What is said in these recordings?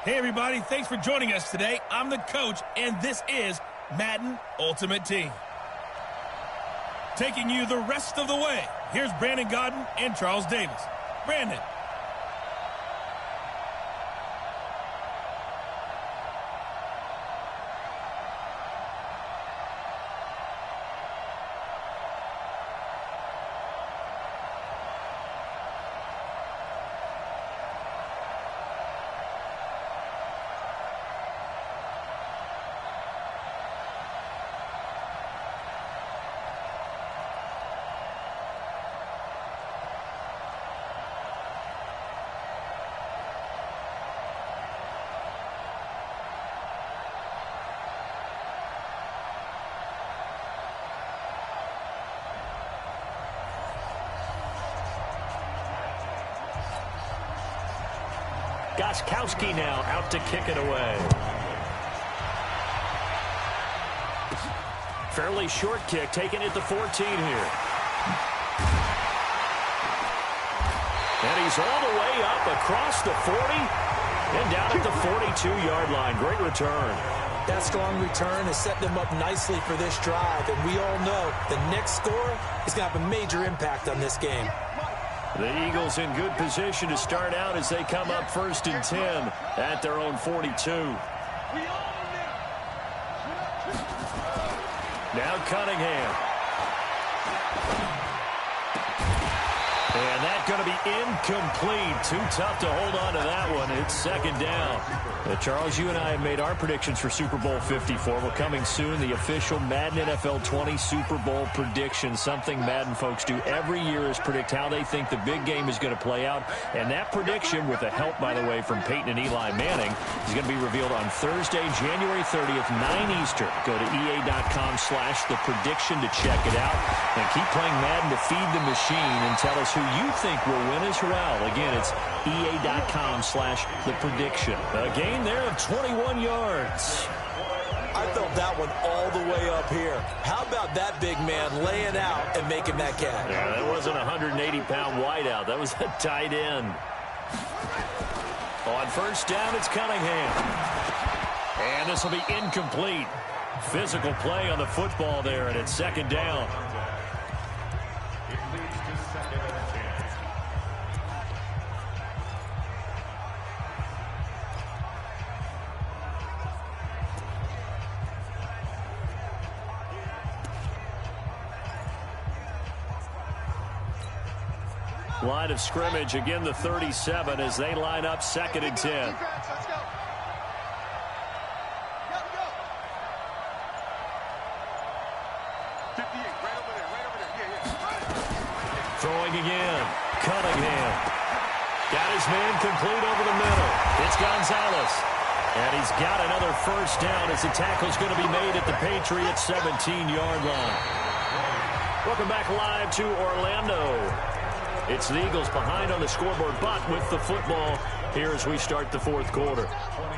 Hey, everybody. Thanks for joining us today. I'm the coach, and this is Madden Ultimate Team. Taking you the rest of the way, here's Brandon Godden and Charles Davis. Brandon. Gostkowski now out to kick it away. Fairly short kick, taken at the 14 here. And he's all the way up across the 40 and down at the 42-yard line. Great return. That strong return has set them up nicely for this drive, and we all know the next score is going to have a major impact on this game. The Eagles in good position to start out as they come up 1st and 10 at their own 42. Now Cunningham. And that's going to be incomplete. Too tough to hold on to that one. It's 2nd down. Charles, you and I have made our predictions for Super Bowl 54. We're coming soon. The official Madden NFL 20 Super Bowl predictions. Something Madden folks do every year is predict how they think the big game is going to play out. And that prediction, with the help, by the way, from Peyton and Eli Manning, is going to be revealed on Thursday, January 30th, 9 Eastern. Go to EA.com/the prediction to check it out. And keep playing Madden to feed the machine and tell us who you think will win as well. Again, it's EA.com/the prediction. A gain there of 21 yards. I felt that one all the way up here. How about that big man laying out and making that catch? Yeah, that wasn't a 180-pound wideout. That was a tight end. On 1st down, it's Cunningham. And this will be incomplete. Physical play on the football there, and it's 2nd down. Line of scrimmage, again the 37 as they line up 2nd and 10. Throwing again. Cunningham. Got his man complete over the middle. It's Gonzalez. And he's got another 1st down as the tackle's going to be made at the Patriots' 17-yard line. Welcome back live to Orlando. It's the Eagles behind on the scoreboard, but with the football here as we start the 4th quarter.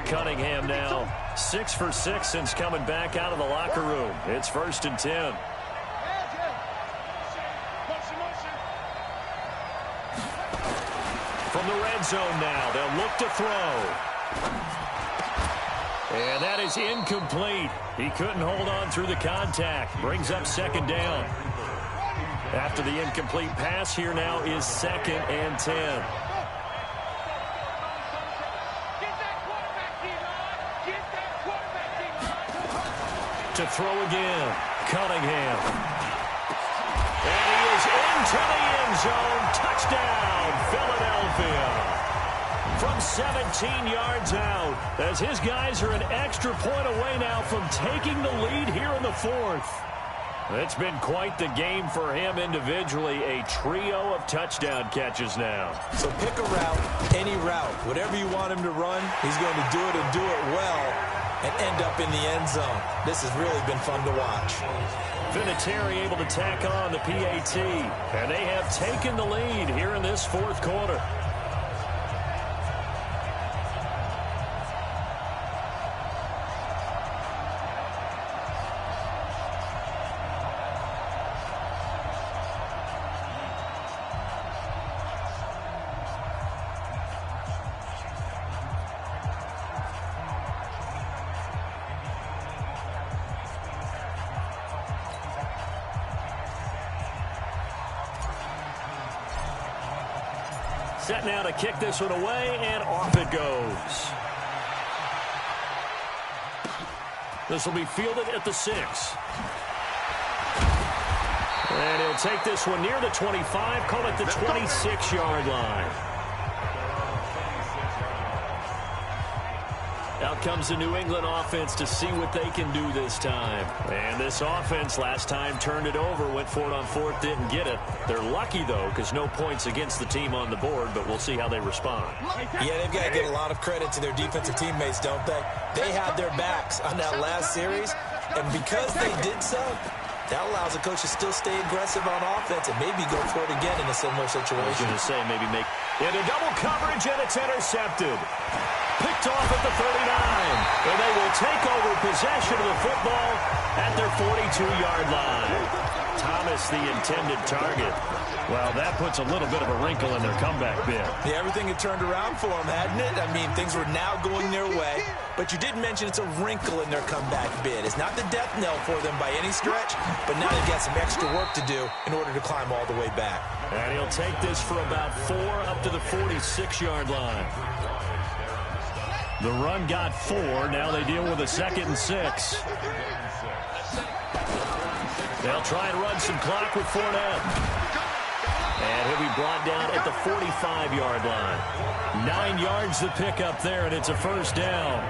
Cunningham now 6 for 6 since coming back out of the locker room. It's 1st and 10. From the red zone now, they'll look to throw. And that is incomplete. He couldn't hold on through the contact. Brings up 2nd down. After the incomplete pass, here now is 2nd and 10. To throw again, Cunningham. And he is into the end zone. Touchdown, Philadelphia. From 17 yards out, as his guys are an extra point away now from taking the lead here in the 4th. It's been quite the game for him individually. A trio of touchdown catches now. So pick a route, any route. Whatever you want him to run, he's going to do it and do it well and end up in the end zone. This has really been fun to watch. Vinatieri able to tack on the PAT. And they have taken the lead here in this 4th quarter. set now to kick this one away, and off it goes. This will be fielded at the 6. And he'll take this one near the 25, call it the 26-yard line. Out comes the New England offense to see what they can do this time. And this offense last time turned it over, went for it on 4th, didn't get it. They're lucky, though, because no points against the team on the board, but we'll see how they respond. Yeah, they've got to give a lot of credit to their defensive teammates, don't they? They had their backs on that last series, and because they did so, that allows the coach to still stay aggressive on offense and maybe go for it again in a similar situation. I was going to say maybe make into double coverage, and it's intercepted. Picked off at the 39, and they will take over possession of the football at their 42-yard line. Thomas, the intended target. Well, that puts a little bit of a wrinkle in their comeback bid. Yeah, everything had turned around for them, hadn't it? I mean, things were now going their way. But you did mention it's a wrinkle in their comeback bid. It's not the death knell for them by any stretch, but now they've got some extra work to do in order to climb all the way back. And he'll take this for about 4 up to the 46-yard line. The run got 4. Now they deal with a 2nd and 6. They'll try and run some clock with Fournette. And he'll be brought down at the 45-yard line. 9 yards to pick up there, and it's a first down.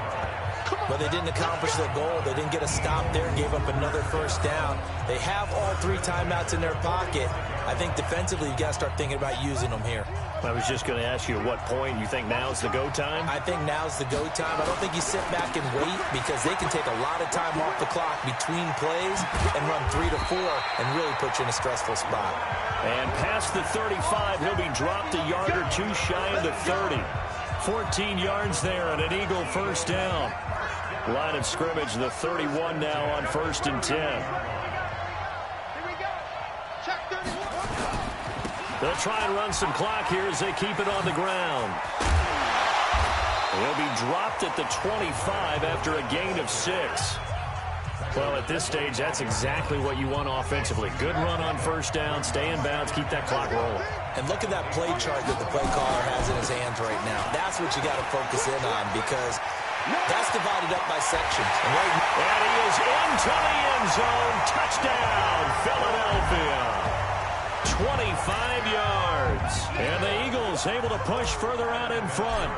But they didn't accomplish their goal. They didn't get a stop there and gave up another first down. They have all 3 timeouts in their pocket. I think defensively, you've got to start thinking about using them here. I was just going to ask you at what point you think now's the go time? I think now's the go time. I don't think you sit back and wait because they can take a lot of time off the clock between plays and run 3 to 4 and really put you in a stressful spot. And past the 35, he'll be dropped a yard or 2 shy of the 30. 14 yards there and an Eagle first down. Line of scrimmage, the 31 now on 1st and 10. They'll try and run some clock here as they keep it on the ground. He'll be dropped at the 25 after a gain of 6. Well, at this stage, that's exactly what you want offensively. Good run on first down, stay in bounds, keep that clock rolling. And look at that play chart that the play caller has in his hands right now. That's what you got to focus in on because that's divided up by sections. And he is into the end zone. Touchdown, Philadelphia. 25 yards. And the Eagles able to push further out in front.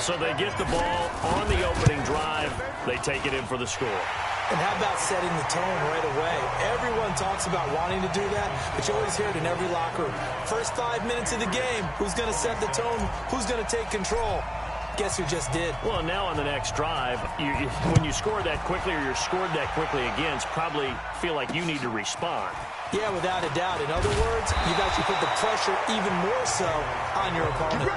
So they get the ball on the opening drive. They take it in for the score. And how about setting the tone right away? Everyone talks about wanting to do that, but you always hear it in every locker room. First 5 minutes of the game, who's going to set the tone? Who's going to take control? Guess who just did? Well, now on the next drive, when you score that quickly or you're scored that quickly against, probably feel like you need to respond. Yeah, without a doubt. In other words, you've actually put the pressure even more so on your opponent.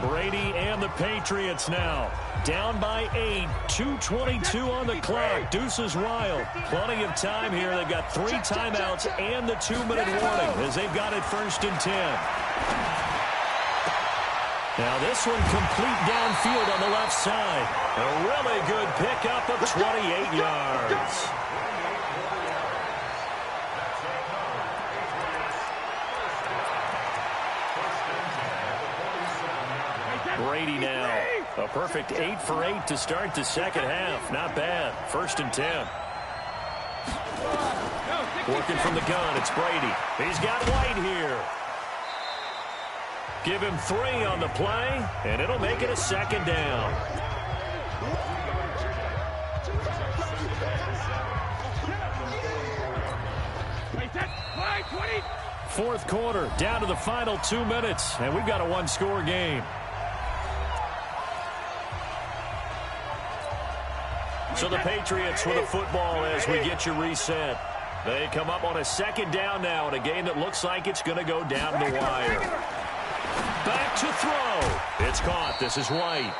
Brady and the Patriots now down by 8, 2:22 on the clock. Deuces wild. Plenty of time here. They've got 3 timeouts and the 2-minute warning as they've got it 1st and 10. Now this one complete downfield on the left side. A really good pickup of 28 yards. Brady now. A perfect 8 for 8 to start the second half. Not bad. 1st and 10. Working from the gun, it's Brady. He's got White here. Give him 3 on the play, and it'll make it a 2nd down. Fourth quarter, down to the final 2 minutes, and we've got a 1-score game. So the Patriots with a football as we get you reset. They come up on a 2nd down now in a game that looks like it's going to go down the wire. Back to throw. It's caught. This is White.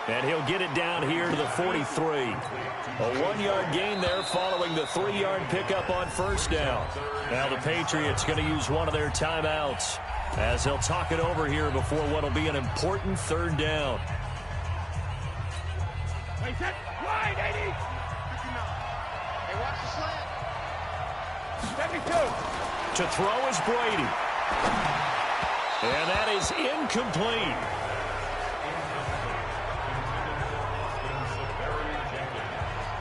And he'll get it down here to the 43. A 1-yard gain there following the 3-yard pickup on first down. Now the Patriots going to use one of their timeouts as they'll talk it over here before what will be an important 3rd down. To throw is Brady. And that is incomplete.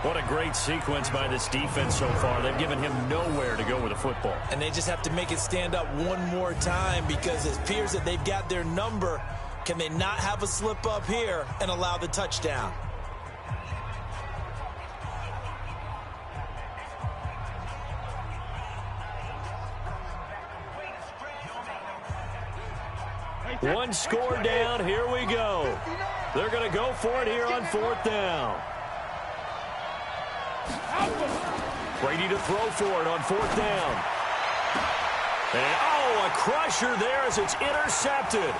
What a great sequence by this defense so far. They've given him nowhere to go with the football. And they just have to make it stand up one more time because it appears that they've got their number. Can they not have a slip up here and allow the touchdown? One score down. Here we go. They're going to go for it here on 4th down. Brady to throw for it on 4th down. And, oh, a crusher there as it's intercepted.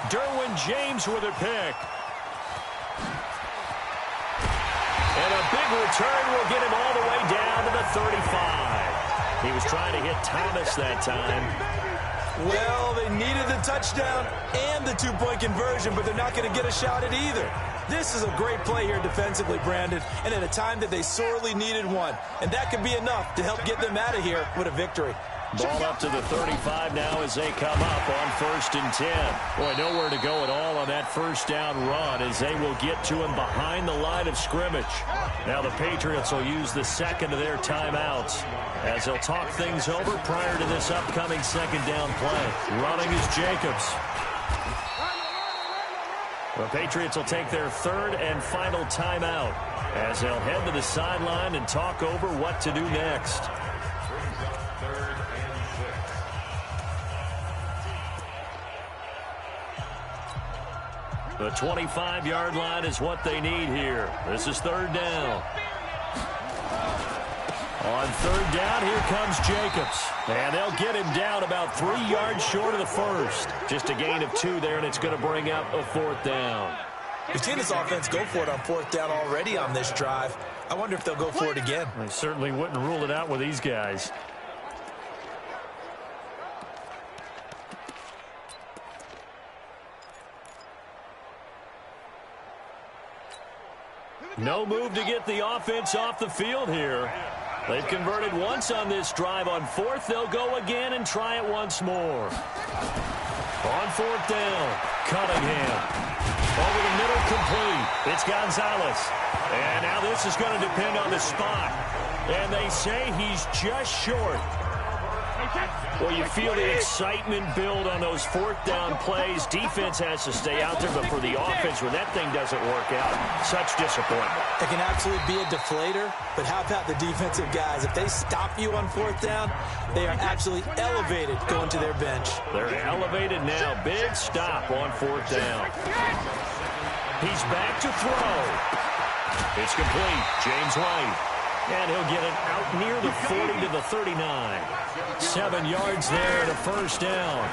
Derwin James with a pick. And a big return will get him all the way down to the 35. He was trying to hit Thomas that time. Well, they needed the touchdown and the two-point conversion, but they're not going to get a shot at either. This is a great play here defensively, Brandon, and at a time that they sorely needed one. And that could be enough to help get them out of here with a victory. Ball up to the 35 now as they come up on 1st and 10. Boy, nowhere to go at all on that first down run as they will get to him behind the line of scrimmage. Now the Patriots will use the second of their timeouts as they'll talk things over prior to this upcoming second down play. Running is Jacobs. The Patriots will take their third and final timeout as they'll head to the sideline and talk over what to do next. The 25-yard line is what they need here. This is 3rd down. On 3rd down, here comes Jacobs. And they'll get him down about 3 yards short of the first. Just a gain of 2 there, and it's going to bring up a 4th down. We've seen this offense go for it on 4th down already on this drive. I wonder if they'll go for it again. They certainly wouldn't rule it out with these guys. No move to get the offense off the field here. They've converted once on this drive. On 4th, they'll go again and try it once more. On 4th down, Cunningham. Over the middle, complete. It's Gonzalez. And now this is going to depend on the spot. And they say he's just short. Well, you feel the excitement build on those 4th down plays. Defense has to stay out there, but for the offense, when that thing doesn't work out, such disappointment. It can absolutely be a deflator, but how about the defensive guys? If they stop you on 4th down, they are absolutely elevated going to their bench. They're elevated now. Big stop on 4th down. He's back to throw. It's complete. James White. And he'll get it out near the 40 to the 39. 7 yards there to 1st down.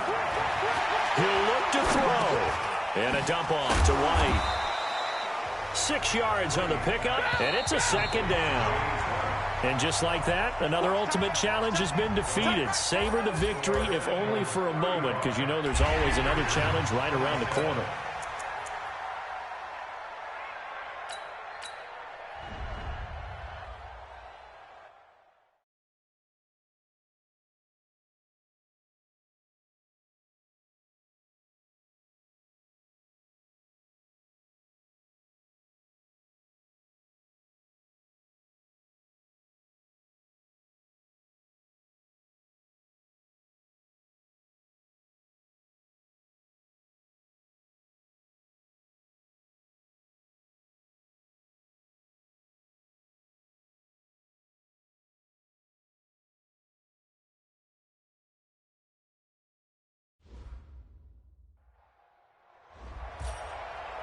He'll look to throw. And a dump off to White. 6 yards on the pickup, and it's a 2nd down. And just like that, another ultimate challenge has been defeated. Savor the victory, if only for a moment, because you know there's always another challenge right around the corner.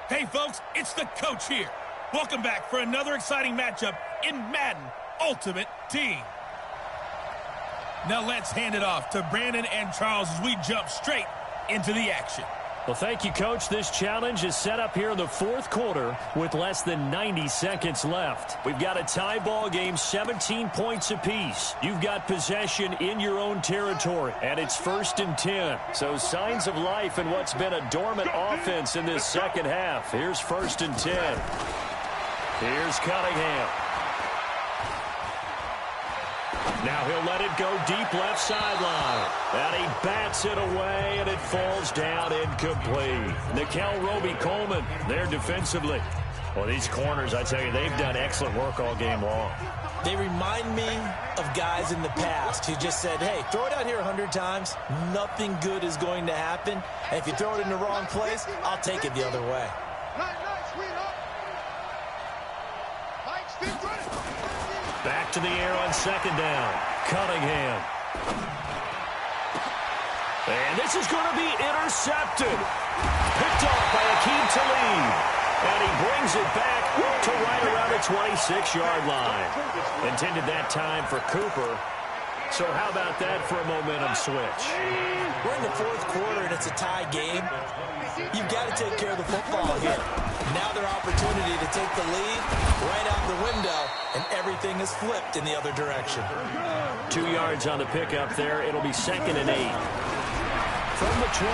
Hey, folks, it's the coach here. Welcome back for another exciting matchup in Madden Ultimate Team. Now let's hand it off to Brandon and Charles as we jump straight into the action. Well, thank you, Coach. This challenge is set up here in the 4th quarter with less than 90 seconds left. We've got a tie ball game, 17 points apiece. You've got possession in your own territory, and it's 1st and 10. So signs of life in what's been a dormant offense in this second half. Here's 1st and 10. Here's Cunningham. Now he'll let it go deep left sideline. And he bats it away, and it falls down incomplete. Nickel Roby-Coleman there defensively. Well, these corners, I tell you, they've done excellent work all game long. They remind me of guys in the past who just said, hey, throw it out here 100 times. Nothing good is going to happen. And if you throw it in the wrong place, I'll take it the other way. Back to the air on second down. Cunningham. And this is going to be intercepted. Picked off by Akeem Talib. And he brings it back to right around the 26-yard line. Intended that time for Cooper. So how about that for a momentum switch? We're in the fourth quarter, and it's a tie game. You've got to take care of the football here. Now their opportunity to take the lead right out the window, and everything is flipped in the other direction. 2 yards on the pickup there. It'll be 2nd and 8. From the 24.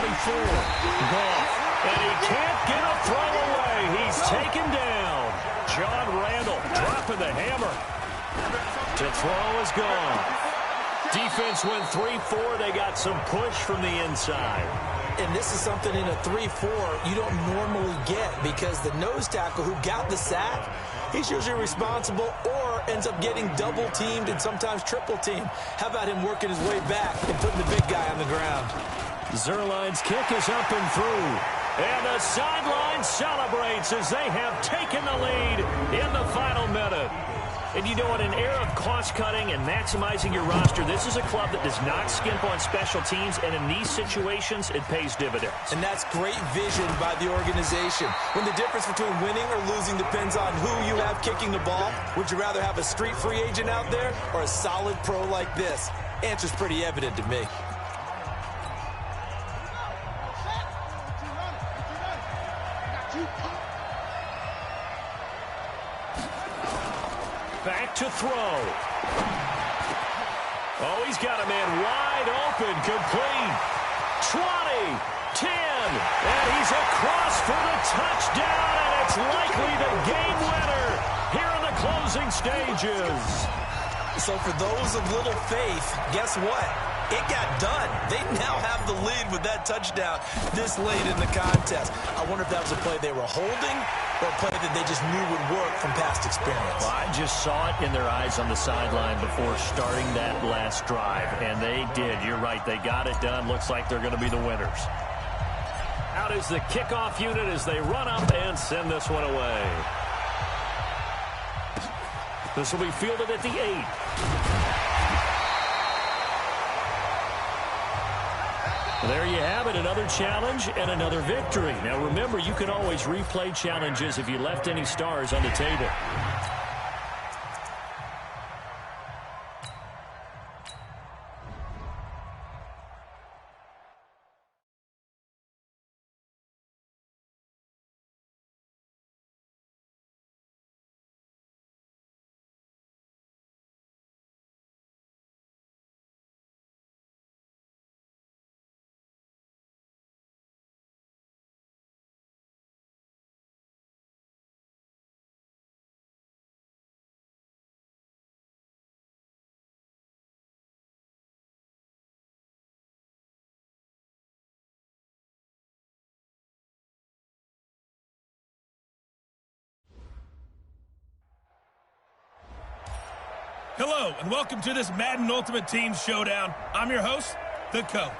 Goff. And he can't get a throw away. He's taken down. John Randall dropping the hammer. To throw is gone. Defense went 3-4. They got some push from the inside. And this is something in a 3-4 you don't normally get, because the nose tackle who got the sack, he's usually responsible or ends up getting double-teamed and sometimes triple-teamed. How about him working his way back and putting the big guy on the ground? Zuerlein's kick is up and through. And the sideline celebrates as they have taken the lead in the final minute. And you know, in an era of cost-cutting and maximizing your roster, this is a club that does not skimp on special teams, and in these situations, it pays dividends. And that's great vision by the organization. When the difference between winning or losing depends on who you have kicking the ball, would you rather have a street free agent out there or a solid pro like this? Answer's pretty evident to me. Back to throw. Oh, he's got a man wide open, complete. 20, 10, and he's across for the touchdown, and it's likely the game winner here in the closing stages. So for those of little faith, guess what? It got done. They now have the lead with that touchdown this late in the contest. I wonder if that was a play they were holding or a play that they just knew would work from past experience. Well, I just saw it in their eyes on the sideline before starting that last drive, and they did. You're right. They got it done. Looks like they're going to be the winners. Out is the kickoff unit as they run up and send this one away. This will be fielded at the 8. There you have it, another challenge and another victory. Now remember, you can always replay challenges if you left any stars on the table. Hello, and welcome to this Madden Ultimate Team Showdown. I'm your host, the Coach.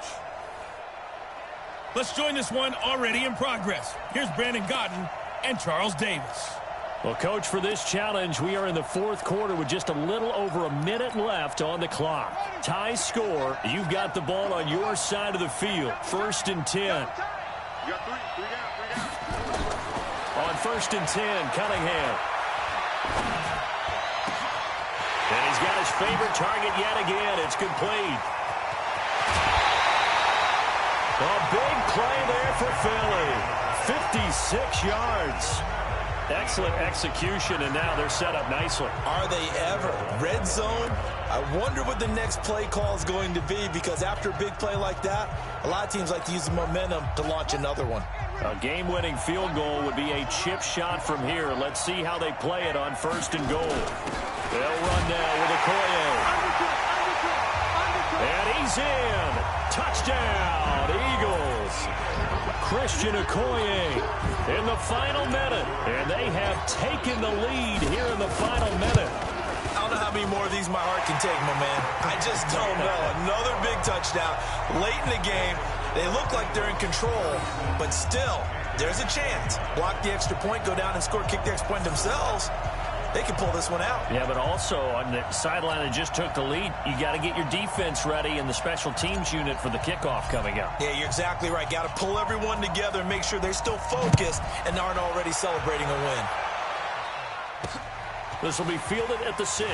Let's join this one already in progress. Here's Brandon Godden and Charles Davis. Well, Coach, for this challenge, we are in the fourth quarter with just a little over a minute left on the clock. Tie score, you've got the ball on your side of the field. 1st and 10. You got three down. On 1st and 10, Cunningham. And he's got his favorite target yet again. It's complete. A big play there for Philly. 56 yards. Excellent execution, and now they're set up nicely. Are they ever? Red zone? I wonder what the next play call is going to be, because after a big play like that, a lot of teams like to use the momentum to launch another one. A game-winning field goal would be a chip shot from here. Let's see how they play it on 1st and goal. They'll run now with Okoye. And he's in. Touchdown, Eagles. Christian Okoye in the final minute. And they have taken the lead here in the final minute. I don't know how many more of these my heart can take, my man. I just don't know. Another big touchdown late in the game. They look like they're in control, but still, there's a chance. Block the extra point, go down and score, kick the extra point themselves. They can pull this one out. Yeah, but also on the sideline that just took the lead, you got to get your defense ready and the special teams unit for the kickoff coming up. Yeah, you're exactly right. Got to pull everyone together and make sure they're still focused and aren't already celebrating a win. This will be fielded at the 6.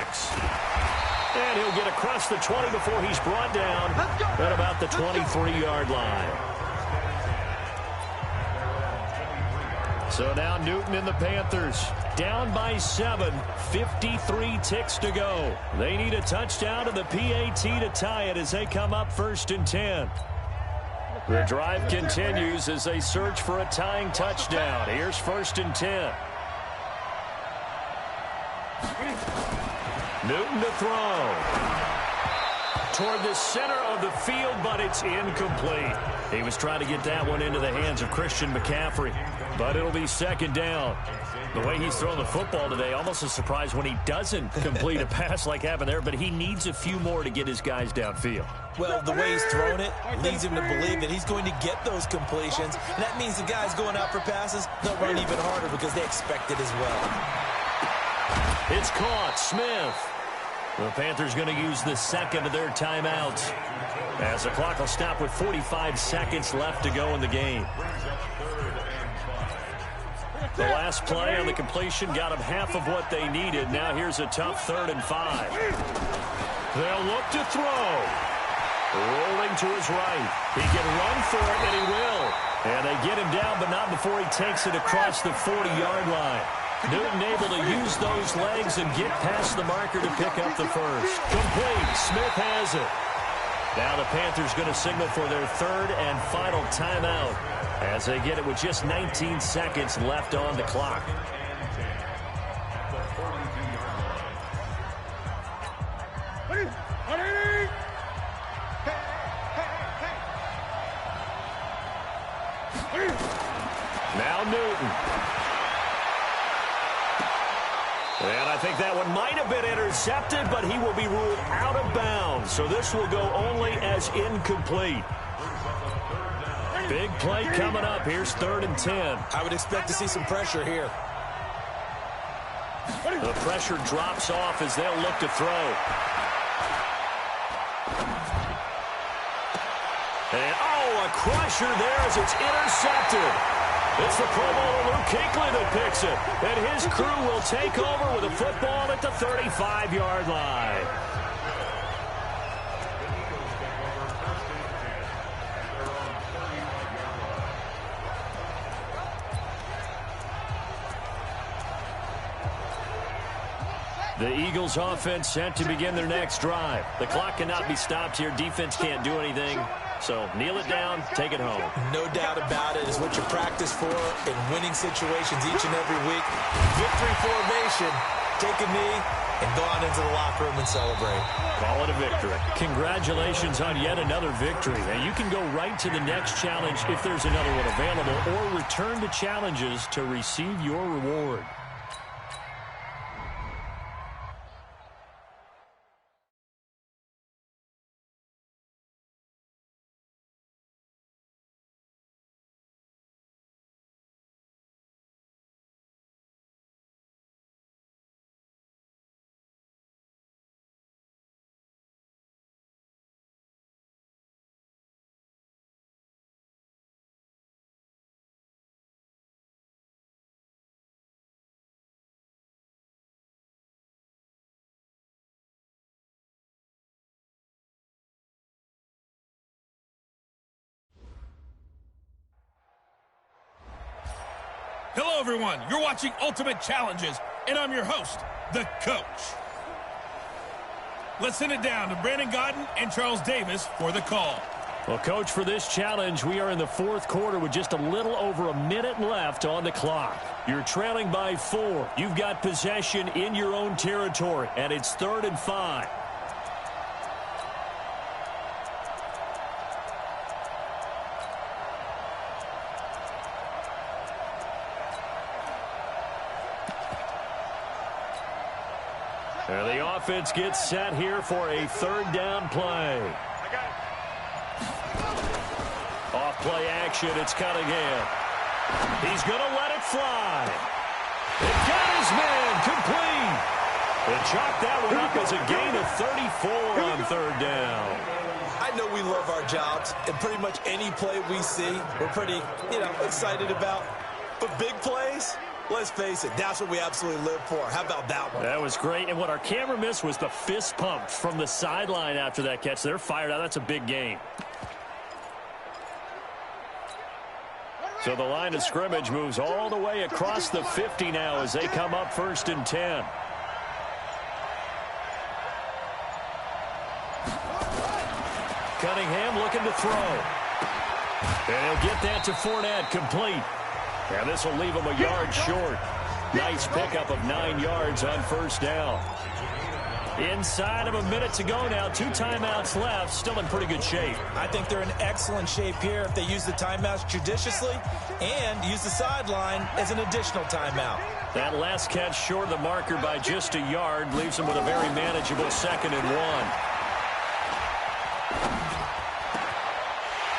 And he'll get across the 20 before he's brought down at about the 23-yard line. So now Newton and the Panthers down by 7, 53 ticks to go. They need a touchdown to the PAT to tie it as they come up 1st and 10. The drive continues as they search for a tying touchdown. Here's 1st and 10. Newton to throw. Toward the center of the field, but it's incomplete. He was trying to get that one into the hands of Christian McCaffrey, but it'll be 2nd down. The way he's throwing the football today, almost a surprise when he doesn't complete a pass like happened there, but he needs a few more to get his guys downfield. Well, the way he's thrown it leads him to believe that he's going to get those completions, and that means the guys going out for passes, they'll run even harder because they expect it as well. It's caught. Smith. The Panthers going to use the 2nd of their timeouts as the clock will stop with 45 seconds left to go in the game. The last play on the completion got them half of what they needed. Now here's a tough 3rd and 5. They'll look to throw. Rolling to his right. He can run for it, and he will. And they get him down, but not before he takes it across the 40-yard line. Newton able to use those legs and get past the marker to pick up the first. Complete. Smith has it. Now the Panthers going to signal for their 3rd and final timeout as they get it with just 19 seconds left on the clock. Now Newton. And I think that one might have been intercepted, but he will be ruled out of bounds. So this will go only as incomplete. Big play coming up. Here's 3rd and 10. I would expect to see some pressure here. The pressure drops off as they'll look to throw. And, a crusher there as it's intercepted. It's the Pro Bowler Luke Kuechly that picks it. And his crew will take over with a football at the 35-yard line. The Eagles offense set to begin their next drive. The clock cannot be stopped here. Defense can't do anything. So kneel it down, take it home. No doubt about it. It's what you practice for in winning situations each and every week. Victory formation. Take a knee and go on into the locker room and celebrate. Call it a victory. Congratulations on yet another victory. And you can go right to the next challenge if there's another one available, or return to challenges to receive your reward. Hello, everyone. You're watching Ultimate Challenges, and I'm your host, The Coach. Let's send it down to Brandon Godden and Charles Davis for the call. Well, Coach, for this challenge, we are in the fourth quarter with just a little over a minute left on the clock. You're trailing by 4. You've got possession in your own territory, and it's 3rd and 5. And the offense gets set here for a 3rd down play. Off play action, it's Cunningham. He's going to let it fly. It got his man complete. And chalk that one up as a gain of 34 on 3rd down. I know we love our jobs, and pretty much any play we see, we're pretty, excited about. But big plays, let's face it, that's what we absolutely live for. How about that one? That was great, and what our camera missed was the fist pump from the sideline after that catch. They're fired out. That's a big gain. So the line of scrimmage moves all the way across the 50 now as they come up 1st and 10. Cunningham looking to throw. And he'll get that to Fournette, complete. And this will leave him a yard short. Nice pickup of 9 yards on 1st down. Inside of a minute to go now. 2 timeouts left. Still in pretty good shape. I think they're in excellent shape here if they use the timeouts judiciously and use the sideline as an additional timeout. That last catch short of the marker by just a yard leaves them with a very manageable 2nd and 1.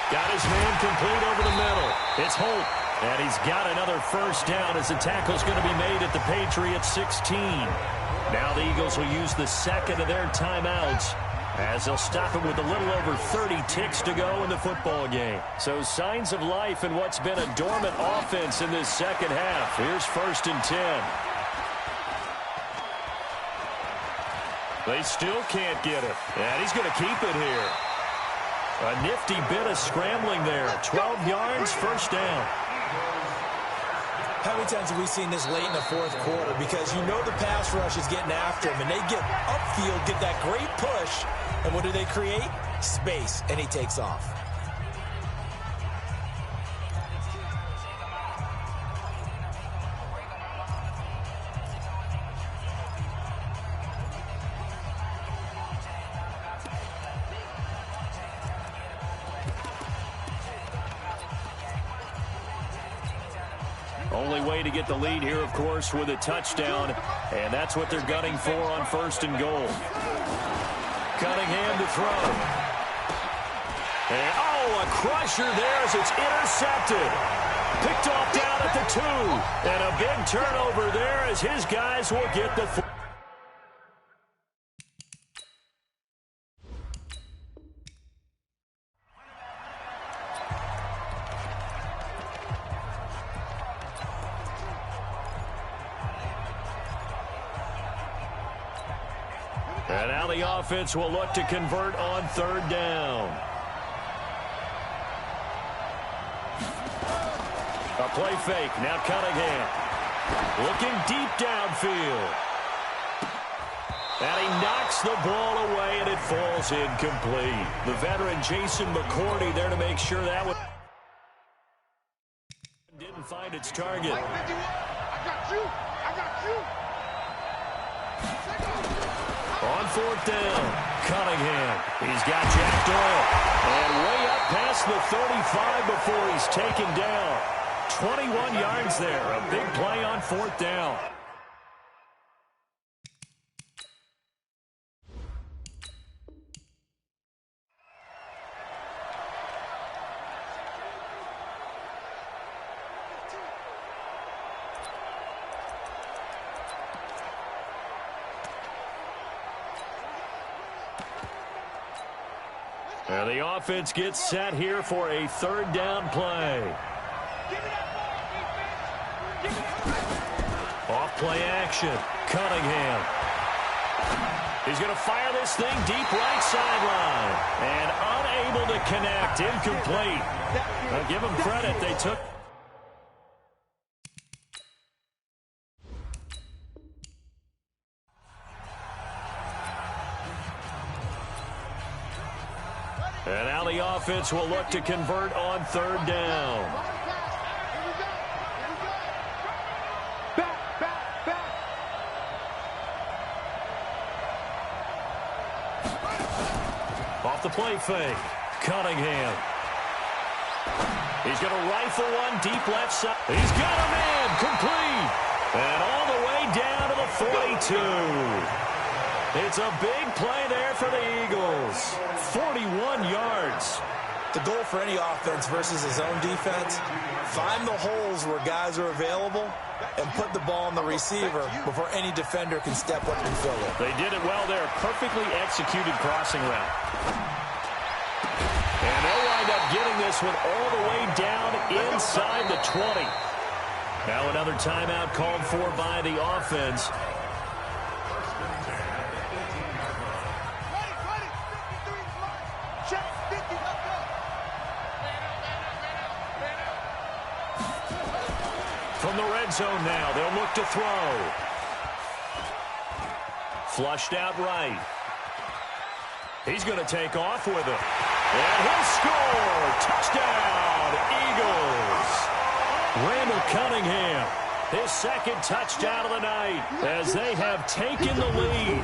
Got his man complete over the middle. It's Holt. And he's got another 1st down as the tackle's going to be made at the Patriots 16. Now the Eagles will use the 2nd of their timeouts as they'll stop it with a little over 30 ticks to go in the football game. So signs of life in what's been a dormant offense in this 2nd half. Here's 1st and 10. They still can't get it. And he's going to keep it here. A nifty bit of scrambling there. 12 yards, 1st down. How many times have we seen this late in the 4th quarter? Because you know the pass rush is getting after him, and they get upfield, get that great push, and what do they create? Space, and he takes off. Only way to get the lead here, of course, with a touchdown, and that's what they're gunning for on 1st and goal. Cunningham to throw. And, a crusher there as it's intercepted. Picked off down at the 2. And a big turnover there as his guys will get the And now the offense will look to convert on 3rd down. A play fake. Now Cunningham. Looking deep downfield. And he knocks the ball away, and it falls incomplete. The veteran Jason McCourty there to make sure that one didn't find its target. I got you. On 4th down, Cunningham. He's got Jack Doyle. And way up past the 35 before he's taken down. 21 yards there. A big play on 4th down. And the offense gets set here for a 3rd down play. Off play action. Cunningham. He's going to fire this thing deep right sideline. And unable to connect. Incomplete. I'll give them credit. They took... And now the offense will look to convert on third down. Off the play fake. Cunningham. He's going to rifle one deep left side. He's got a man complete. And all the way down to the 42. It's a big play there for the Eagles. 41 yards. The goal for any offense versus his own defense, find the holes where guys are available and put the ball on the receiver before any defender can step up and fill it. They did it well there. Perfectly executed crossing route. And they'll wind up getting this one all the way down inside the 20. Now another timeout called for by the offense. From the red zone now, they'll look to throw. Flushed out right. He's going to take off with it. And he'll score! Touchdown, Eagles! Randall Cunningham, his second touchdown of the night as they have taken the lead.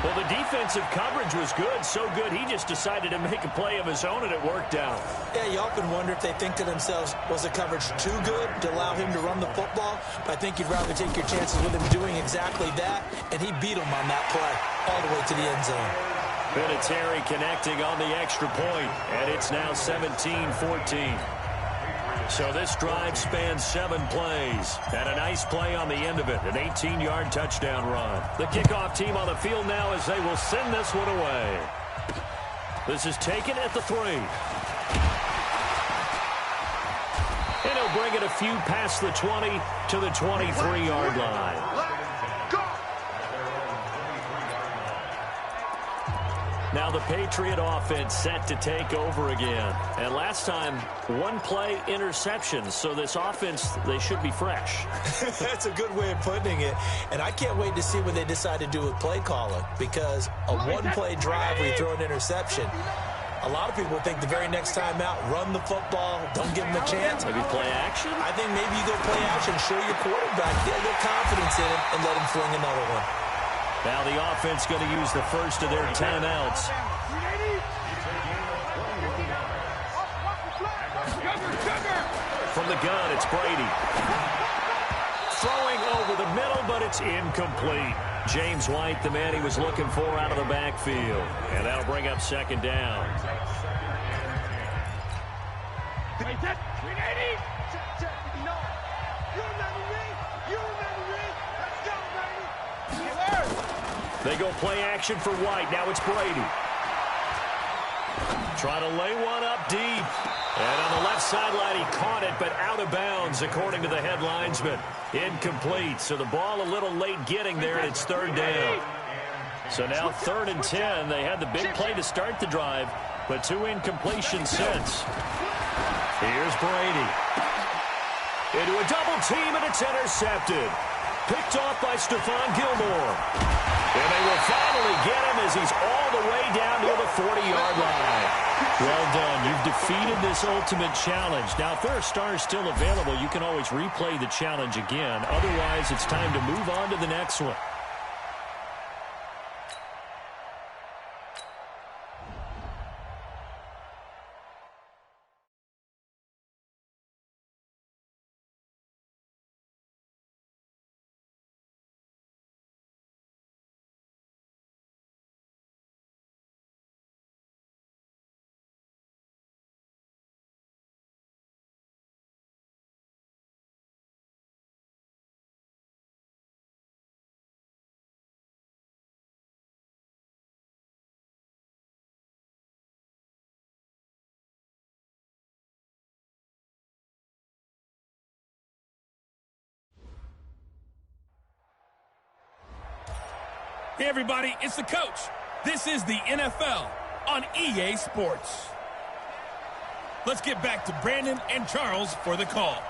Well, the defensive coverage was good, so good he just decided to make a play of his own, and it worked out. Yeah, you often wonder if they think to themselves, was the coverage too good to allow him to run the football? But I think you'd rather take your chances with him doing exactly that, and he beat him on that play all the way to the end zone. Vinatieri connecting on the extra point, and it's now 17-14. So this drive spans 7 plays, and a nice play on the end of it, an 18-yard touchdown run. The kickoff team on the field now as they will send this one away. This is taken at the 3. And he'll bring it a few past the 20 to the 23-yard line. Now the Patriot offense set to take over again. And last time, 1 play interception. So this offense, they should be fresh. That's a good way of putting it. And I can't wait to see what they decide to do with play calling. Because a 1-play drive where you throw an interception, a lot of people think the very next time out, run the football, don't give them a chance. Maybe play action? I think maybe you go play action, show your quarterback, get a little confidence in him, and let him fling another one. Now the offense going to use the first of their timeouts. From the gun, it's Brady. Throwing over the middle, but it's incomplete. James White, the man he was looking for out of the backfield. And that'll bring up second down. They go play action for White. Now it's Brady. Trying to lay one up deep. And on the left sideline, he caught it, but out of bounds, according to the head linesman. Incomplete. So the ball a little late getting there, and it's third down. So now 3rd and 10. They had the big play to start the drive, but 2 incompletions since. Here's Brady. Into a double team, and it's intercepted. Picked off by Stephon Gilmore. And they will finally get him as he's all the way down near the 40-yard line. Well done. You've defeated this ultimate challenge. Now, if there are stars still available, you can always replay the challenge again. Otherwise, it's time to move on to the next one. Hey, everybody, it's the coach. This is the NFL on EA Sports. Let's get back to Brandon and Charles for the call.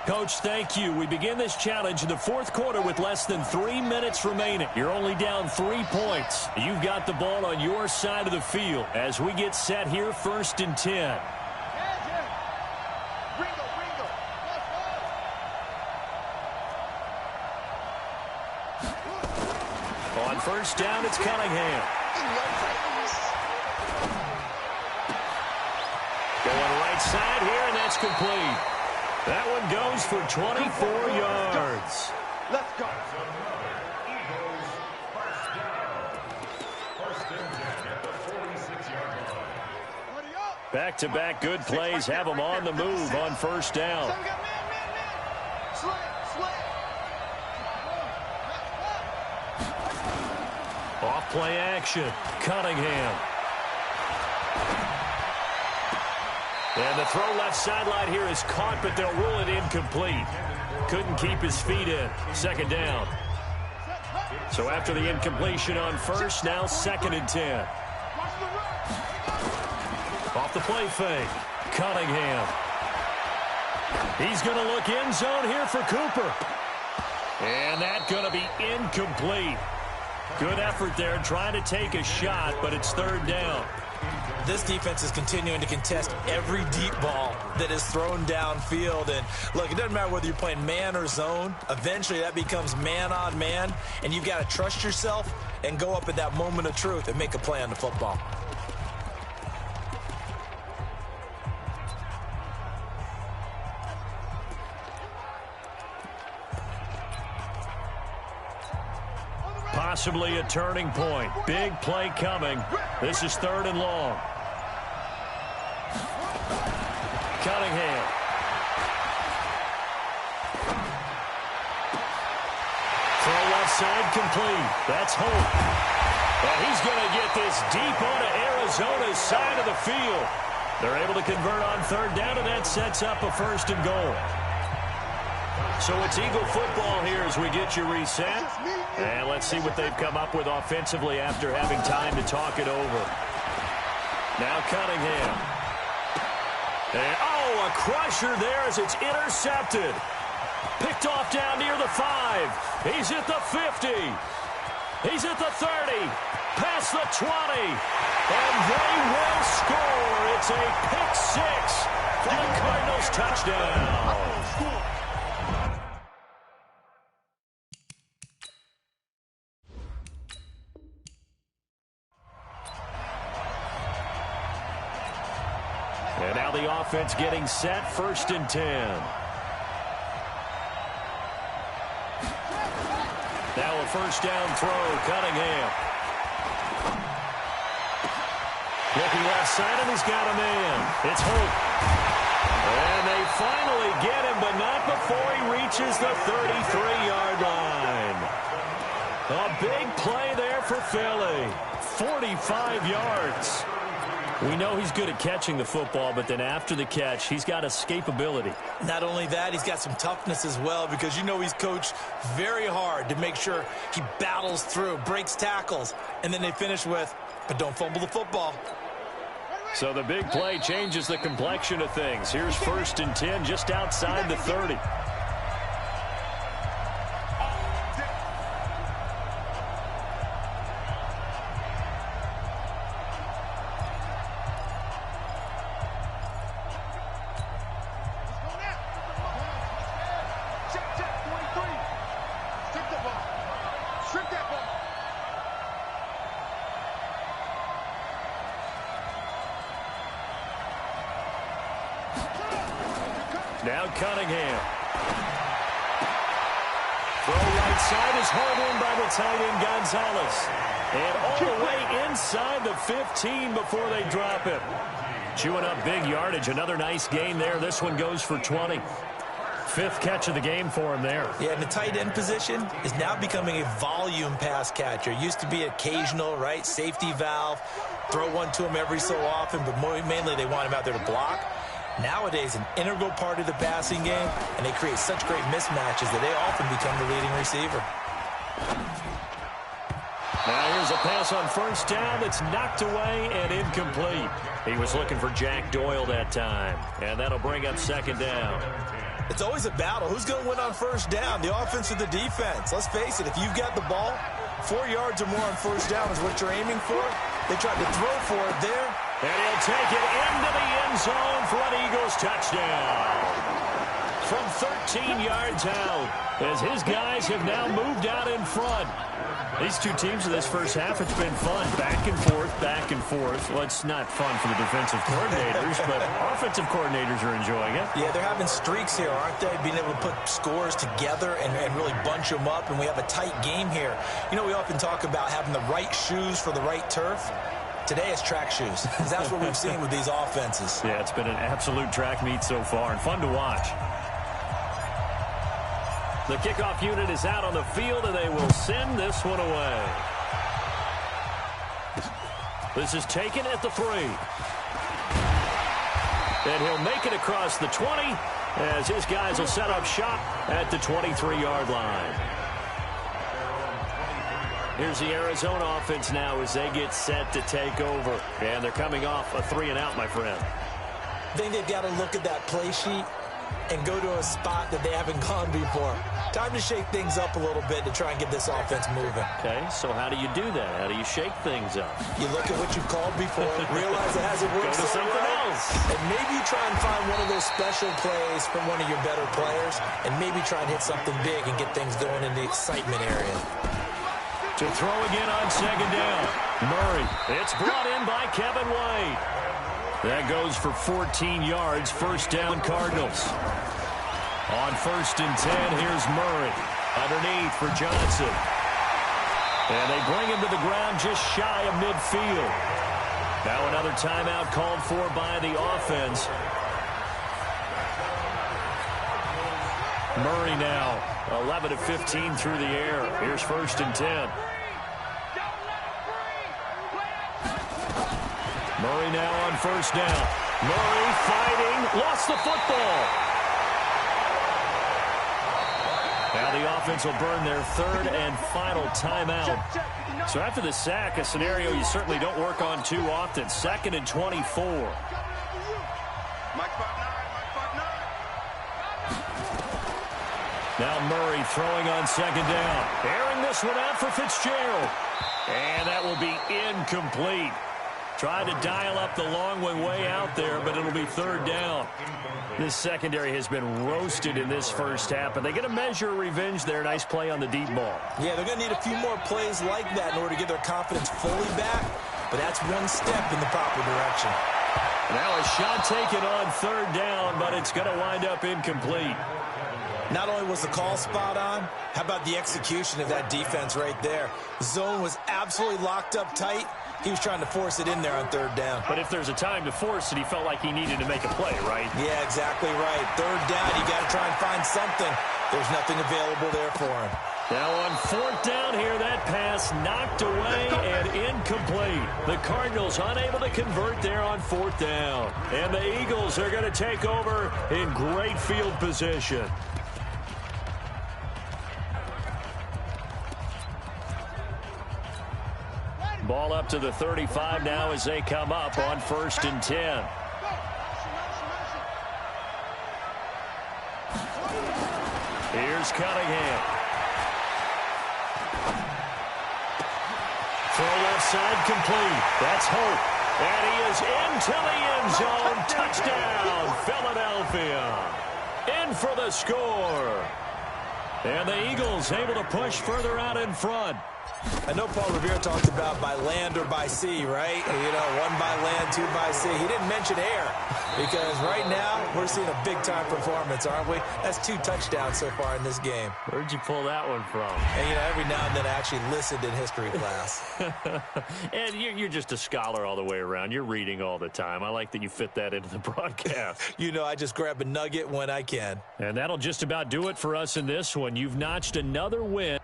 Coach, thank you. We begin this challenge in the fourth quarter with less than 3 minutes remaining. You're only down 3 points. You've got the ball on your side of the field as we get set here, 1st and 10. On 1st down, it's Cunningham. Going right side here, and that's complete. That one goes for 24 yards. Let's go. Back-to-back good plays have them on the move on 1st down. Off play action. Cunningham. And the throw left sideline here is caught, but they'll rule it incomplete. Couldn't keep his feet in. 2nd down. So after the incompletion on 1st, now 2nd and 10. Off the play fake. Cunningham. He's going to look end zone here for Cooper. And that's going to be incomplete. Good effort there trying to take a shot, but it's 3rd down. This defense is continuing to contest every deep ball that is thrown downfield. And, look, it doesn't matter whether you're playing man or zone. Eventually, that becomes man on man, and you've got to trust yourself and go up at that moment of truth and make a play on the football. Possibly a turning point. Big play coming. This is 3rd and long. Cunningham. Throw left side complete. That's Hope. And he's going to get this deep onto Arizona's side of the field. They're able to convert on 3rd down, and that sets up a 1st and goal. So it's Eagle football here as we get you reset. And let's see what they've come up with offensively after having time to talk it over. Now Cunningham. And, a crusher there as it's intercepted. Picked off down near the 5. He's at the 50. He's at the 30. Past the 20. And they will score. It's a pick 6 for the Cardinals touchdown. And now the offense getting set, 1st and 10. Now a 1st down throw, Cunningham. Looking left side, and he's got a man. It's Hope. And they finally get him, but not before he reaches the 33-yard line. A big play there for Philly. 45 yards. We know he's good at catching the football, but then after the catch, he's got escapability. Not only that, he's got some toughness as well, because you know he's coached very hard to make sure he battles through, breaks tackles, and then they finish with, but don't fumble the football. So the big play changes the complexion of things. Here's 1st and 10 just outside the 30. Now Cunningham. Throw right side is hauled in by the tight end Gonzalez. And all the way inside the 15 before they drop it. Chewing up big yardage. Another nice gain there. This one goes for 20. 5th catch of the game for him there. Yeah, and the tight end position is now becoming a volume pass catcher. Used to be occasional, right? Safety valve. Throw one to him every so often, but mainly they want him out there to block. Nowadays, an integral part of the passing game, and they create such great mismatches that they often become the leading receiver. Now here's a pass on first down that's knocked away and incomplete. He was looking for Jack Doyle that time, and that'll bring up second down. It's always a battle. Who's going to win on first down, the offense or the defense? Let's face it, if you've got the ball, 4 yards or more on first down is what you're aiming for. They tried to throw for it there. And he'll take it into the end zone for an Eagles touchdown. From 13 yards out, as his guys have now moved out in front. These two teams in this first half, it's been fun. Back and forth, back and forth. Well, it's not fun for the defensive coordinators, but offensive coordinators are enjoying it. Yeah, they're having streaks here, aren't they? Being able to put scores together and really bunch them up, and we have a tight game here. You know, we often talk about having the right shoes for the right turf. Today it's track shoes, because that's what we've seen with these offenses. Yeah, it's been an absolute track meet so far, and fun to watch. The kickoff unit is out on the field, and they will send this one away. This is taken at the 3. And he'll make it across the 20 as his guys will set up shop at the 23-yard line. Here's the Arizona offense now as they get set to take over. And they're coming off a 3-and-out, my friend. I think they've got to look at that play sheet and go to a spot that they haven't gone before. Time to shake things up a little bit to try and get this offense moving. Okay, so how do you do that? How do you shake things up? You look at what you've called before, realize it hasn't worked Go to something else. And maybe you try and find one of those special plays from one of your better players, and maybe try and hit something big and get things going in the excitement area. To throw again on second down. Murray. It's brought in by Kevin White. That goes for 14 yards. First down, Cardinals. On 1st and 10, here's Murray. Underneath for Johnson. And they bring him to the ground just shy of midfield. Now another timeout called for by the offense. Murray now 11 of 15 through the air. Here's 1st and 10. Murray now on 1st down. Murray fighting, lost the football. Now the offense will burn their 3rd and final timeout. So after the sack, a scenario you certainly don't work on too often. 2nd and 24. Now Murray throwing on 2nd down. Airing this one out for Fitzgerald. And that will be incomplete. Tried to dial up the long one way out there, but it'll be 3rd down. This secondary has been roasted in this first half, but they get a measure of revenge there. Nice play on the deep ball. Yeah, they're going to need a few more plays like that in order to get their confidence fully back, but that's one step in the proper direction. Now a shot taken on 3rd down, but it's going to wind up incomplete. Not only was the call spot on, how about the execution of that defense right there? Zone was absolutely locked up tight. He was trying to force it in there on 3rd down. But if there's a time to force it, he felt like he needed to make a play, right? Yeah, exactly right. 3rd down, you got to try and find something. There's nothing available there for him. Now on 4th down here, that pass knocked away and incomplete. The Cardinals unable to convert there on 4th down. And the Eagles are going to take over in great field position. Ball up to the 35 now as they come up on 1st and 10. Here's Cunningham. Throw left side complete. That's Hope. And he is into the end zone. Touchdown, Philadelphia. In for the score. And the Eagles able to push further out in front. I know Paul Revere talked about by land or by sea, right? You know, 1 by land, 2 by sea. He didn't mention air because right now we're seeing a big-time performance, aren't we? That's 2 touchdowns so far in this game. Where'd you pull that one from? And, you know, every now and then I actually listened in history class. And you're just a scholar all the way around. You're reading all the time. I like that you fit that into the broadcast. You know, I just grab a nugget when I can. And that'll just about do it for us in this one. You've notched another win.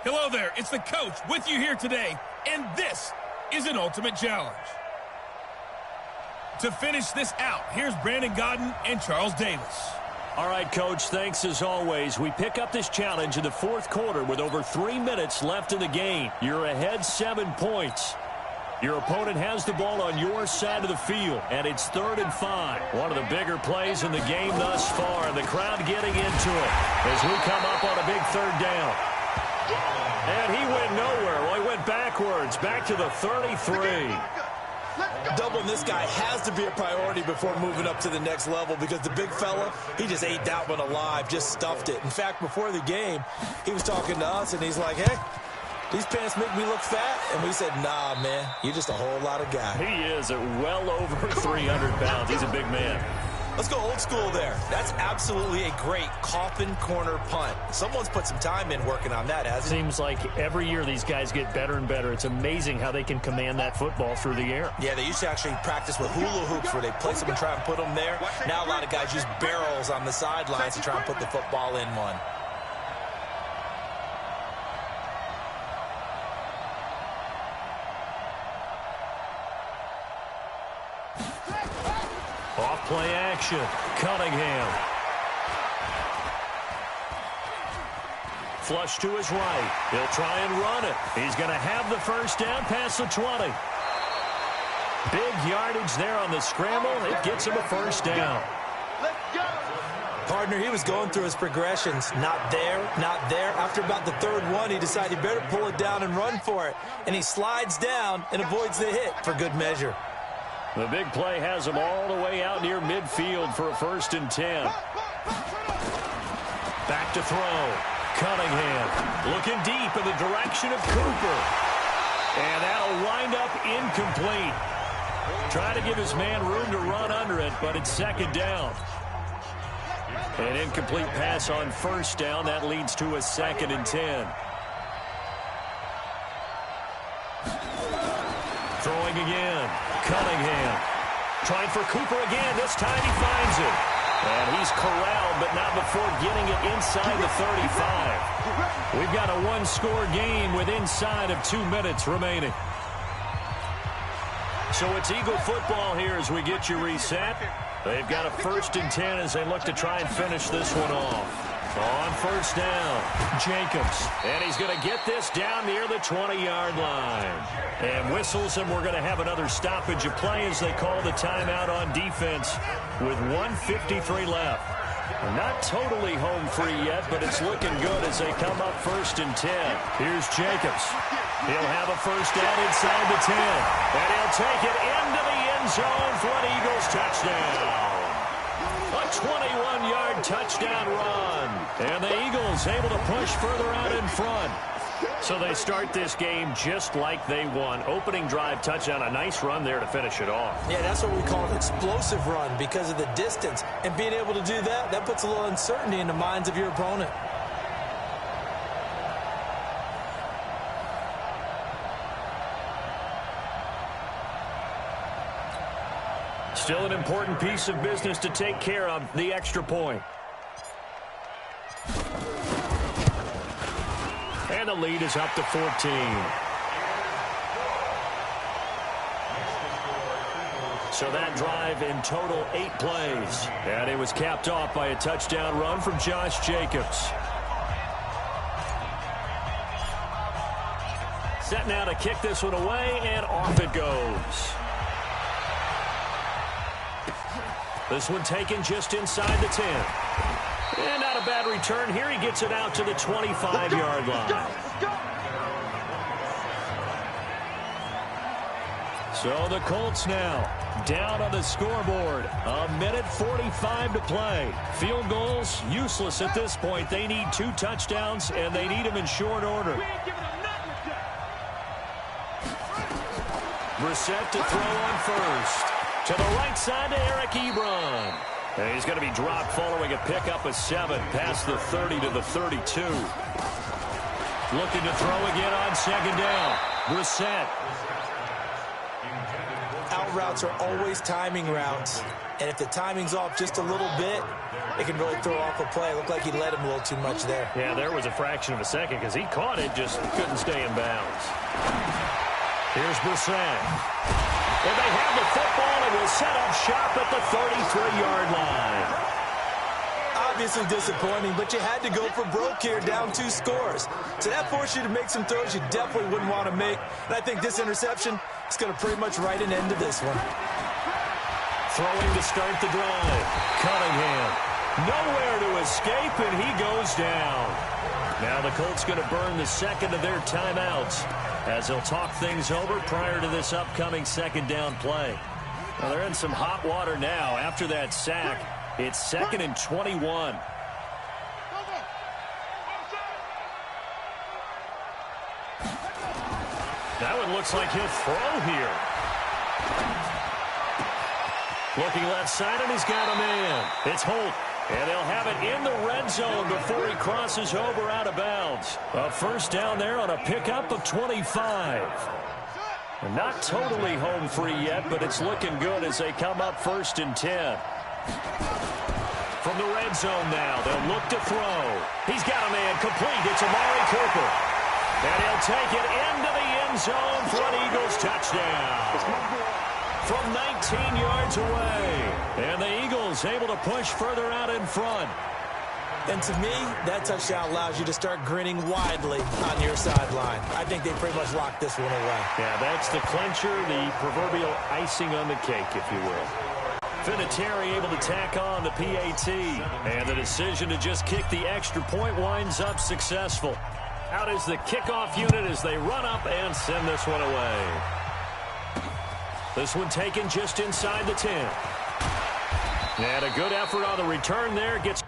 Hello there, it's the coach with you here today, and this is an ultimate challenge. To finish this out, here's Brandon Godden and Charles Davis. All right, Coach, thanks as always. We pick up this challenge in the fourth quarter with over 3 minutes left in the game. You're ahead 7 points. Your opponent has the ball on your side of the field, and it's 3rd and 5. One of the bigger plays in the game thus far, and the crowd getting into it as we come up on a big 3rd down. And he went nowhere. Well, he went backwards, back to the 33. Doubling this guy has to be a priority before moving up to the next level because the big fella, he just ate that one alive, just stuffed it. In fact, before the game, he was talking to us, and he's like, hey, these pants make me look fat. And we said, nah, man, you're just a whole lot of guy. He is at well over 300 pounds. He's a big man. Let's go old school there. That's absolutely a great coffin corner punt. Someone's put some time in working on that, hasn't it? Seems like every year these guys get better and better. It's amazing how they can command that football through the air. Yeah, they used to actually practice with hula hoops where they place them and try and put them there. Now a lot of guys use barrels on the sidelines to try and put the football in one. Off-play action. Cunningham. Flush to his right. He'll try and run it. He's going to have the first down past the 20. Big yardage there on the scramble. It gets him a first down. Partner, he was going through his progressions. Not there, not there. After about the 3rd one, he decided he better pull it down and run for it. And he slides down and avoids the hit for good measure. The big play has him all the way out near midfield for a 1st and 10. Back to throw. Cunningham looking deep in the direction of Cooper. And that'll wind up incomplete. Trying to give his man room to run under it, but it's 2nd down. An incomplete pass on 1st down. That leads to a 2nd and 10. Throwing again. Cunningham. Trying for Cooper again. This time he finds it. And he's corralled, but not before getting it inside the 35. We've got a 1-score game with inside of 2 minutes remaining. So it's Eagle football here as we get you reset. They've got a 1st and 10 as they look to try and finish this one off. On 1st down, Jacobs. And he's going to get this down near the 20-yard line. And whistles, and we're going to have another stoppage of play as they call the timeout on defense with 1:53 left. Not totally home free yet, but it's looking good as they come up 1st and 10. Here's Jacobs. He'll have a first down inside the 10. And he'll take it into the end zone for an Eagles touchdown. A 21-yard touchdown run. And the Eagles able to push further out in front. So they start this game just like they won. Opening drive touchdown, a nice run there to finish it off. Yeah, that's what we call an explosive run because of the distance. And being able to do that, that puts a little uncertainty in the minds of your opponent. Still an important piece of business to take care of, the extra point. And the lead is up to 14. So that drive in total 8 plays. And it was capped off by a touchdown run from Josh Jacobs. Set now to kick this one away, and off it goes. This one taken just inside the 10. And not a bad return here. He gets it out to the 25-yard line. So the Colts now down on the scoreboard. 1:45 to play. Field goals useless at this point. They need 2 touchdowns, and they need them in short order. Brissett to throw on first. To the right side to Eric Ebron. And he's going to be dropped following a pickup of 7 past the 30 to the 32. Looking to throw again on 2nd down. Brissett. Out routes are always timing routes. And if the timing's off just a little bit, it can really throw off a play. It looked like he let him a little too much there. Yeah, there was a fraction of a second because he caught it, just couldn't stay in bounds. Here's Brissett. And they have the football and will set up shop at the 33-yard line. Obviously disappointing, but you had to go for broke here, down 2 scores. So that forced you to make some throws you definitely wouldn't want to make. And I think this interception is going to pretty much write an end to this one. Throwing to start the drive. Cunningham. Nowhere to escape, and he goes down. Now the Colts going to burn the second of their timeouts as they'll talk things over prior to this upcoming second down play. Well, they're in some hot water now after that sack. It's 2nd and 21. That one looks like he'll throw here. Looking left side, and he's got a man. It's Holt. And they'll have it in the red zone before he crosses over out of bounds. A first down there on a pickup of 25. And not totally home free yet, but it's looking good as they come up 1st and 10. From the red zone now, they'll look to throw. He's got a man complete. It's Amari Cooper. And he'll take it into the end zone for an Eagles touchdown. From 19 yards away. And the Eagles able to push further out in front. And to me, that touchdown allows you to start grinning widely on your sideline. I think they pretty much locked this one away. Yeah, that's the clincher, the proverbial icing on the cake, if you will. Vinatieri able to tack on the PAT. And the decision to just kick the extra point winds up successful. Out is the kickoff unit as they run up and send this one away. This one taken just inside the 10. And a good effort on the return there. Gets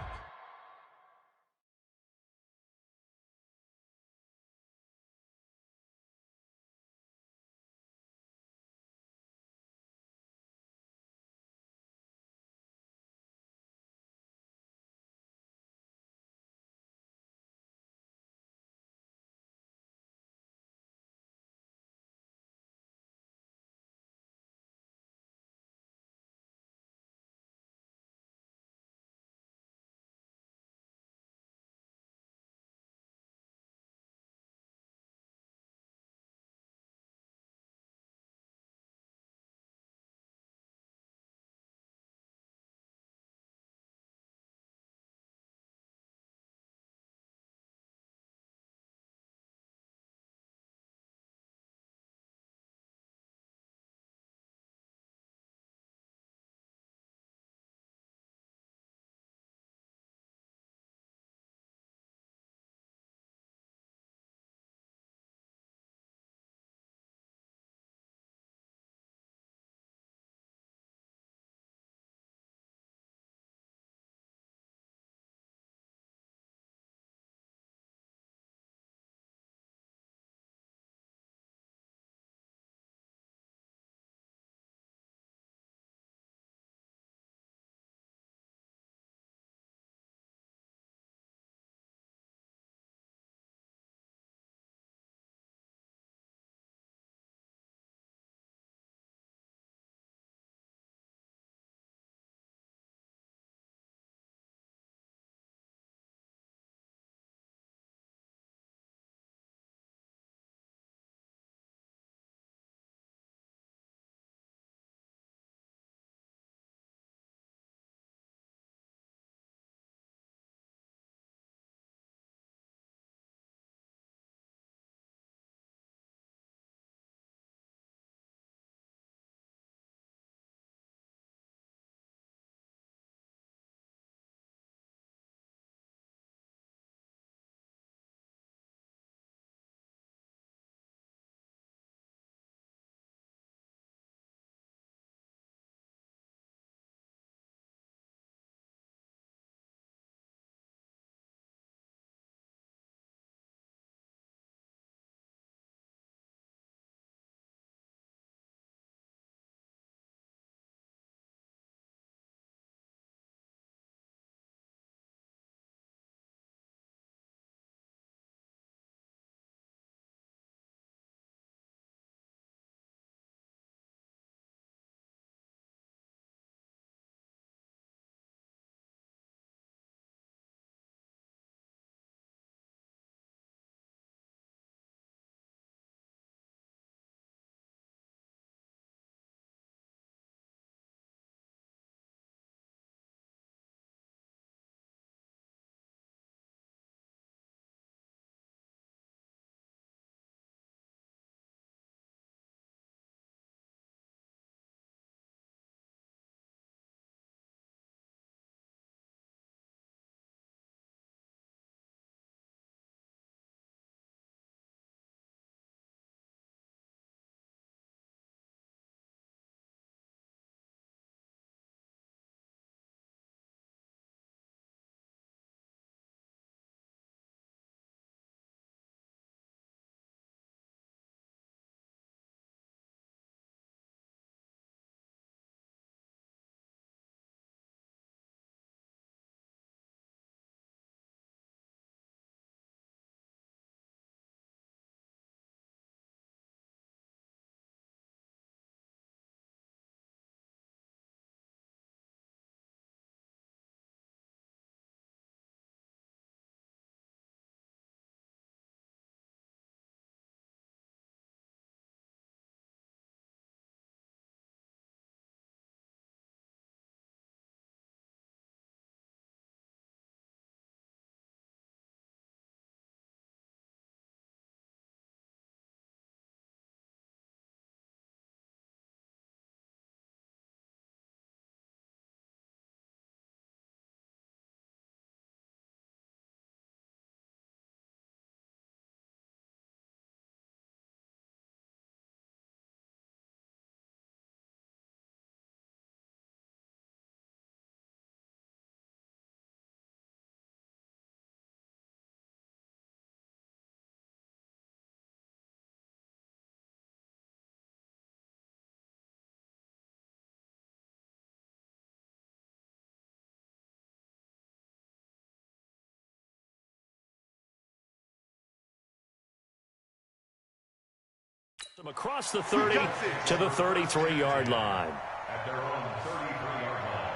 Across the 30 to the 33-yard line. At their own 33-yard line.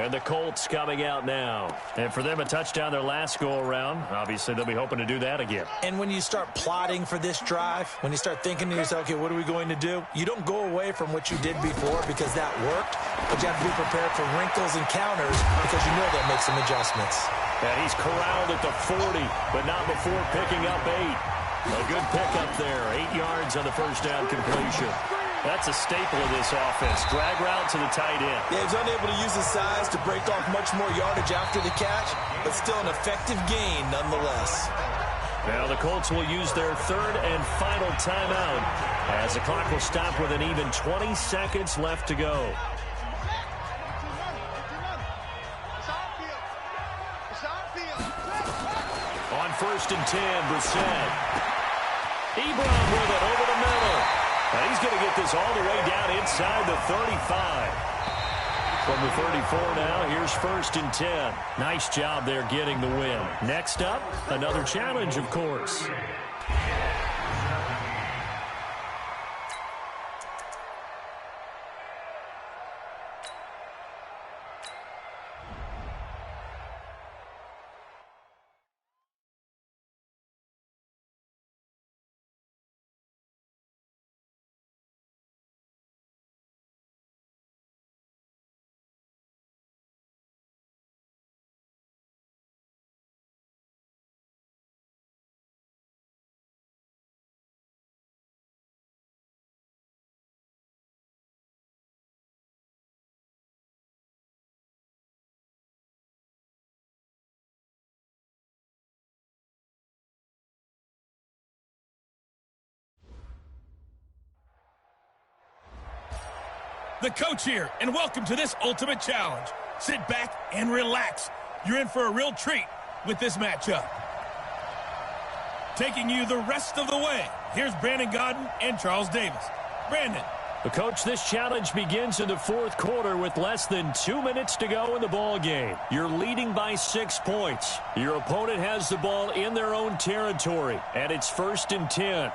And the Colts coming out now. And for them, a touchdown their last go-around. Obviously, they'll be hoping to do that again. And when you start plotting for this drive, when you start thinking to yourself, okay, what are we going to do? You don't go away from what you did before because that worked, but you have to be prepared for wrinkles and counters because you know they'll make some adjustments. And he's corralled at the 40, but not before picking up 8. A good pickup there. 8 yards on the first down completion. That's a staple of this offense. Drag route to the tight end. Yeah, he's unable to use his size to break off much more yardage after the catch, but still an effective gain nonetheless. Now the Colts will use their third and final timeout as the clock will stop with an even 20 seconds left to go. On 1st and 10, Brissett. Ebron with it over the middle. And he's going to get this all the way down inside the 35. From the 34 now, here's 1st and 10. Nice job there getting the win. Next up, another challenge, of course. The coach here, and welcome to this ultimate challenge. Sit back and relax. You're in for a real treat with this matchup. Taking you the rest of the way, here's Brandon Godden and Charles Davis. Brandon. The coach, this challenge begins in the 4th quarter with less than 2 minutes to go in the ball game. You're leading by 6 points. Your opponent has the ball in their own territory, and it's 1st and 10.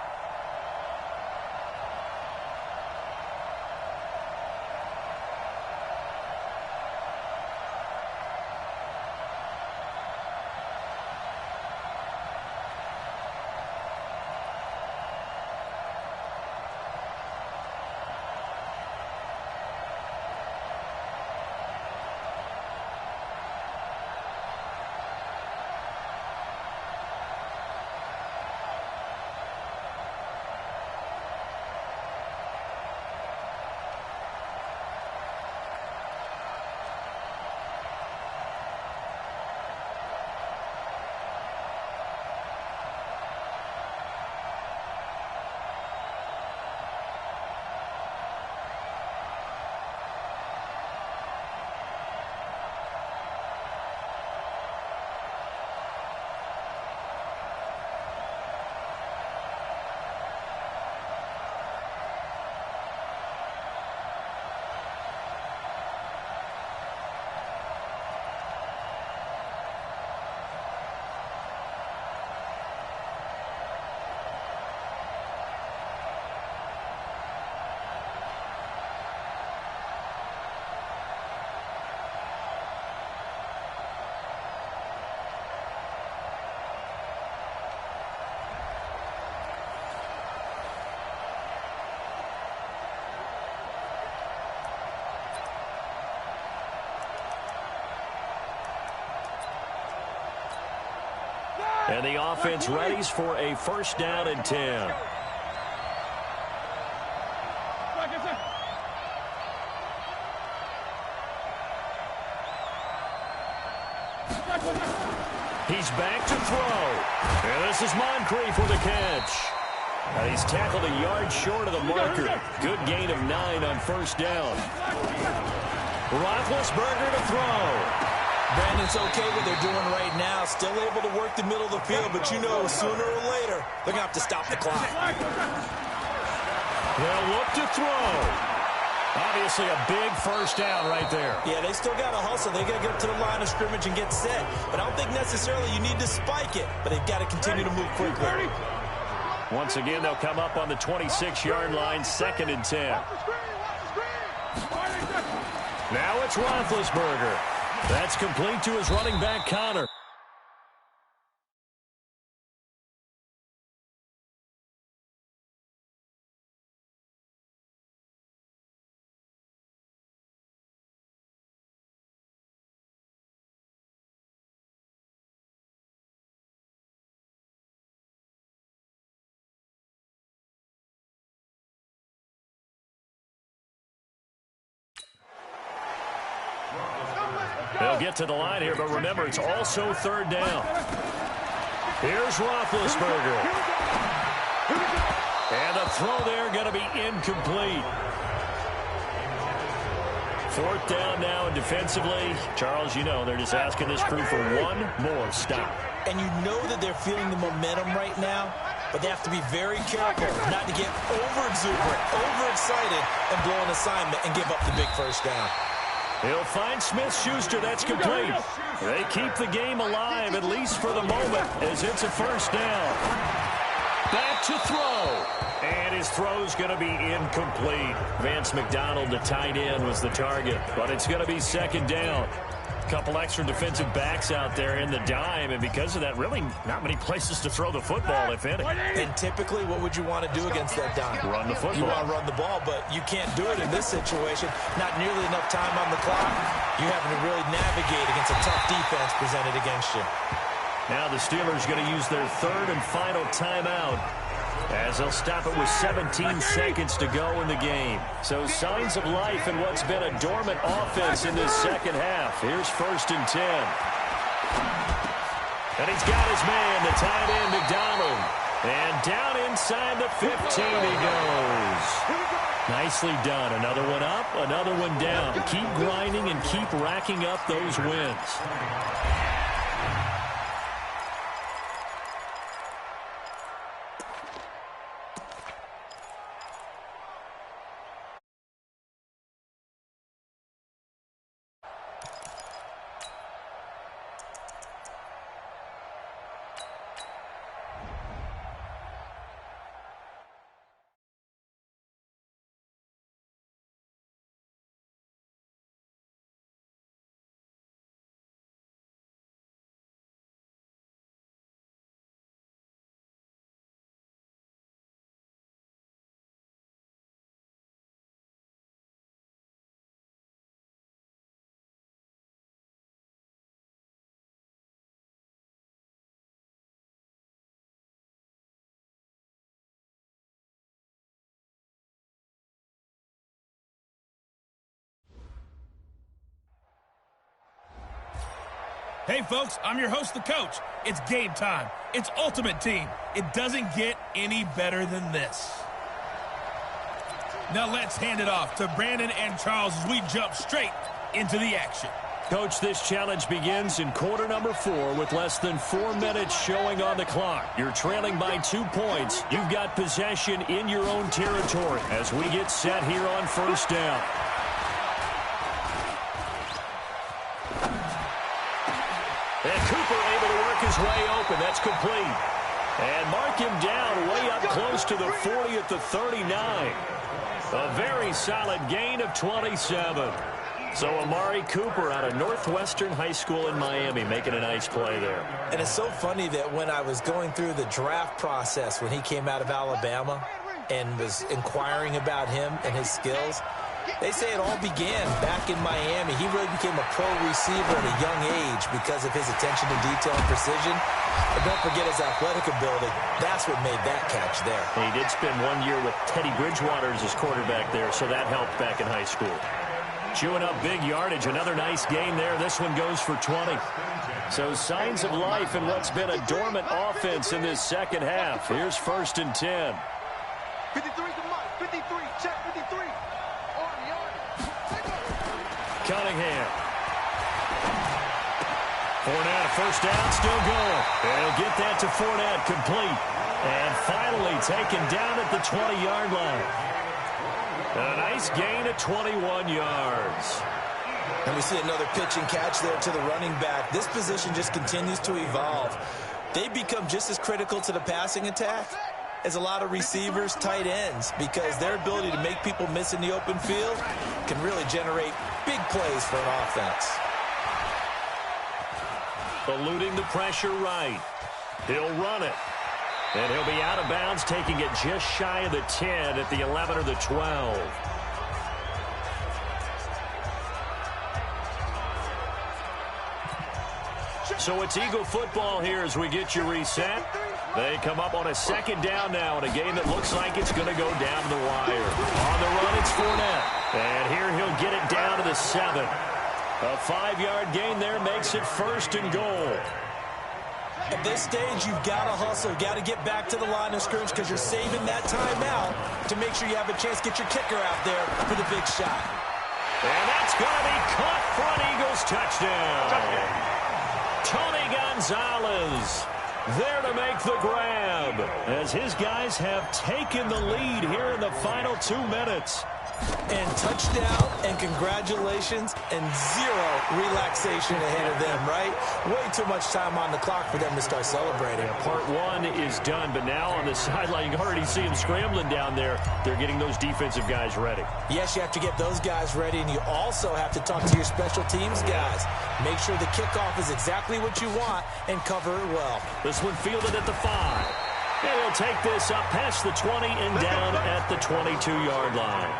And the offense readies for a 1st down and 10. He's back to throw. And this is Moncrief with a catch. And he's tackled a yard short of the marker. Good gain of 9 on 1st down. Roethlisberger to throw. Brandon's okay what they're doing right now. Still able to work the middle of the field, but you know sooner or later they're going to have to stop the clock. They'll look to throw. Obviously a big 1st down right there. Yeah, they still got to hustle. They got to get up to the line of scrimmage and get set. But I don't think necessarily you need to spike it, but they've got to continue to move quickly. Once again, they'll come up on the 26-yard line, 2nd and 10. Now it's Roethlisberger. That's complete to his running back, Connor. They'll get to the line here, but remember, it's also 3rd down. Here's Roethlisberger. And the throw there going to be incomplete. 4th down now, and defensively, Charles, you know, they're just asking this crew for one more stop. And you know that they're feeling the momentum right now, but they have to be very careful not to get over-exuberant, overexcited, and blow an assignment and give up the big 1st down. He'll find Smith-Schuster. That's complete. They keep the game alive, at least for the moment, as it's a 1st down. Back to throw. And his throw's going to be incomplete. Vance McDonald, the tight end, was the target, but it's going to be 2nd down. Couple extra defensive backs out there in the dime, and because of that, really not many places to throw the football, if any. And typically, what would you want to do against that dime? Run the football. You want to run the ball, but you can't do it in this situation. Not nearly enough time on the clock. You're having to really navigate against a tough defense presented against you. Now the Steelers going to use their 3rd and final timeout, as they'll stop it with 17 seconds to go in the game. So signs of life in what's been a dormant offense in this 2nd half. Here's 1st and 10. And he's got his man, the tight end, McDonald. And down inside the 15 he goes. Nicely done. Another one up, another one down. Keep grinding and keep racking up those wins. Hey, folks, I'm your host, the coach. It's game time. It's Ultimate Team. It doesn't get any better than this. Now let's hand it off to Brandon and Charles as we jump straight into the action. Coach, this challenge begins in quarter number 4 with less than 4 minutes showing on the clock. You're trailing by 2 points. You've got possession in your own territory as we get set here on 1st down. And Cooper able to work his way open. That's complete. And mark him down way up close to the 40 at the 39. A very solid gain of 27. So Amari Cooper out of Northwestern High School in Miami making a nice play there. And it's so funny that when I was going through the draft process when he came out of Alabama and was inquiring about him and his skills, they say it all began back in Miami. He really became a pro receiver at a young age because of his attention to detail and precision. And don't forget his athletic ability. That's what made that catch there. He did spend 1 year with Teddy Bridgewater as his quarterback there, so that helped back in high school. Chewing up big yardage. Another nice gain there. This one goes for 20. So signs of life in what's been a dormant offense in this 2nd half. Here's 1st and 10. 53 to Mike. 53. Check 53. Cunningham. Fournette, 1st down, still going. They'll get that to Fournette, complete. And finally taken down at the 20-yard line. A nice gain of 21 yards. And we see another pitch and catch there to the running back. This position just continues to evolve. They become just as critical to the passing attack is a lot of receivers, tight ends, because their ability to make people miss in the open field can really generate big plays for an offense. Eluding the pressure right. He'll run it. And he'll be out of bounds, taking it just shy of the 10 at the 11 or the 12. So it's Eagle football here as we get you reset. They come up on a second down now in a game that looks like it's going to go down the wire. On the run, it's Fournette. And here he'll get it down to the 7. A 5-yard gain there makes it 1st and goal. At this stage, you've got to hustle, got to get back to the line of scrimmage because you're saving that timeout to make sure you have a chance to get your kicker out there for the big shot. And that's going to be caught for an Eagles touchdown. Tony Gonzalez there to make the grab as his guys have taken the lead here in the final 2 minutes. And touchdown and congratulations and zero relaxation ahead of them, right? Way too much time on the clock for them to start celebrating. Yeah, part 1 is done, but now on the sideline, you can already see them scrambling down there. They're getting those defensive guys ready. Yes, you have to get those guys ready, and you also have to talk to your special teams guys. Make sure the kickoff is exactly what you want and cover it well. This one fielded at the 5. And he'll take this up past the 20 and down at the 22-yard line.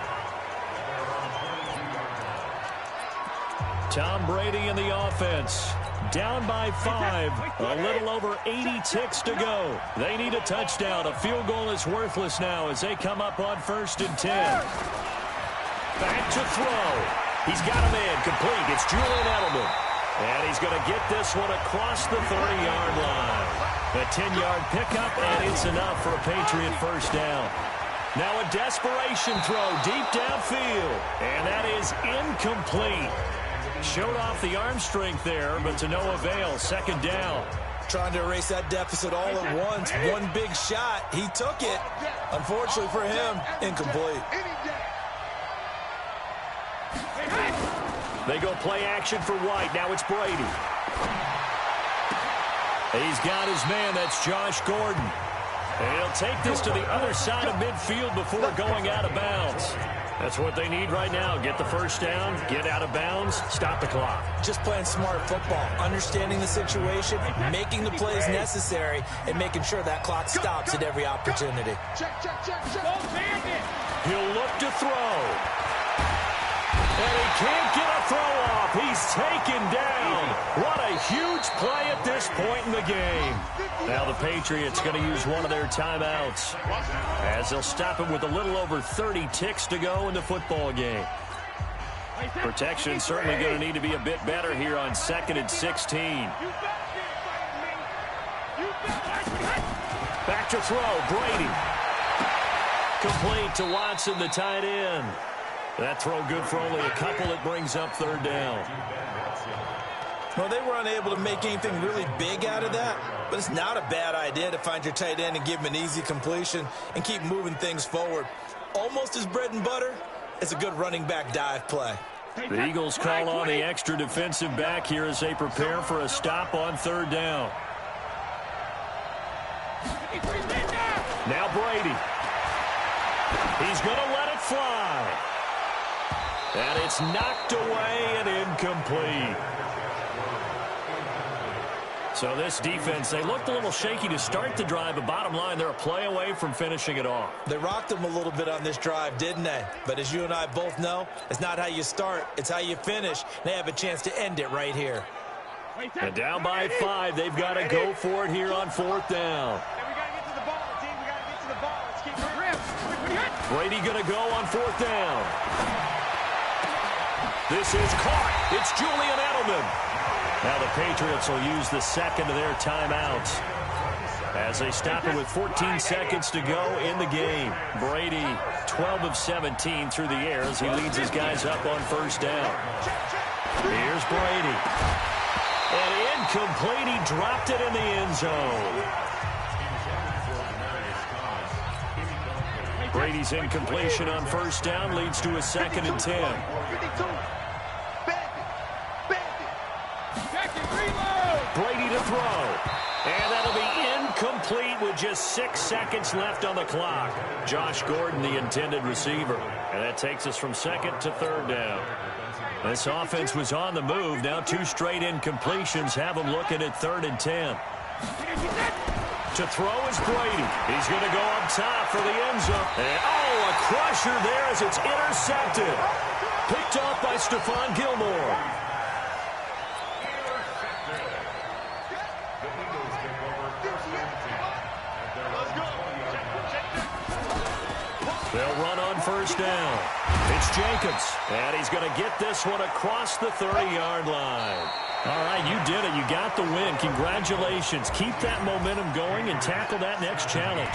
Tom Brady in the offense. Down by 5. A little over 80 ticks to go. They need a touchdown. A field goal is worthless now as they come up on 1st and 10. Back to throw. He's got him in. Complete. It's Julian Edelman. And he's going to get this one across the 30-yard line. A 10-yard pickup, and it's enough for a Patriot 1st down. Now a desperation throw deep downfield. And that is incomplete. Showed off the arm strength there, but to no avail. 2nd down. Trying to erase that deficit all at once. One big shot. He took it. Unfortunately for him, incomplete. They go play action for White. Now it's Brady. He's got his man. That's Josh Gordon. And he'll take this to the other side of midfield before going out of bounds. That's what they need right now. Get the 1st down, get out of bounds, stop the clock. Just playing smart football, understanding the situation, making the plays necessary, and making sure that clock stops at every opportunity. He'll look to throw. And he can't get a throw off. He's taken down. What a huge play at this point in the game. Now the Patriots going to use one of their timeouts as they'll stop him with a little over 30 ticks to go in the football game. Protection certainly going to need to be a bit better here on 2nd and 16. Back to throw. Brady. Complete to Watson, the tight end. That throw good for only a couple. It brings up 3rd down. Well, they were unable to make anything really big out of that, but it's not a bad idea to find your tight end and give him an easy completion and keep moving things forward. Almost as bread and butter, it's a good running back dive play. The Eagles call on the extra defensive back here as they prepare for a stop on 3rd down. Now Brady. He's going to let it fly. And it's knocked away and incomplete. So this defense, they looked a little shaky to start the drive, but bottom line, they're a play away from finishing it off. They rocked them a little bit on this drive, didn't they? But as you and I both know, it's not how you start, it's how you finish. They have a chance to end it right here. And down by 5, they've got to go for it here on 4th down. Brady going to go on 4th down. This is caught. It's Julian Edelman. Now the Patriots will use the 2nd of their timeouts as they stop it with 14 seconds to go in the game. Brady, 12 of 17 through the air as he leads his guys up on 1st down. Here's Brady. And incomplete. He dropped it in the end zone. Brady's incompletion on 1st down leads to a 2nd and 10. Brady to throw. And that'll be incomplete with just 6 seconds left on the clock. Josh Gordon, the intended receiver. And that takes us from second to third down. This offense was on the move. Now 2 straight incompletions have them looking at 3rd and 10. To throw is Brady. He's going to go up top for the end zone. And, a crusher there as it's intercepted. Picked off by Stephon Gilmore. They'll run on first down. It's Jacobs. And he's going to get this one across the 30-yard line. All right, you did it. You got the win. Congratulations. Keep that momentum going and tackle that next challenge.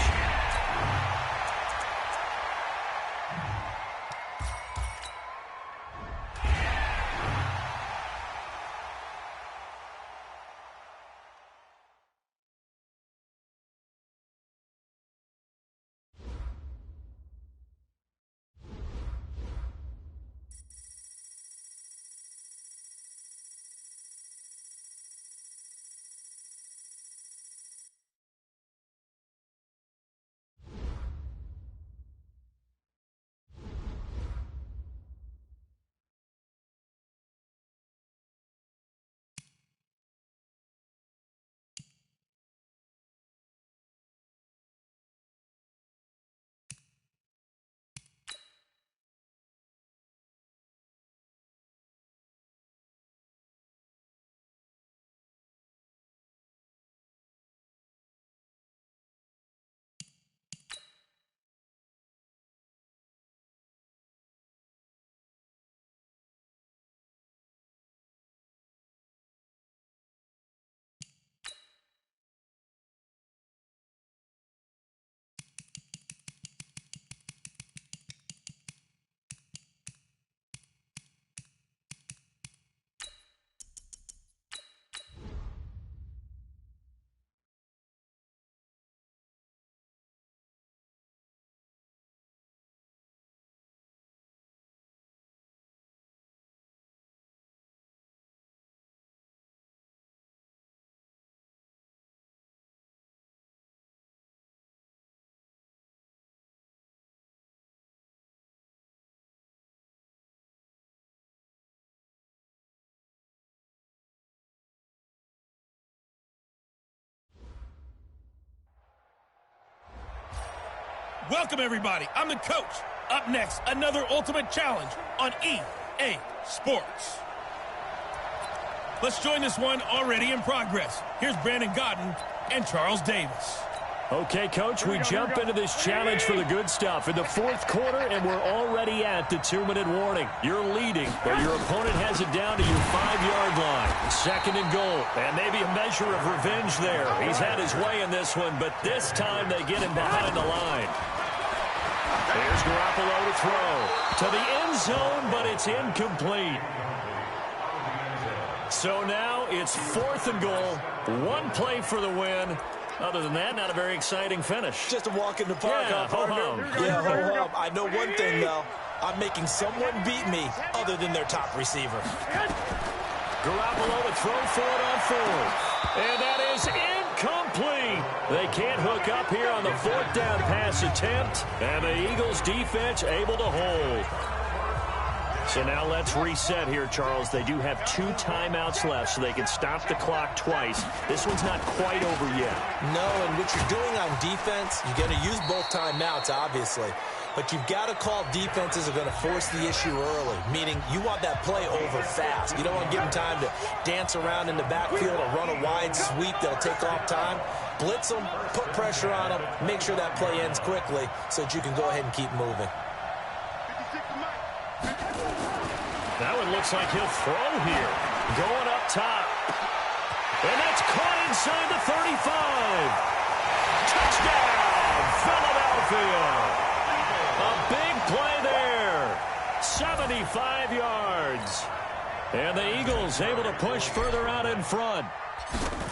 Welcome, everybody. I'm the coach. Up next, another ultimate challenge on EA Sports. Let's join this one already in progress. Here's Brandon Godden and Charles Davis. Okay, Coach, we jump into this challenge for the good stuff in the 4th quarter, and we're already at the 2-minute warning. You're leading, but your opponent has it down to your 5-yard line. 2nd and goal, and maybe a measure of revenge there. He's had his way in this one, but this time they get him behind the line. There's Garoppolo to throw to the end zone, but it's incomplete. So now it's 4th and goal, 1 play for the win. Other than that, not a very exciting finish. Just a walk in the park, yeah, partner. Yeah, ho-hum. I know one thing, though. I'm making someone beat me other than their top receiver. Garoppolo to throw for it on 4th. And that is incomplete. They can't hook up here on the 4th down pass attempt. And the Eagles defense able to hold. So now let's reset here, Charles. They do have 2 timeouts left, so they can stop the clock twice. This one's not quite over yet. No, and what you're doing on defense, you're going to use both timeouts, obviously. But you've got to call defenses that are going to force the issue early, meaning you want that play over fast. You don't want to give them time to dance around in the backfield or run a wide sweep that'll take off time. Blitz them, put pressure on them, make sure that play ends quickly so that you can go ahead and keep moving. That one looks like he'll throw here. Going up top. And that's caught inside the 35. Touchdown, Philadelphia. A big play there. 75 yards. And the Eagles able to push further out in front.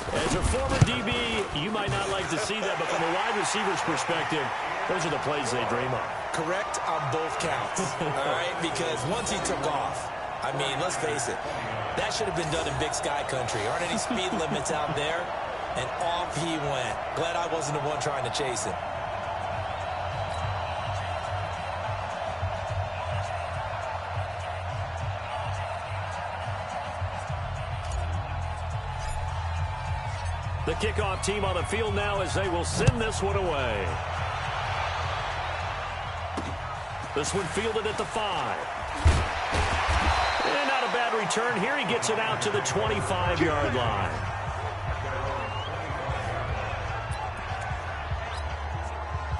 As a former DB, you might not like to see that, but from a wide receiver's perspective, those are the plays they dream of. Correct on both counts, all right? Because once he took off, I mean, let's face it, that should have been done in Big Sky country. Aren't any speed limits out there? And off he went. Glad I wasn't the one trying to chase him. The kickoff team on the field now as they will send this one away. This one fielded at the 5. And not a bad return here. He gets it out to the 25-yard line.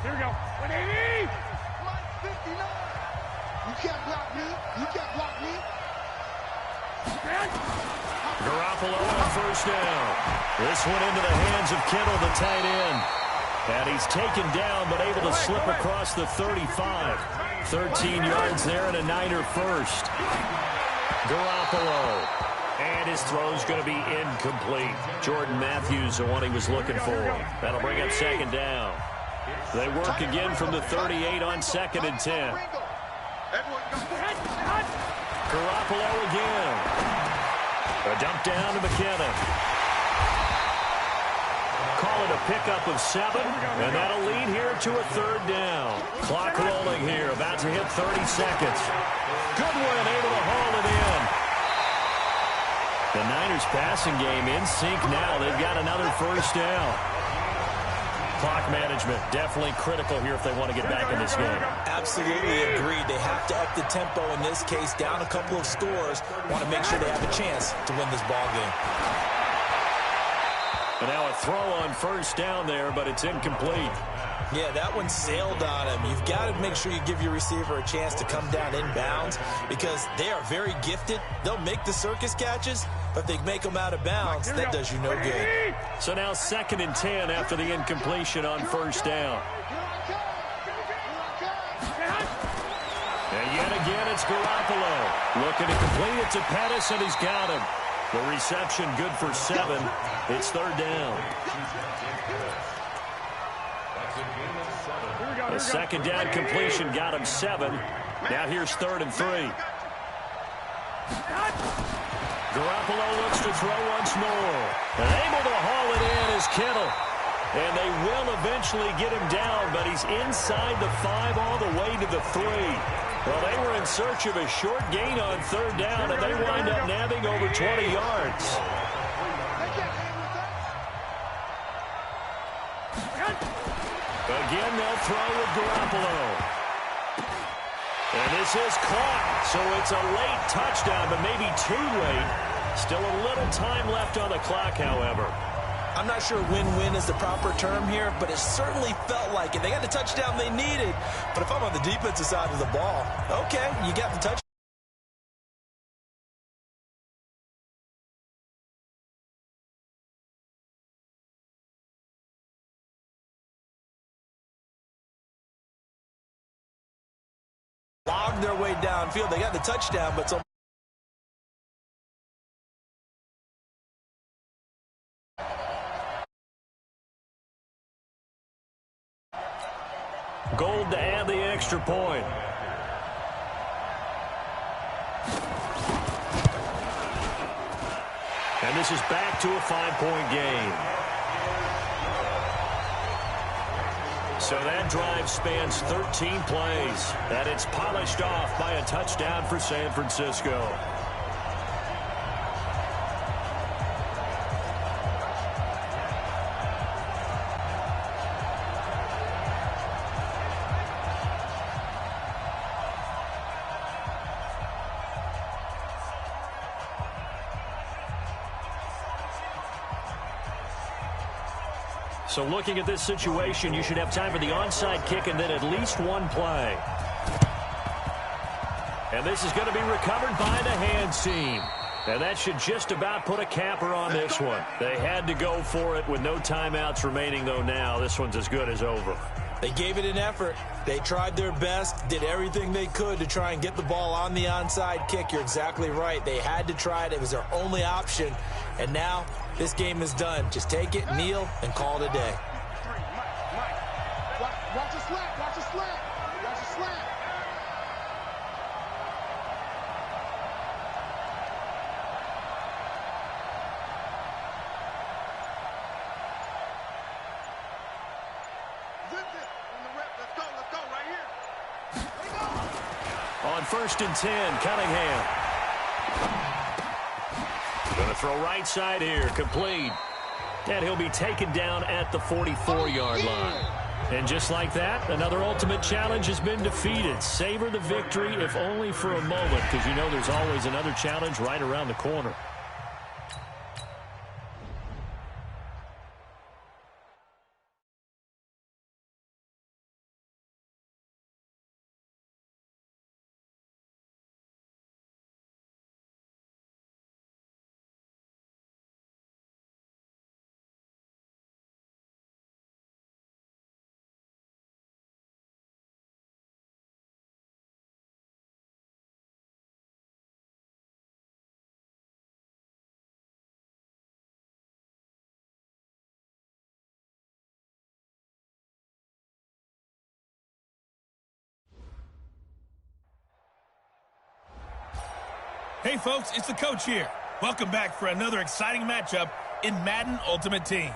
Here we go. 180. 59. You can't block me. You can't block me. Garoppolo on first down. This one into the hands of Kittle, the tight end. And he's taken down, but able to slip across the 35. 13 yards there and a Niner first. Garoppolo. And his throw's going to be incomplete. Jordan Matthews, the one he was looking for. That'll bring up second down. They work again from the 38 on 2nd and 10. Garoppolo again. A dump down to McKinnon. Call it a pickup of 7, and that'll lead here to a 3rd down. Clock rolling here, about to hit 30 seconds. Goodwin able to haul it in. The Niners passing game in sync now. They've got another first down. Clock management definitely critical here if they want to get back in this game. Absolutely agreed. They have to up the tempo in this case, down a couple of scores. Want to make sure they have a chance to win this ball game. And now a throw on first down there, but it's incomplete. Yeah, that one sailed on him. You've got to make sure you give your receiver a chance to come down inbounds because they are very gifted. They'll make the circus catches, but if they make them out of bounds, that does you no good. So now 2nd and 10 after the incompletion on first down. And yet again, it's Garoppolo. Looking to complete it to Pettis, and he's got him. The reception good for 7. It's 3rd down. The 2nd down completion got him 7. Now here's 3rd and 3. Garoppolo looks to throw once more. And able to haul it in is Kittle. And they will eventually get him down, but he's inside the 5 all the way to the 3. Well, they were in search of a short gain on 3rd down, and they wind up nabbing over 20 yards. Again, they'll throw with Garoppolo. And this is caught, so it's a late touchdown, but maybe too late. Still a little time left on the clock, however. I'm not sure win-win is the proper term here, but it certainly felt like it. They got the touchdown they needed. But if I'm on the defensive side of the ball, okay, you got the touchdown. Logged their way downfield. They got the touchdown, but so Gold to add the extra point. And this is back to a 5-point game. So that drive spans 13 plays, and it's polished off by a touchdown for San Francisco. So looking at this situation, you should have time for the onside kick and then at least one play. And this is going to be recovered by the hands team. And that should just about put a capper on this one. They had to go for it with no timeouts remaining, though now. This one's as good as over. They gave it an effort. They tried their best, did everything they could to try and get the ball on the onside kick. You're exactly right. They had to try it. It was their only option. And now this game is done. Just take it, kneel, and call it a day. Watch the slant. Watch the slant. Watch the slant. Let's go right here. On 1st and 10, Cunningham. Going to throw right side here, complete. And he'll be taken down at the 44-yard line. And just like that, another ultimate challenge has been defeated. Savor the victory, if only for a moment, because you know there's always another challenge right around the corner. Hey, folks, it's the coach here. Welcome back for another exciting matchup in Madden Ultimate Team.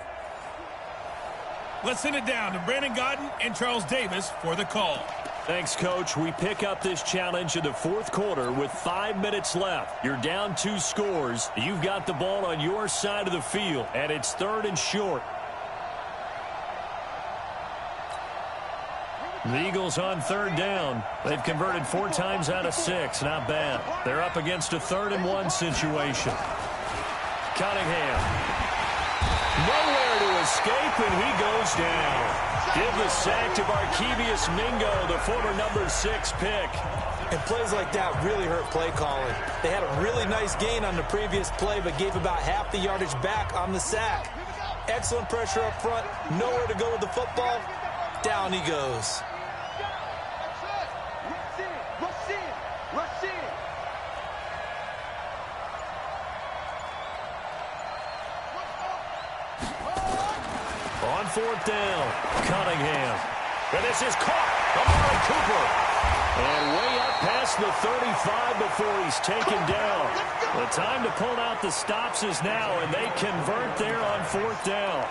Let's send it down to Brandon Godden and Charles Davis for the call. Thanks, Coach. We pick up this challenge in the 4th quarter with 5 minutes left. You're down 2 scores. You've got the ball on your side of the field, and it's 3rd and short. The Eagles on 3rd down. They've converted 4 times out of 6. Not bad. They're up against a 3rd and 1 situation. Cunningham. Nowhere to escape, and he goes down. Give the sack to Barkevious Mingo, the former number 6 pick. And plays like that really hurt play calling. They had a really nice gain on the previous play, but gave about half the yardage back on the sack. Excellent pressure up front. Nowhere to go with the football. Down he goes. On 4th down, Cunningham. And this is caught. Amari Cooper. And way up past the 35 before he's taken down. The time to pull out the stops is now, and they convert there on 4th down.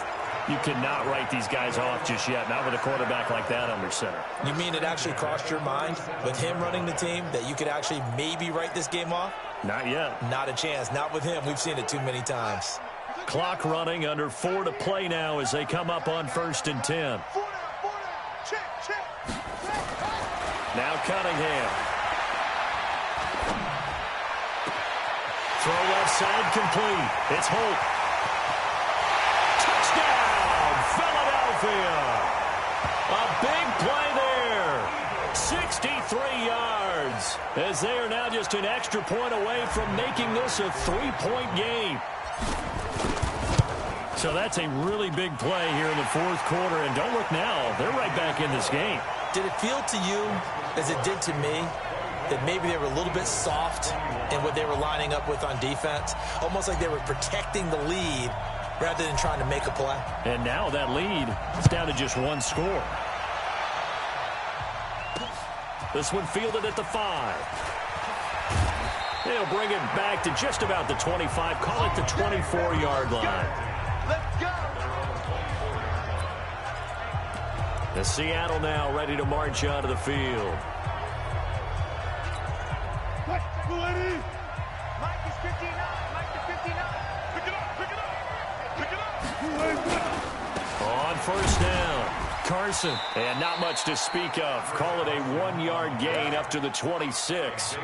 You cannot write these guys off just yet, not with a quarterback like that under center. You mean it actually crossed your mind with him running the team that you could actually maybe write this game off? Not yet. Not a chance. Not with him. We've seen it too many times. Clock running, under 4 to play now as they come up on 1st and 10. Now Cunningham. Throw left side complete. It's Holt. Touchdown, Philadelphia. A big play there. 63 yards. As they are now just an extra point away from making this a 3-point game. So that's a really big play here in the 4th quarter. And don't look now. They're right back in this game. Did it feel to you, as it did to me, that maybe they were a little bit soft in what they were lining up with on defense? Almost like they were protecting the lead rather than trying to make a play. And now that lead is down to just 1 score. This one fielded at the 5. They'll bring it back to just about the 25. Call it the 24-yard line. Let's go. The Seattle now ready to march onto the field. Mike is 59. Mike is 59. Pick it up. Pick it up. On 1st down, Carson. And not much to speak of. Call it a 1-yard gain up to the 26.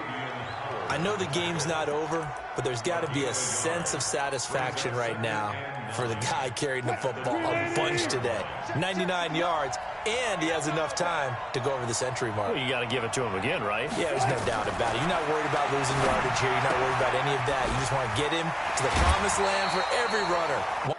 I know the game's not over, but there's got to be a sense of satisfaction right now for the guy carrying the football a bunch today. 99 yards, and he has enough time to go over the century mark. Well, you got to give it to him again, right? Yeah, there's no doubt about it. You're not worried about losing yardage here. You're not worried about any of that. You just want to get him to the promised land for every runner.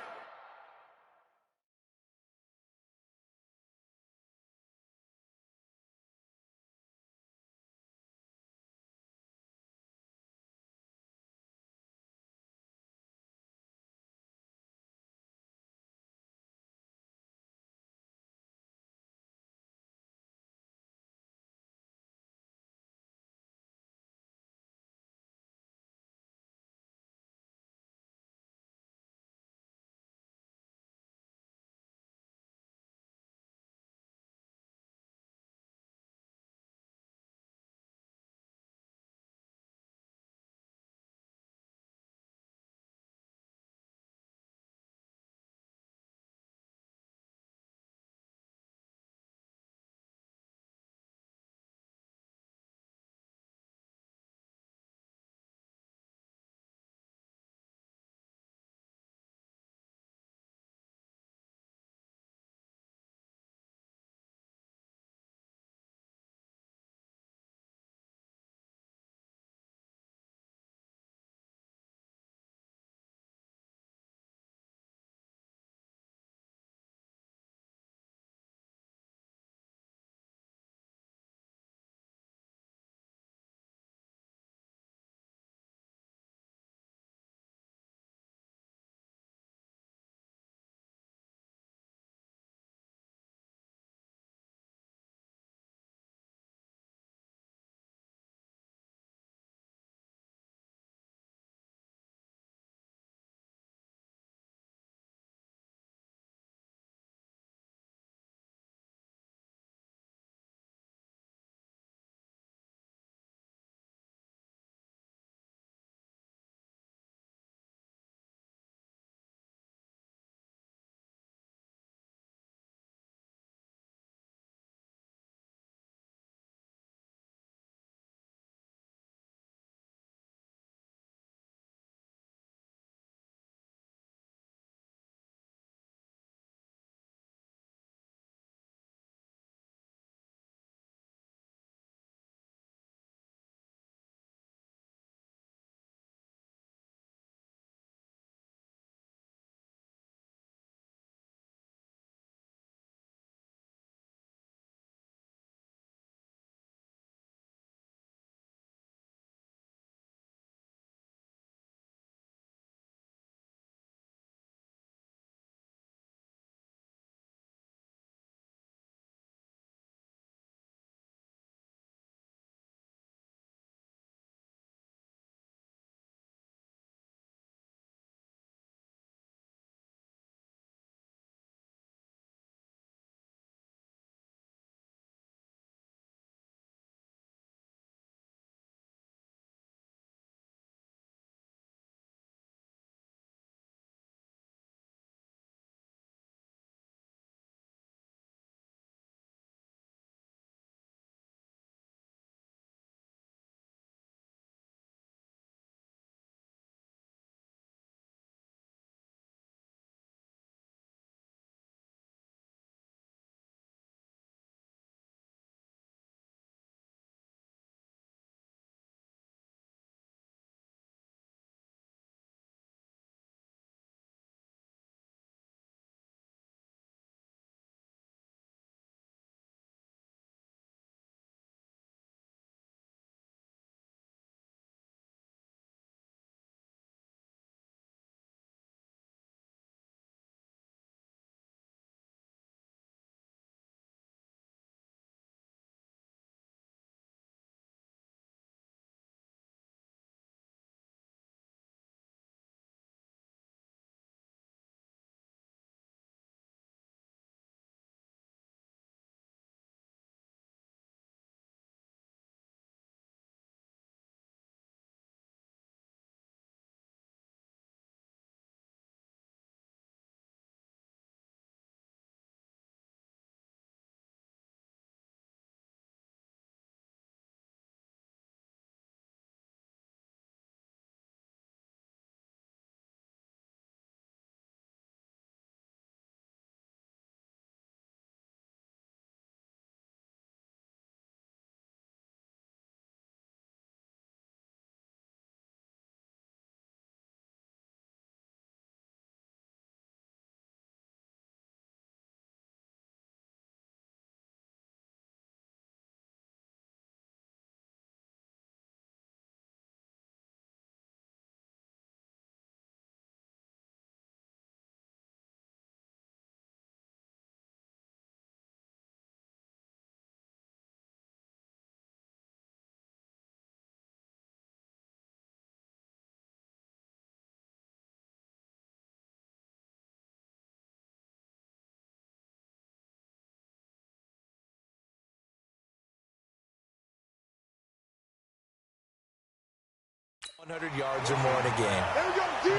100 yards or more in a game. There we go, G.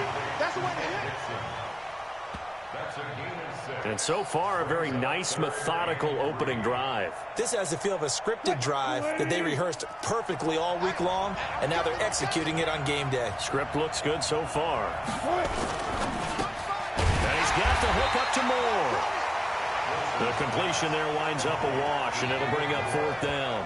That's the way to hit. That's a gain of 6. And so far, a very nice, methodical opening drive. This has the feel of a scripted drive that they rehearsed perfectly all week long, and now they're executing it on game day. Script looks good so far. And he's got the hook up to Moore. The completion there winds up a wash, and it'll bring up 4th down.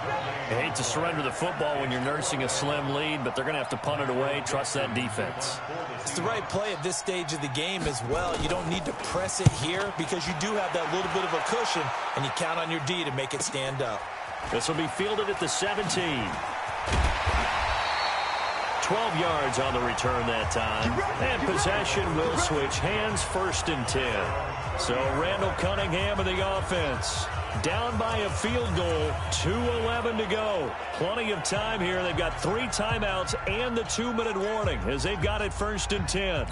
I hate to surrender the football when you're nursing a slim lead, but they're going to have to punt it away. Trust that defense. It's the right play at this stage of the game as well. You don't need to press it here because you do have that little bit of a cushion, and you count on your D to make it stand up. This will be fielded at the 17. 12 yards on the return that time. And possession will switch hands, 1st and 10. So Randall Cunningham of the offense. Down by a field goal, 2:11 to go. Plenty of time here. They've got 3 timeouts and the 2-minute warning as they've got it 1st and 10.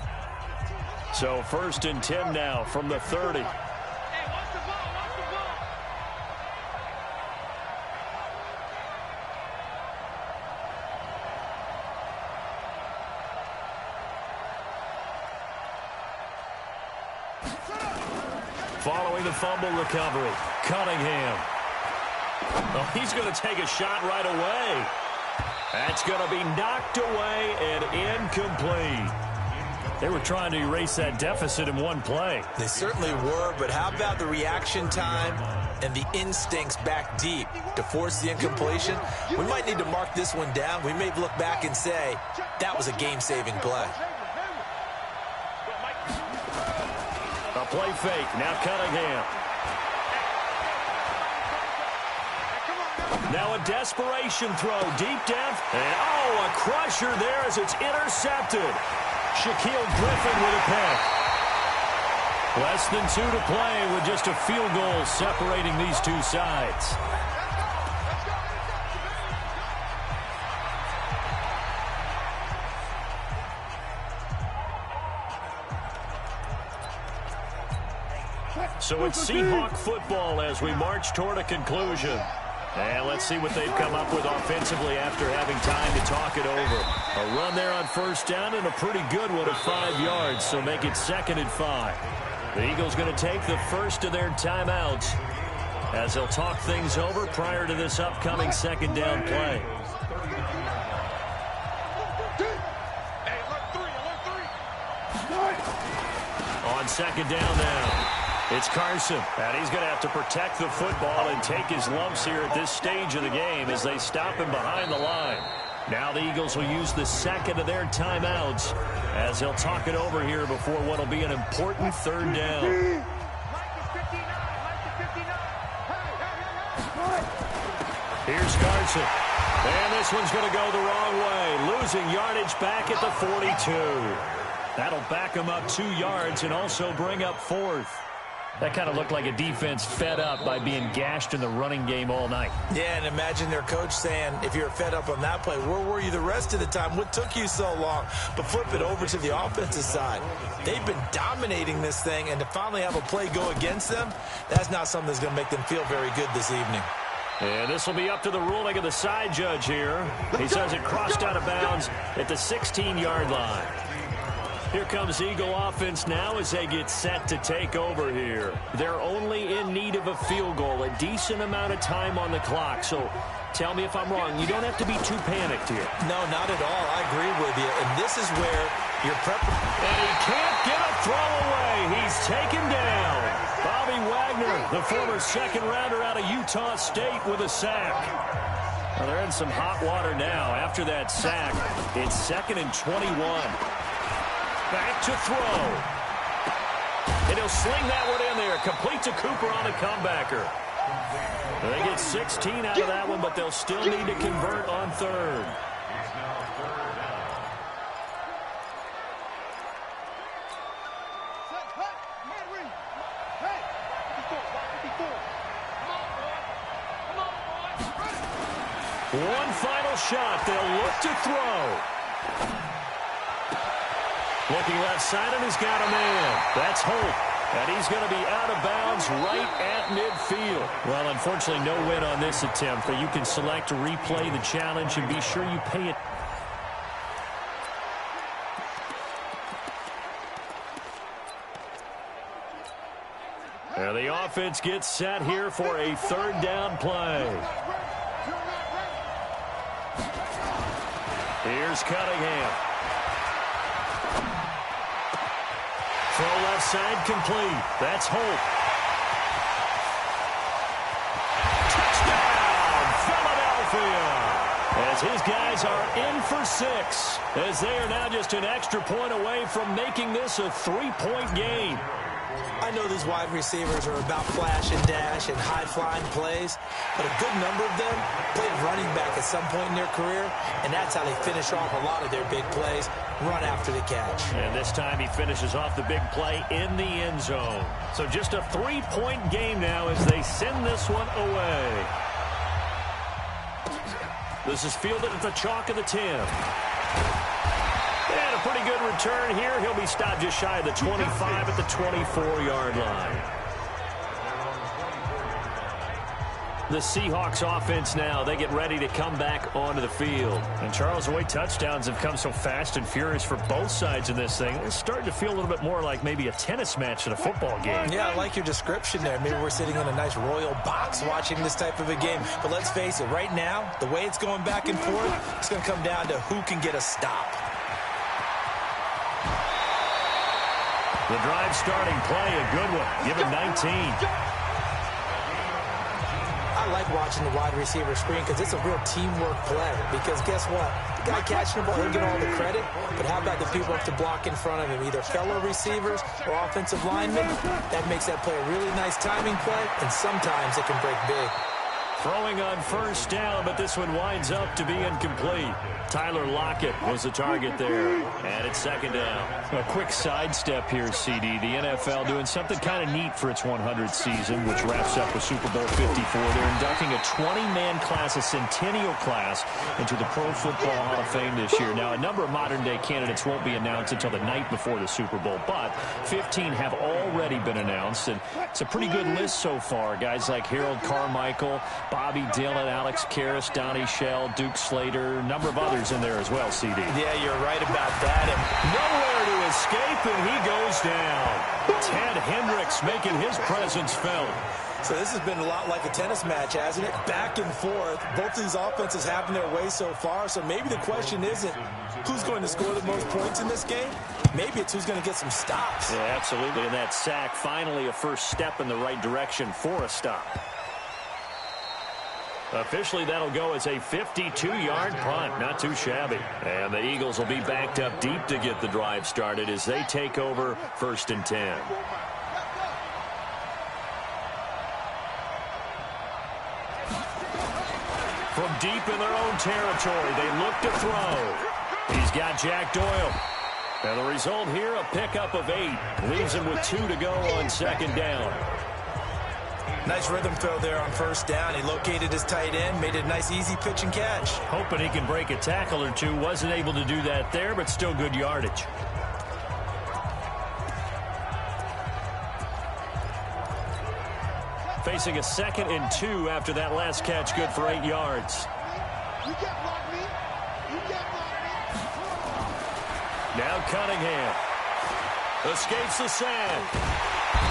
So 1st and 10 now from the 30. Following the fumble recovery, Cunningham. Oh, he's going to take a shot right away. That's going to be knocked away and incomplete. They were trying to erase that deficit in one play. They certainly were, but how about the reaction time and the instincts back deep to force the incompletion? We might need to mark this one down. We may look back and say, that was a game-saving play. A play fake. Now Cunningham. Now a desperation throw. Deep depth. And oh, a crusher there as it's intercepted. Shaquille Griffin with a pick. Less than 2 to play with just a field goal separating these two sides. So it's Seahawk football as we march toward a conclusion. And let's see what they've come up with offensively after having time to talk it over. A run there on 1st down and a pretty good one of 5 yards, so make it 2nd and 5. The Eagles going to take the first of their timeouts as they'll talk things over prior to this upcoming 2nd down play. On 2nd down now. It's Carson, and he's going to have to protect the football and take his lumps here at this stage of the game as they stop him behind the line. Now the Eagles will use the 2nd of their timeouts as they'll talk it over here before what will be an important 3rd down. Here's Carson, and this one's going to go the wrong way, losing yardage back at the 42. That'll back him up 2 yards and also bring up 4th. That kind of looked like a defense fed up by being gashed in the running game all night. Yeah, and imagine their coach saying, if you're fed up on that play, where were you the rest of the time? What took you so long? But flip it over to the offensive side. They've been dominating this thing, and to finally have a play go against them, that's not something that's going to make them feel very good this evening. And this will be up to the ruling of the side judge here. He says it crossed out of bounds at the 16-yard line. Here comes Eagle offense now as they get set to take over here. They're only in need of a field goal, a decent amount of time on the clock. So tell me if I'm wrong. You don't have to be too panicked here. No, not at all. I agree with you. And this is where your prep. And he can't get a throw away. He's taken down. Bobby Wagner, the former 2nd rounder out of Utah State, with a sack. Well, they're in some hot water now. After that sack, it's 2nd and 21. Back to throw. And he'll sling that one in there. Complete to Cooper on the comebacker. They get 16 out of that one, but they'll still need to convert on 3rd. One final shot. They'll look to throw. Looking left side, and he's got a man. That's Holt. And he's going to be out of bounds right at midfield. Well, unfortunately, no win on this attempt, but you can select to replay the challenge and be sure you pay it. And the offense gets set here for a third down play. Here's Cunningham. Throw left side complete. That's Holt. Touchdown, Philadelphia! As his guys are in for 6, as they are now just an extra point away from making this a 3-point game. I know these wide receivers are about flash and dash and high-flying plays, but a good number of them played running back at some point in their career, and that's how they finish off a lot of their big plays, run after the catch. And this time he finishes off the big play in the end zone. So just a 3-point game now as they send this one away. This is fielded at the chalk of the 10. And a pretty good return here. He'll be stopped just shy of the 25 at the 24-yard line. The Seahawks offense now, they get ready to come back onto the field. And Charles, the way touchdowns have come so fast and furious for both sides in this thing, it's starting to feel a little bit more like maybe a tennis match than a football game. Yeah, I like your description there. Maybe we're sitting in a nice royal box watching this type of a game. But let's face it, right now, the way it's going back and forth, it's going to come down to who can get a stop. The drive starting play, a good one. Give him 19. I like watching the wide receiver screen because it's a real teamwork play. Because guess what? The guy catching the ball, he'll get all the credit. But how about the people up to block in front of him? Either fellow receivers or offensive linemen. That makes that play a really nice timing play. And sometimes it can break big. Throwing on first down, but this one winds up to be incomplete. Tyler Lockett was the target there, and it's second down. A quick sidestep here, CD. The NFL doing something kind of neat for its 100th season, which wraps up with Super Bowl 54. They're inducting a 20-man class, a centennial class, into the Pro Football Hall of Fame this year. Now, a number of modern-day candidates won't be announced until the night before the Super Bowl, but 15 have already been announced, and it's a pretty good list so far. Guys like Harold Carmichael, Bobby Dillon, Alex Karras, Donnie Shell, Duke Slater, a number of others in there as well, CD. Yeah, you're right about that. And nowhere to escape, and he goes down. Ted Hendricks making his presence felt. So this has been a lot like a tennis match, hasn't it? Back and forth. Both of these offenses having their way so far. So maybe the question isn't who's going to score the most points in this game. Maybe it's who's going to get some stops. Yeah, absolutely. And that sack, finally a first step in the right direction for a stop. Officially, that'll go as a 52-yard punt. Not too shabby. And the Eagles will be backed up deep to get the drive started as they take over 1st and 10. From deep in their own territory, they look to throw. He's got Jack Doyle. And the result here, a pickup of 8. Leaves him with 2 to go on second down. Nice rhythm throw there on first down. He located his tight end, made it a nice easy pitch and catch. Hoping he can break a tackle or two. Wasn't able to do that there, but still good yardage. Facing a 2nd and 2 after that last catch, good for 8 yards. You can't block me. You can't block me. Now Cunningham escapes the sand.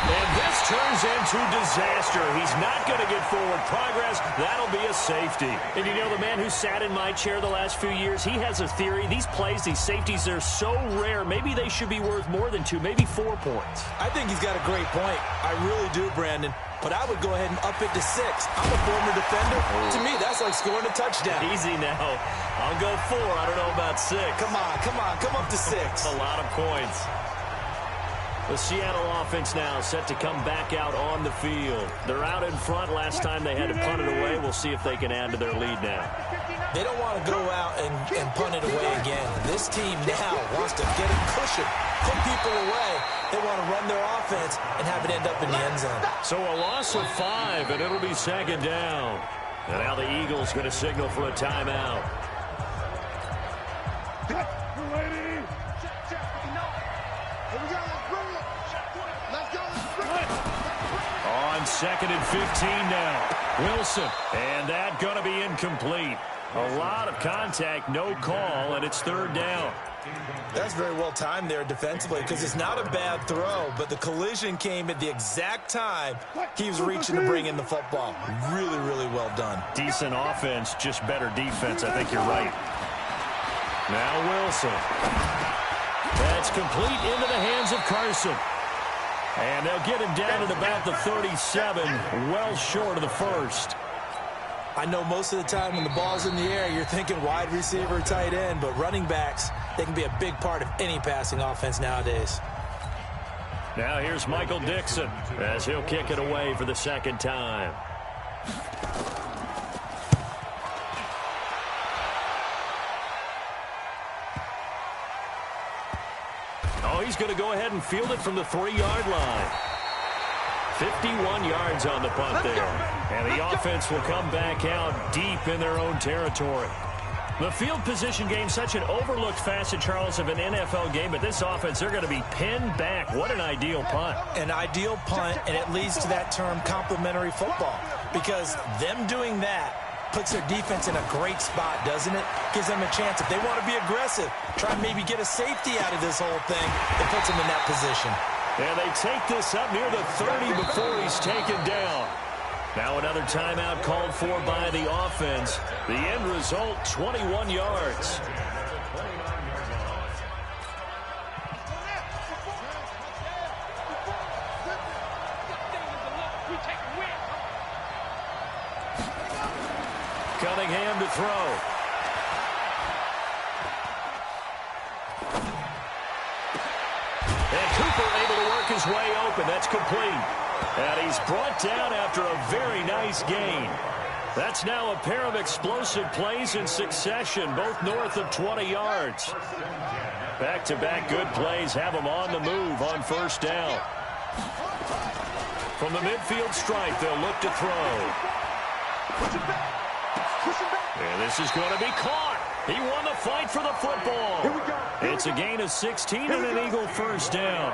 And this turns into disaster. He's not going to get forward progress. That'll be a safety. And you know, the man who sat in my chair the last few years, he has a theory. These plays, these safeties, they're so rare. Maybe they should be worth more than 2, maybe 4 points. I think he's got a great point. I really do, Brandon. But I would go ahead and up it to 6. I'm a former defender. To me, that's like scoring a touchdown. Easy now. I'll go 4. I don't know about 6. Come on. Come up to 6. A lot of points. The Seattle offense now set to come back out on the field. They're out in front. Last time they had to punt it away. We'll see if they can add to their lead now. They don't want to go out and punt it away again. This team now wants to get a cushion, put people away. They want to run their offense and have it end up in the end zone. So a loss of 5, and it'll be second down. And now the Eagles going to signal for a timeout. On 2nd and 15 now. Wilson. And that going to be incomplete. A lot of contact, no call, and it's 3rd down. That's very well timed there defensively because it's not a bad throw, but the collision came at the exact time he was reaching to bring in the football. Really, really well done. Decent offense, just better defense. I think you're right. Now Wilson. That's complete into the hands of Carson. And they'll get him down at about the 37, well short of the first. I know most of the time when the ball's in the air, you're thinking wide receiver, tight end, but running backs, they can be a big part of any passing offense nowadays. Now here's Michael Dixon as he'll kick it away for the second time. Oh, he's going to go ahead and field it from the 3-yard line. 51 yards on the punt there. And the offense will come back out deep in their own territory. The field position game, such an overlooked facet, Charles, of an NFL game, but this offense, they're going to be pinned back. What an ideal punt. An ideal punt, and it leads to that term complementary football, because them doing that puts their defense in a great spot, doesn't it? Gives them a chance. If they want to be aggressive, try and maybe get a safety out of this whole thing, it puts them in that position. And they take this up near the 30 before he's taken down. Now another timeout called for by the offense. The end result, 21 yards. Cunningham to throw. And Cooper able to work his way open. That's complete. And he's brought down after a very nice gain. That's now a pair of explosive plays in succession, both north of 20 yards. Back-to-back good plays have them on the move on first down. From the midfield stripe, they'll look to throw. And this is going to be caught. He won the fight for the football. It's a gain of 16 and an Eagle first down.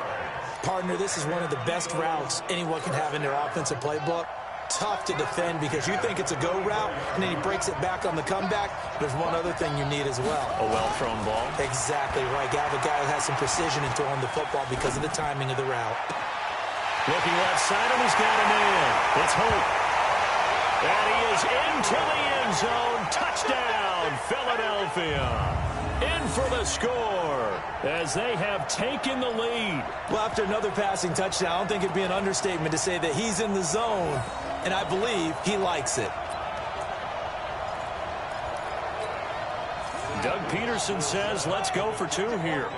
Partner, this is one of the best routes anyone can have in their offensive playbook. Tough to defend because you think it's a go route, and then he breaks it back on the comeback. There's one other thing you need as well. A well-thrown ball. Exactly right. Got a guy who has some precision in throwing the football because of the timing of the route. Looking left side, and he's got a man. It's Hope. And he is into the end zone. Touchdown, Philadelphia. In for the score as they have taken the lead. Well, after another passing touchdown, I don't think it'd be an understatement to say that he's in the zone, and I believe he likes it. Doug Peterson says, let's go for two here.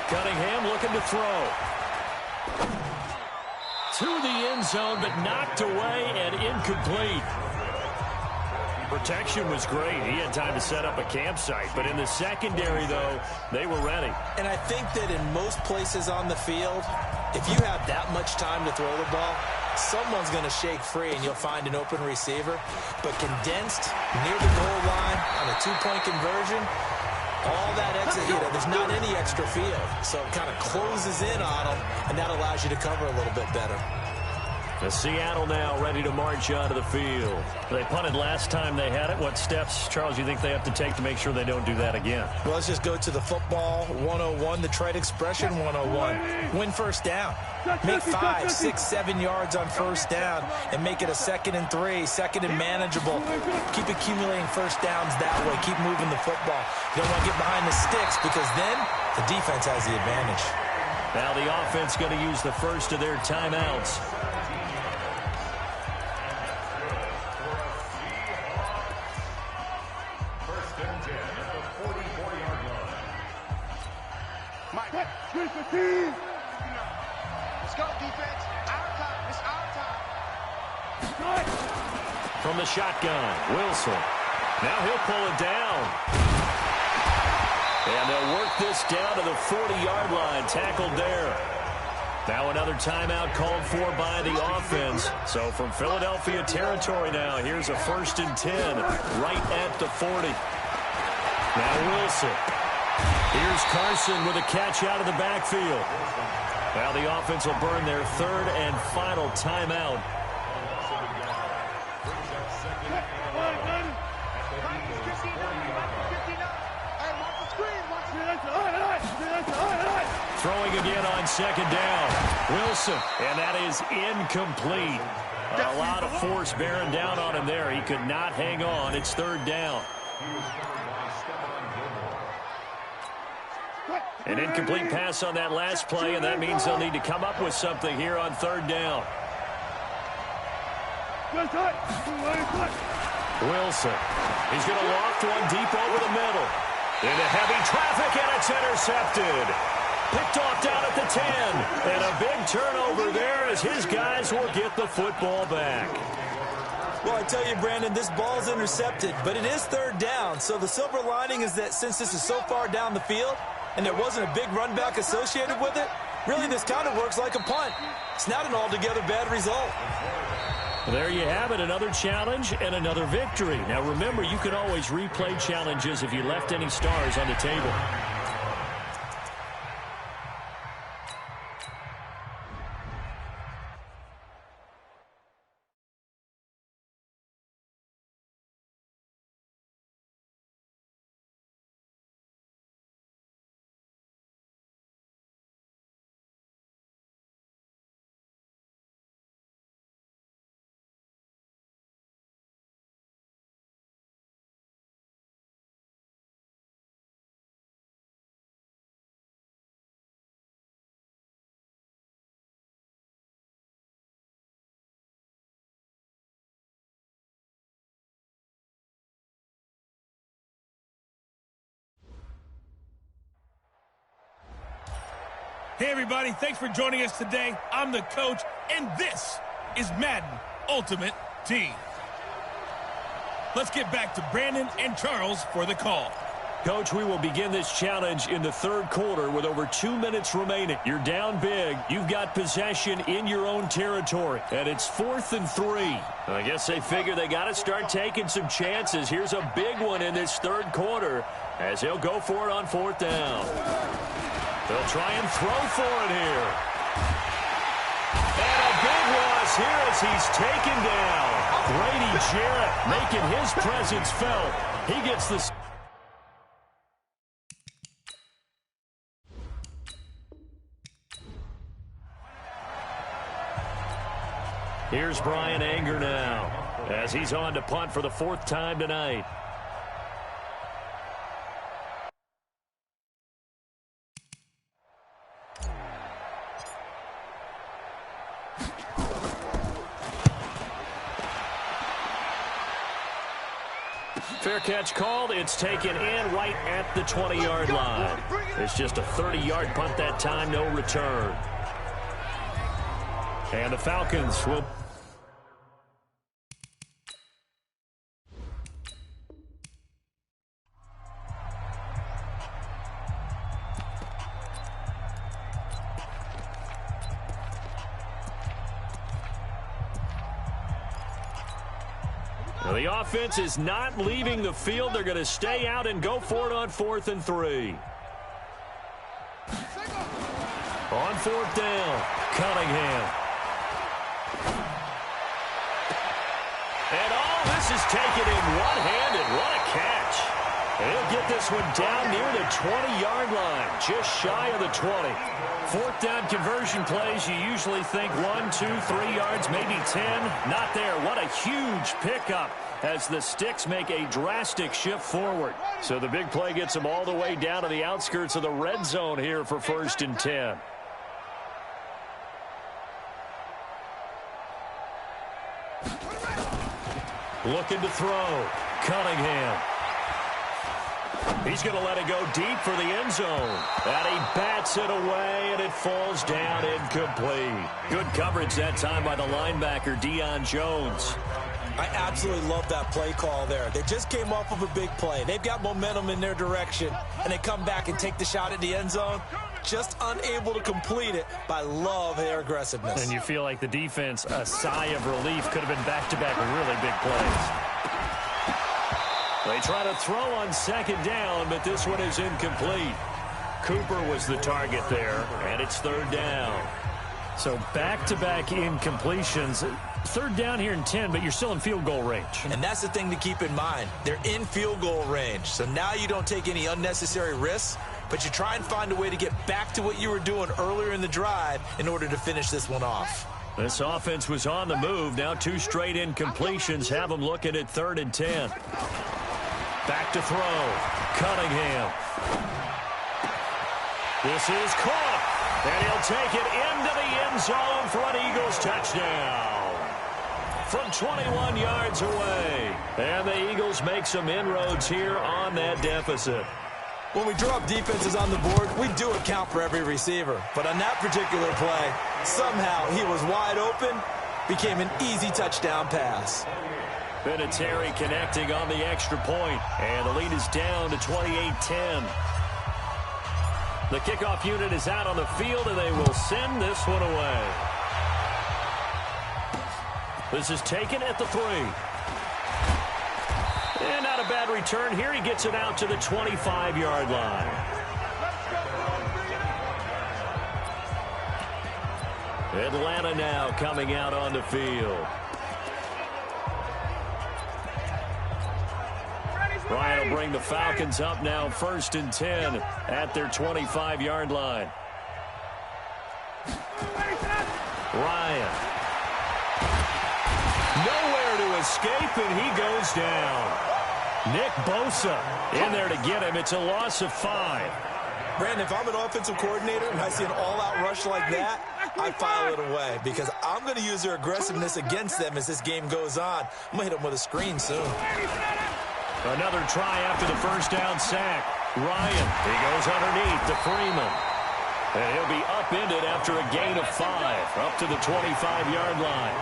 Cunningham looking to throw. To the end zone, but knocked away and incomplete. Protection was great. He had time to set up a campsite. But in the secondary, though, they were ready. And I think that in most places on the field, if you have that much time to throw the ball, someone's going to shake free and you'll find an open receiver. But condensed near the goal line on a two-point conversion, all that exit, there's not any extra field. So it kind of closes in on them, and that allows you to cover a little bit better. The Seattle now ready to march onto the field. They punted last time they had it. What steps, Charles, you think they have to take to make sure they don't do that again? Well, let's just go to the football 101, the trade expression 101. Win first down. Make 5, 6, 7 yards on first down and make it a 2nd and 3, 2nd and manageable. Keep accumulating first downs that way. Keep moving the football. You don't want to get behind the sticks because then the defense has the advantage. Now the offense going to use the first of their timeouts. Let's go, defense. Our time. It's our time. From the shotgun, Wilson. Now he'll pull it down. And they'll work this down to the 40-yard line. Tackled there. Now another timeout called for by the offense. So from Philadelphia territory now, here's a 1st and 10 right at the 40. Now Wilson. Here's Carson with a catch out of the backfield. Now the offense will burn their 3rd and final timeout. Throwing again on second down. Wilson, and that is incomplete. A lot of force bearing down on him there. He could not hang on. It's third down. An incomplete pass on that last play, and that means they'll need to come up with something here on third down. Wilson. He's going to loft one deep over the middle. Into heavy traffic, and it's intercepted. Picked off down at the 10. And a big turnover there as his guys will get the football back. Well, I tell you, Brandon, this ball's intercepted, but it is third down. So the silver lining is that since this is so far down the field and there wasn't a big run back associated with it, really this kind of works like a punt. It's not an altogether bad result. There you have it, another challenge and another victory. Now remember, you can always replay challenges if you left any stars on the table. Hey, everybody. Thanks for joining us today. I'm the coach, and this is Madden Ultimate Team. Let's get back to Brandon and Charles for the call. Coach, we will begin this challenge in the third quarter with over 2 minutes remaining. You're down big. You've got possession in your own territory, and it's 4th and 3. I guess they figure they got to start taking some chances. Here's a big one in this third quarter as he'll go for it on 4th down. They'll try and throw for it here. And a big loss here as he's taken down. Grady Jarrett making his presence felt. He gets the... Here's Brian Anger now as he's on to punt for the 4th time tonight. Fair catch called. It's taken in right at the 20-yard line. It's just a 30-yard punt that time, no return. And the Falcons will... The offense is not leaving the field. They're going to stay out and go for it on 4th and 3. On 4th down, Cunningham. And all this is taken in one-handed. What a catch. And he'll get this one down near the 20-yard line, just shy of the 20. 4th down conversion plays, you usually think 1, 2, 3 yards, maybe 10. Not there. What a huge pickup as the Sticks make a drastic shift forward. So the big play gets them all the way down to the outskirts of the red zone here for 1st and 10. Looking to throw. Cunningham. He's going to let it go deep for the end zone. And he bats it away, and it falls down incomplete. Good coverage that time by the linebacker, Deion Jones. I absolutely love that play call there. They just came off of a big play. They've got momentum in their direction, and they come back and take the shot at the end zone. Just unable to complete it, but I love their aggressiveness. And you feel like the defense, a sigh of relief, could have been back-to-back really big plays. They try to throw on 2nd down, but this one is incomplete. Cooper was the target there, and it's 3rd down. So back-to-back incompletions. Third down here and 10, but you're still in field goal range. And that's the thing to keep in mind. They're in field goal range. So now you don't take any unnecessary risks, but you try and find a way to get back to what you were doing earlier in the drive in order to finish this one off. This offense was on the move. Now 2 straight incompletions have them looking at 3rd and 10. Back to throw. Cunningham. This is caught. And he'll take it into the end zone for an Eagles touchdown. From 21 yards away. And the Eagles make some inroads here on that deficit. When we draw up defenses on the board, we do account for every receiver. But on that particular play, somehow he was wide open, became an easy touchdown pass. Vinatieri connecting on the extra point, and the lead is down to 28-10. The kickoff unit is out on the field, and they will send this one away. This is taken at the 3. And not a bad return here. He gets it out to the 25-yard line. Atlanta now coming out on the field. Ryan will bring the Falcons up now 1st and 10 at their 25-yard line. Ryan. Nowhere to escape, and he goes down. Nick Bosa in there to get him. It's a loss of 5. Brandon, if I'm an offensive coordinator and I see an all-out rush like that, I file it away because I'm going to use their aggressiveness against them as this game goes on. I'm going to hit them with a screen soon. Another try after the first down sack. Ryan, he goes underneath to Freeman. And he'll be upended after a gain of 5, up to the 25-yard line.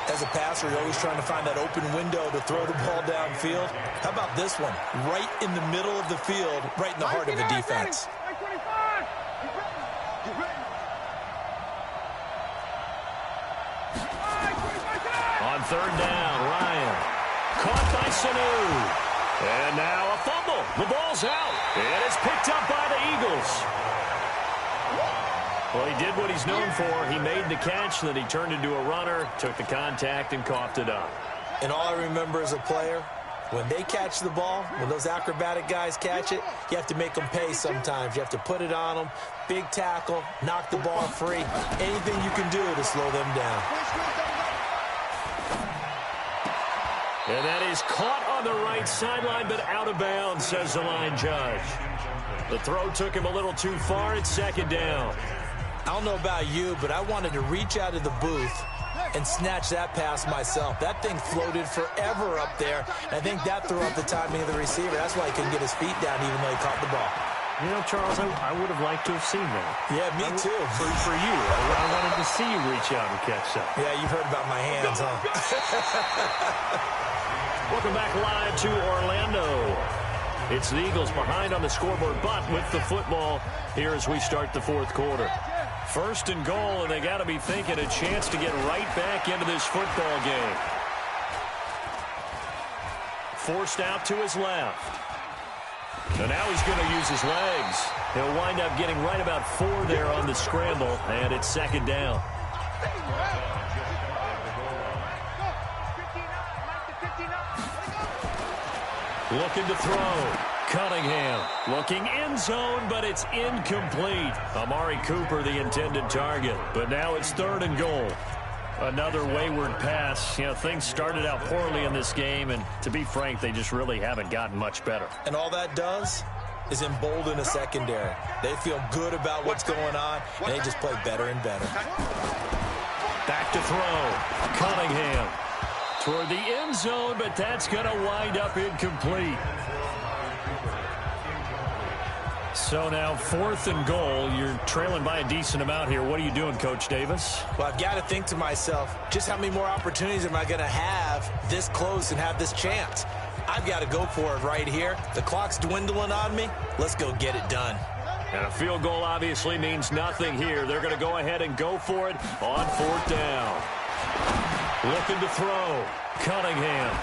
As a passer, you're always trying to find that open window to throw the ball downfield. How about this one? Right in the middle of the field, right in the heart of the defense. On 3rd down, Ryan. Caught by Sanu. And now a fumble. The ball's out. And it's picked up by the Eagles. Well, he did what he's known for. He made the catch, then he turned into a runner, took the contact, and coughed it up. And all I remember as a player, when they catch the ball, when those acrobatic guys catch it, you have to make them pay sometimes. You have to put it on them, big tackle, knock the ball free, anything you can do to slow them down. And that is caught on the right sideline, but out of bounds, says the line judge. The throw took him a little too far. It's 2nd down. I don't know about you, but I wanted to reach out of the booth and snatch that pass myself. That thing floated forever up there. I think that threw up the timing of the receiver. That's why he couldn't get his feet down even though he caught the ball. You know, Charles, I would have liked to have seen that. Yeah, me too. For you. I wanted to see you reach out and catch that. Yeah, you've heard about my hands, huh? Welcome back live to Orlando. It's the Eagles behind on the scoreboard, but with the football here as we start the 4th quarter. 1st and goal, and they got to be thinking a chance to get right back into this football game. Forced out to his left. And now he's going to use his legs. He'll wind up getting right about 4 there on the scramble, and it's 2nd down. Looking to throw. Cunningham looking end zone, but it's incomplete. Amari Cooper, the intended target. But now it's 3rd and goal. Another wayward pass. You know, things started out poorly in this game, and to be frank, they just really haven't gotten much better. And all that does is embolden a secondary. They feel good about what's going on, and they just play better and better. Back to throw. Cunningham toward the end zone, but that's going to wind up incomplete. So now 4th and goal. You're trailing by a decent amount here. What are you doing, Coach Davis? Well, I've got to think to myself, just how many more opportunities am I going to have this close and have this chance? I've got to go for it right here. The clock's dwindling on me. Let's go get it done. And a field goal obviously means nothing here. They're going to go ahead and go for it on 4th down. Looking to throw. Cunningham.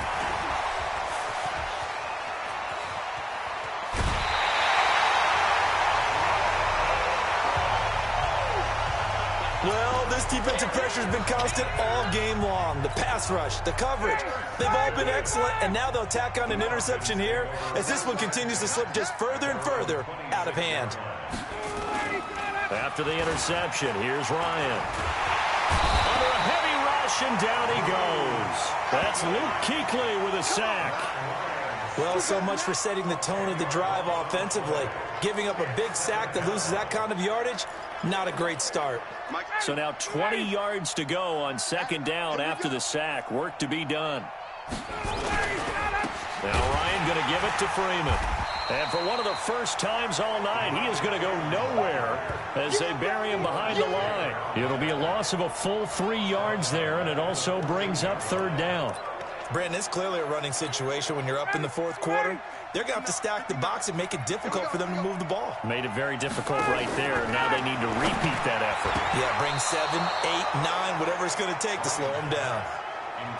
Well, this defensive pressure has been constant all game long. The pass rush, the coverage, they've all been excellent, and now they'll tack on an interception here as this one continues to slip just further and further out of hand. After the interception, here's Ryan. Under a heavy rush, and down he goes. That's Luke Kuechly with a sack. Well, so much for setting the tone of the drive offensively. Giving up a big sack that loses that kind of yardage, not a great start. So now 20 yards to go on second down after the sack. Work to be done. Now Ryan going to give it to Freeman. And for one of the first times all night, he is going to go nowhere as they bury him behind the line. It'll be a loss of a full 3 yards there, and it also brings up third down. Brandon, it's clearly a running situation when you're up in the fourth quarter. They're going to have to stack the box and make it difficult for them to move the ball. Made it very difficult right there. Now they need to repeat that effort. Yeah, bring 7, 8, 9, whatever it's going to take to slow them down.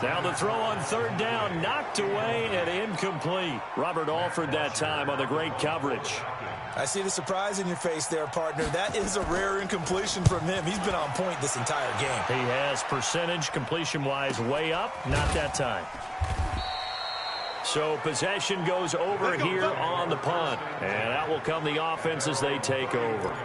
Now the throw on third down, knocked away and incomplete. Robert Alford that time on the great coverage. I see the surprise in your face there, partner. That is a rare incompletion from him. He's been on point this entire game. He has percentage completion-wise way up, not that time. So possession goes over here on the punt. And out will come the offense as they take over.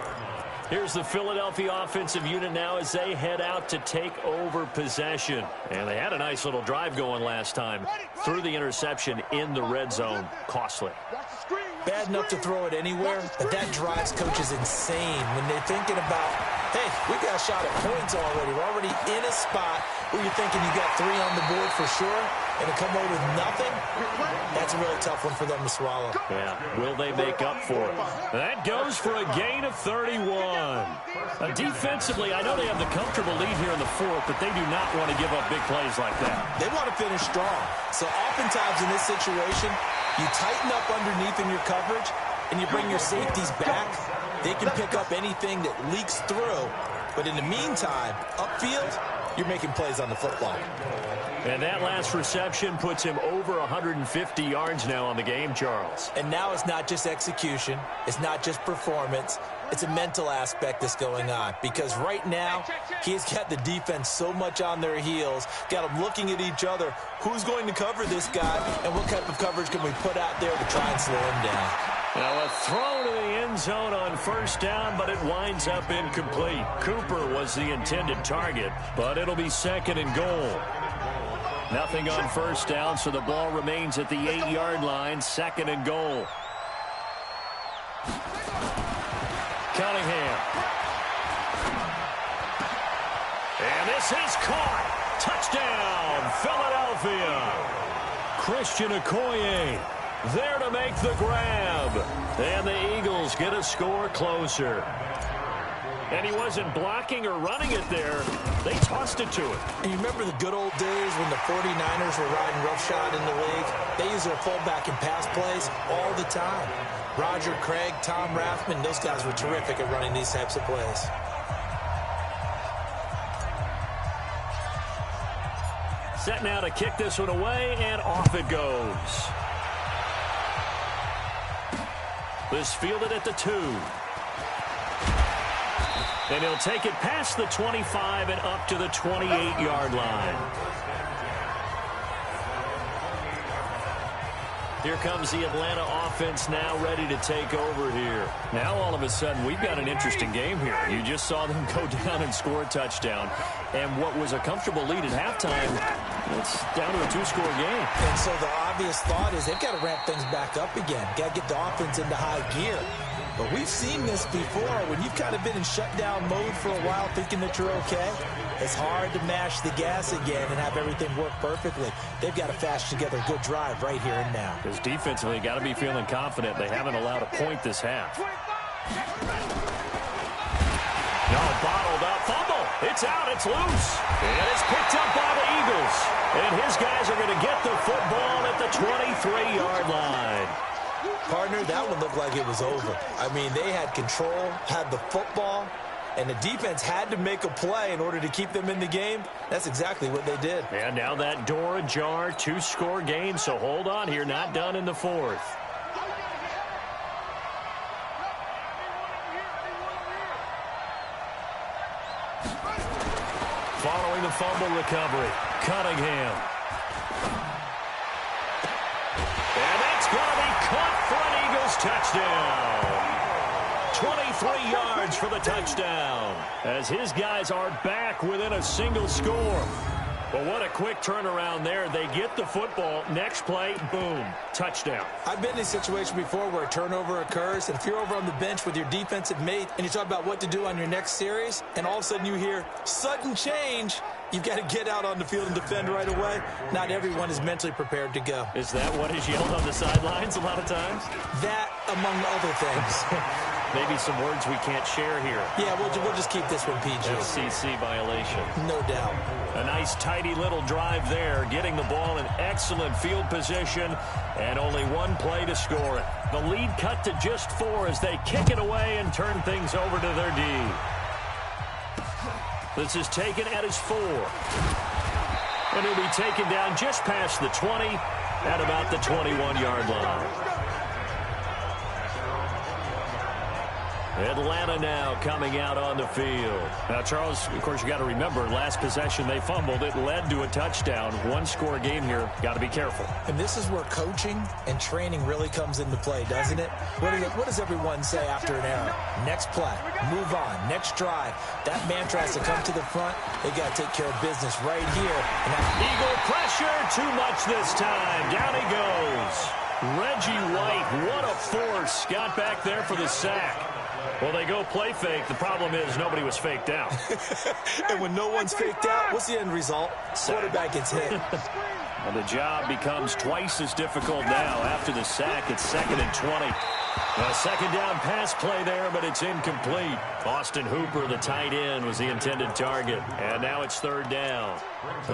Here's the Philadelphia offensive unit now as they head out to take over possession. And they had a nice little drive going last time. Through the interception in the red zone. Costly. Bad enough to throw it anywhere, but that drives coaches insane when they're thinking about, hey, we got a shot at points already. We're already in a spot where you're thinking you got 3 on the board for sure, and to come away with nothing, that's a really tough one for them to swallow. Yeah, will they make up for it? That goes for a gain of 31. Defensively, I know they have the comfortable lead here in the fourth, but they do not want to give up big plays like that. They want to finish strong. So oftentimes in this situation, you tighten up underneath in your coverage, and you bring your safeties back. They can pick up anything that leaks through. But in the meantime, upfield, you're making plays on the football. And that last reception puts him over 150 yards now on the game, Charles. And now it's not just execution. It's not just performance. It's a mental aspect that's going on. Because right now, he's got the defense so much on their heels, got them looking at each other. Who's going to cover this guy, and what type of coverage can we put out there to try and slow him down? Now a throw to the end zone on first down, but it winds up incomplete. Cooper was the intended target, but it'll be second and goal. Nothing on first down, so the ball remains at the 8-yard line, second and goal. Cunningham. And this is caught. Touchdown, Philadelphia. Christian Okoye there to make the grab. And the Eagles get a score closer. And he wasn't blocking or running it there. They tossed it to him. And you remember the good old days when the 49ers were riding roughshod in the league? They used their fullback and pass plays all the time. Roger Craig, Tom Rathman, those guys were terrific at running these types of plays. Set now to kick this one away, and off it goes. This fielded at the 2. And he'll take it past the 25 and up to the 28-yard line. Here comes the Atlanta offense now ready to take over here. Now all of a sudden we've got an interesting game here. You just saw them go down and score a touchdown. And what was a comfortable lead at halftime, it's down to a 2-score game. And so the obvious thought is they've got to ramp things back up again. Got to get the offense into high gear. But we've seen this before. When you've kind of been in shutdown mode for a while thinking that you're okay, it's hard to mash the gas again and have everything work perfectly. They've got to fashion together a good drive right here and now. Because defensively, got to be feeling confident. They haven't allowed a point this half. No, bottled up. Fumble. It's out. It's loose. And it's picked up by the Eagles. And his guys are going to get the football at the 23-yard line. Partner, that one looked like it was over. I mean, they had control, had the football, and the defense had to make a play in order to keep them in the game. That's exactly what they did. And now that door ajar, 2-score game, so hold on here, not done in the fourth. following the fumble recovery. Cunningham. And that's going to be caught for an Eagles touchdown. 23 yards for the touchdown, as his guys are back within a single score. But what a quick turnaround there. They get the football. Next play, boom, touchdown. I've been in a situation before where a turnover occurs, and if you're over on the bench with your defensive mate and you talk about what to do on your next series, and all of a sudden you hear sudden change, you've got to get out on the field and defend right away. Not everyone is mentally prepared to go. Is that what is yelled on the sidelines a lot of times? That, among other things. Maybe some words we can't share here. Yeah, we'll just keep this one PG. FCC violation. No doubt. A nice, tidy little drive there, getting the ball in excellent field position, and only one play to score it. The lead cut to just 4 as they kick it away and turn things over to their D. This is taken at his 4. And he'll be taken down just past the 20 at about the 21-yard line. Atlanta now coming out on the field. Now, Charles, of course, you got to remember, last possession they fumbled. It led to a touchdown. One-score game here. Got to be careful. And this is where coaching and training really comes into play, doesn't it? What does everyone say after an error? Next play, move on, next drive. That man tries to come to the front. They got to take care of business right here. And Eagle pressure, too much this time. Down he goes. Reggie White, what a force. Got back there for the sack. Well, they go play fake. The problem is nobody was faked out. And when no one's faked out, what's the end result? Quarterback gets hit. Well, the job becomes twice as difficult now. After the sack, it's 2nd and 20. A second down pass play there, but it's incomplete. Austin Hooper, the tight end, was the intended target. And now it's 3rd down.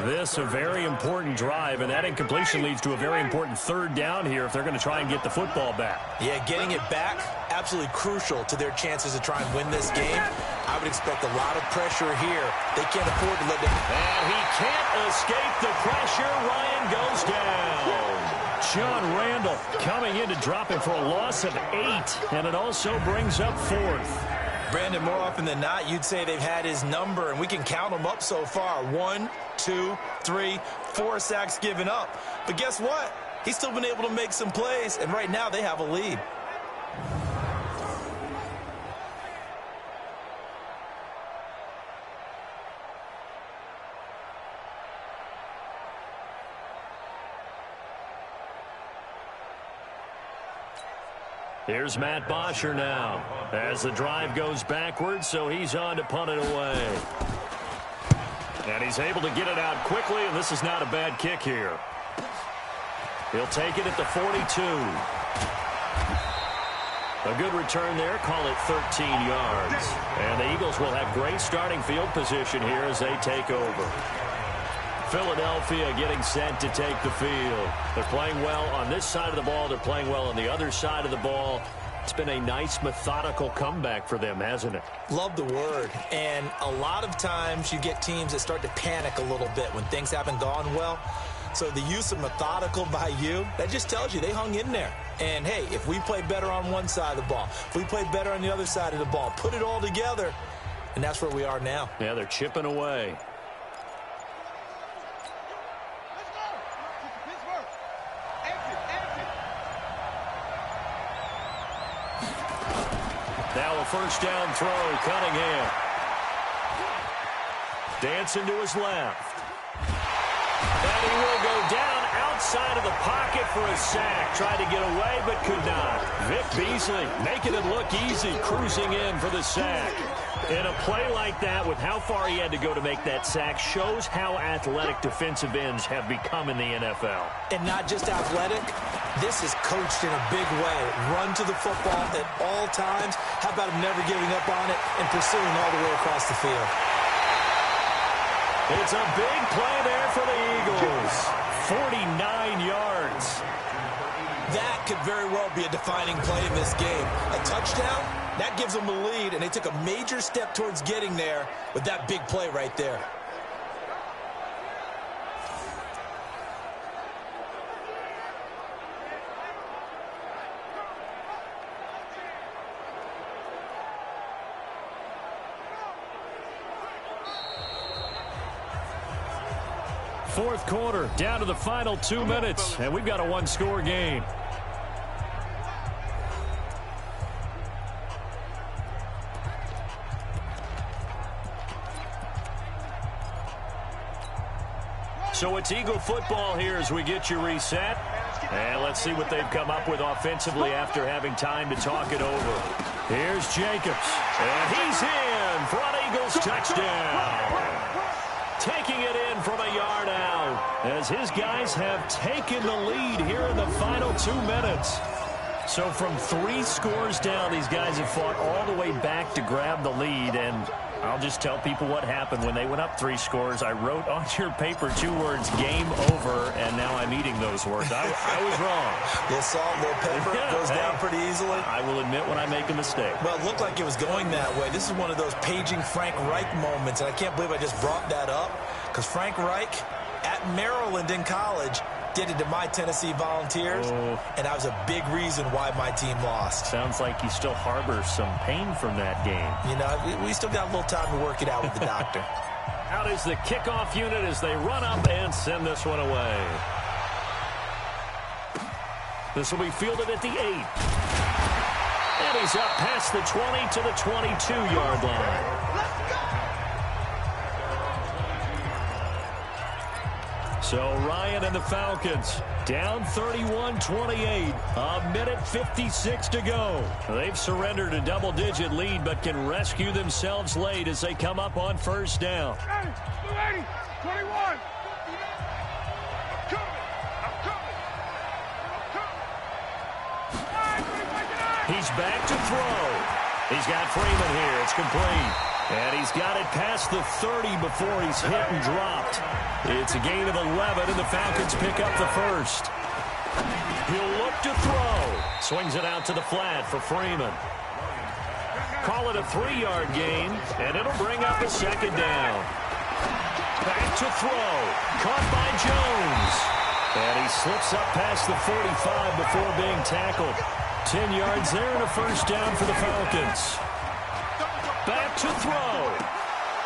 This a very important drive, and that incompletion leads to a very important 3rd down here if they're going to try and get the football back. Yeah, getting it back, absolutely crucial to their chances to try and win this game. I would expect a lot of pressure here. They can't afford to let them. And he can't escape the pressure. Ryan goes down. John Randall coming in to drop him for a loss of 8, and it also brings up 4th. Brandon, more often than not, you'd say they've had his number, and we can count them up so far. 1, 2, 3, 4 sacks given up. But guess what? He's still been able to make some plays, and right now they have a lead. Here's Matt Bosher now as the drive goes backwards, so he's on to punt it away. And he's able to get it out quickly, and this is not a bad kick here. He'll take it at the 42. A good return there, call it 13 yards. And the Eagles will have great starting field position here as they take over. Philadelphia getting set to take the field. They're playing well on this side of the ball. They're playing well on the other side of the ball. It's been a nice, methodical comeback for them, hasn't it? Love the word. And a lot of times you get teams that start to panic a little bit when things haven't gone well. So the use of methodical by you, that just tells you they hung in there. And, hey, if we play better on one side of the ball, if we play better on the other side of the ball, put it all together, and that's where we are now. Yeah, they're chipping away. Now a first down throw, Cunningham. Dancing to his left. And he will go down outside of the pocket for a sack. Tried to get away, but could not. Vic Beasley making it look easy, cruising in for the sack. And a play like that, with how far he had to go to make that sack, shows how athletic defensive ends have become in the NFL. And not just athletic, this is coached in a big way. Run to the football at all times. How about him never giving up on it and pursuing all the way across the field? It's a big play there for the Eagles. 49 yards. That could very well be a defining play in this game. A touchdown, that gives them a lead, and they took a major step towards getting there with that big play right there. Fourth quarter, down to the final 2 minutes, and we've got a one-score game. So it's Eagle football here as we get you reset. And let's see what they've come up with offensively after having time to talk it over. Here's Jacobs. And he's in for an Eagles touchdown. Taking it in from a yard out as his guys have taken the lead here in the final 2 minutes. So from 3 scores down, these guys have fought all the way back to grab the lead. And I'll just tell people what happened when they went up 3 scores. I wrote on your paper 2 words, game over, and now I'm eating those words. I was wrong. A little salt, a little pepper, goes down pretty easily. I will admit when I make a mistake. Well, it looked like it was going that way. This is one of those paging Frank Reich moments, and I can't believe I just brought that up, because Frank Reich at Maryland in college did it to my Tennessee Volunteers, and that was a big reason why my team lost. Sounds like he still harbors some pain from that game. You know, we still got a little time to work it out with the doctor. Out is the kickoff unit as they run up and send this one away. This will be fielded at the 8. And he's up past the 20 to the 22-yard line. So Ryan and the Falcons down 31-28. A minute 56 to go. They've surrendered a double-digit lead but can rescue themselves late as they come up on first down. 280, 21. He's back to throw. He's got Freeman here. It's complete. And he's got it past the 30 before he's hit and dropped. It's a gain of 11, and the Falcons pick up the first. He'll look to throw. Swings it out to the flat for Freeman. Call it a 3-yard gain, and it'll bring up a second down. Back to throw. Caught by Jones. And he slips up past the 45 before being tackled. 10 yards there and a first down for the Falcons. Back to throw.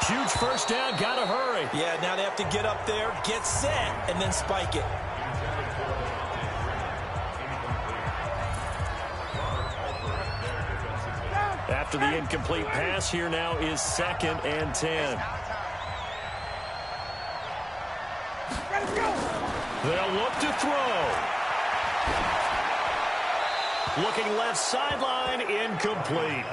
Huge first down. Got to hurry. Yeah, now they have to get up there, get set, and then spike it. After the incomplete pass, here now is 2nd and 10. They'll look to throw. Looking left sideline, incomplete.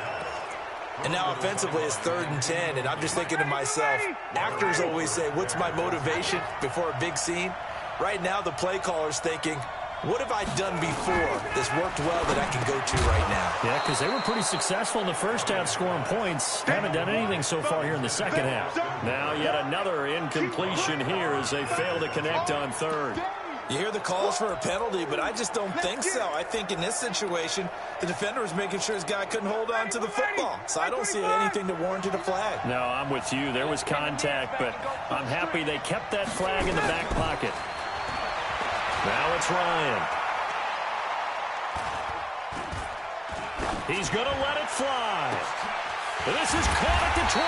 And now offensively it's 3rd and 10, and I'm just thinking to myself, actors always say, what's my motivation before a big scene? Right now the play caller's thinking, what have I done before that's worked well that I can go to right now? Yeah, because they were pretty successful in the first half scoring points. Haven't done anything so far here in the second half. Now yet another incompletion here as they fail to connect on 3rd. You hear the calls for a penalty, but I just don't think so. I think in this situation, the defender was making sure his guy couldn't hold on to the football. So I don't see anything that warranted a flag. No, I'm with you. There was contact, but I'm happy they kept that flag in the back pocket. Now it's Ryan. He's going to let it fly. This is caught at the 20.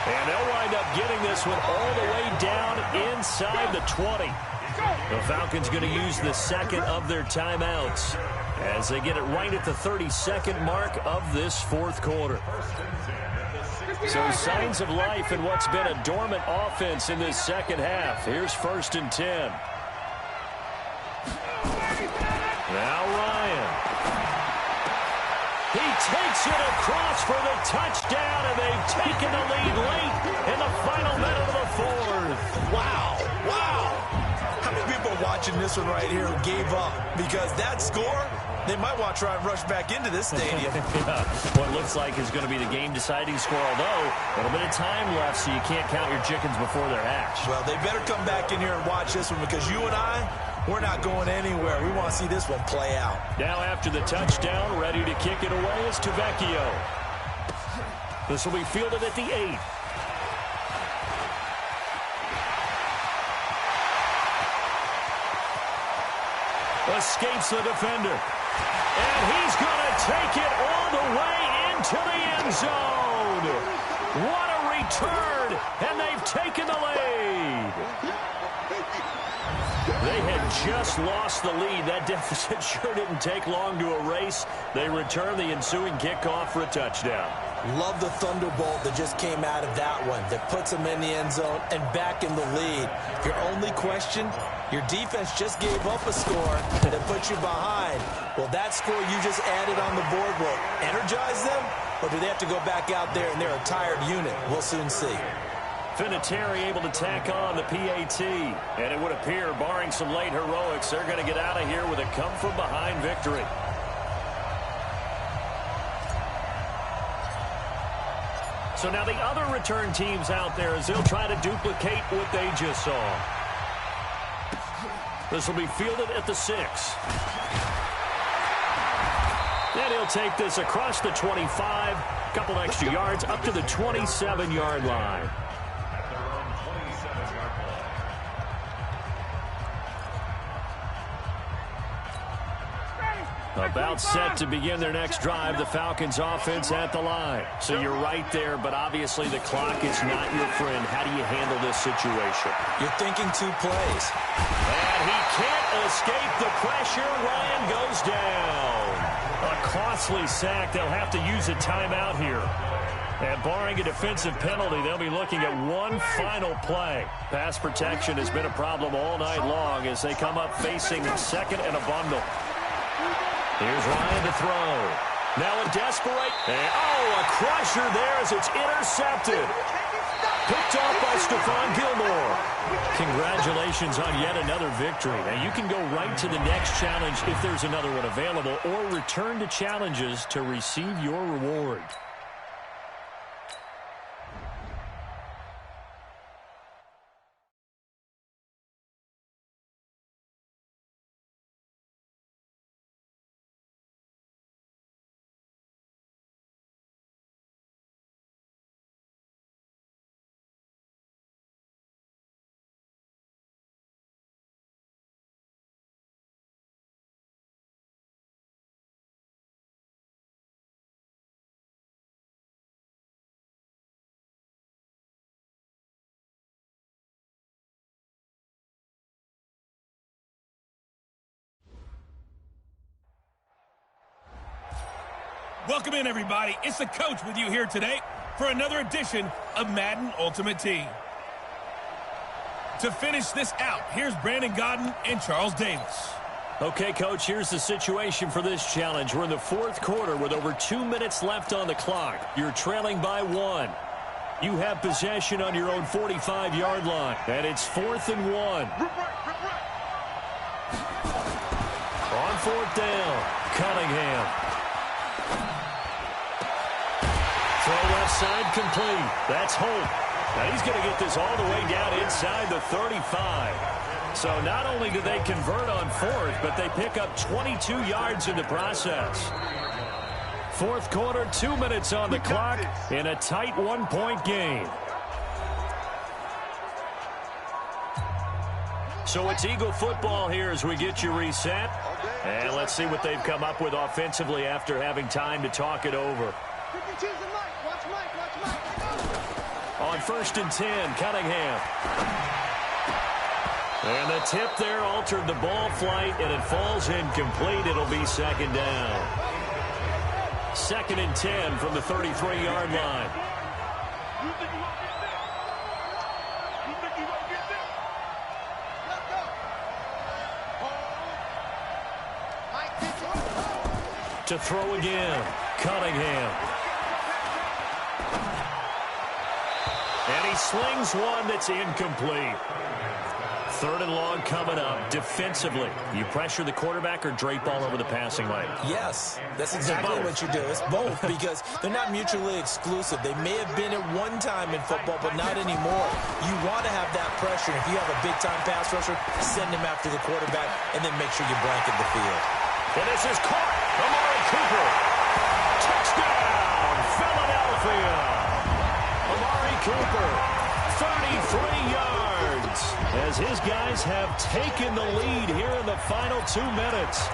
And they'll wind up getting this one all the way down inside the 20. The Falcons going to use the second of their timeouts as they get it right at the 32nd mark of this fourth quarter. So signs of life in what's been a dormant offense in this second half. Here's 1st and 10. Now Ryan. He takes it across for the touchdown, and they've taken the lead late in the final minute of the fourth. Wow, wow. How many people are watching this one right here who gave up? Because that score, they might want to try and rush back into this stadium. Yeah, what looks like is going to be the game-deciding score, although a little bit of time left, so you can't count your chickens before they're hatched. Well, they better come back in here and watch this one, because you and I, we're not going anywhere. We want to see this one play out. Now after the touchdown, ready to kick it away is Tavecchio. This will be fielded at the 8. Escapes the defender. And he's going to take it all the way into the end zone. What a return, and they've taken the lead. They had just lost the lead. That deficit sure didn't take long to erase. They return the ensuing kickoff for a touchdown. Love the thunderbolt that just came out of that one that puts them in the end zone and back in the lead. Your only question, your defense just gave up a score that put you behind. Well, that score you just added on the board will energize them, or do they have to go back out there and they're a tired unit? We'll soon see. Vinatieri able to tack on the PAT. And it would appear, barring some late heroics, they're going to get out of here with a come-from-behind victory. So now the other return teams out there as they'll try to duplicate what they just saw. This will be fielded at the 6. And he'll take this across the 25. A couple extra yards up to the 27-yard line. About set to begin their next drive, the Falcons offense at the line. So you're right there, but obviously the clock is not your friend. How do you handle this situation? You're thinking 2 plays. And he can't escape the pressure. Ryan goes down. A costly sack. They'll have to use a timeout here. And barring a defensive penalty, they'll be looking at one final play. Pass protection has been a problem all night long as they come up facing second and a bundle. Here's Ryan to throw. Now a desperate. A crusher there as it's intercepted. Picked off by Stephon Gilmore. Congratulations on yet another victory. Now you can go right to the next challenge if there's another one available, or return to challenges to receive your reward. Welcome in, everybody. It's the coach with you here today for another edition of Madden Ultimate Team. To finish this out, here's Brandon Godden and Charles Davis. Okay, Coach, here's the situation for this challenge. We're in the 4th quarter with over 2 minutes left on the clock. You're trailing by 1. You have possession on your own 45-yard line, and it's 4th and 1. On 4th down, Cunningham. Throw left side complete. That's Holt. Now he's going to get this all the way down inside the 35. So not only do they convert on 4th, but they pick up 22 yards in the process. 4th quarter, 2 minutes on the clock in a tight 1-point game. So it's Eagle football here as we get you reset. And let's see what they've come up with offensively after having time to talk it over. On 1st and 10, Cunningham. And the tip there altered the ball flight, and it falls incomplete. It'll be 2nd down. 2nd and 10 from the 33-yard line. To throw again, Cunningham. And he slings one that's incomplete. 3rd and long coming up. Defensively, you pressure the quarterback or drape all over the passing lane? Yes, that's exactly what you do. It's both because they're not mutually exclusive. They may have been at one time in football, but not anymore. You want to have that pressure. If you have a big-time pass rusher, send him after the quarterback, and then make sure you blanket the field. And this is caught. Amari Cooper. Touchdown, Philadelphia. Amari Cooper, 33 yards, as his guys have taken the lead here in the final 2 minutes.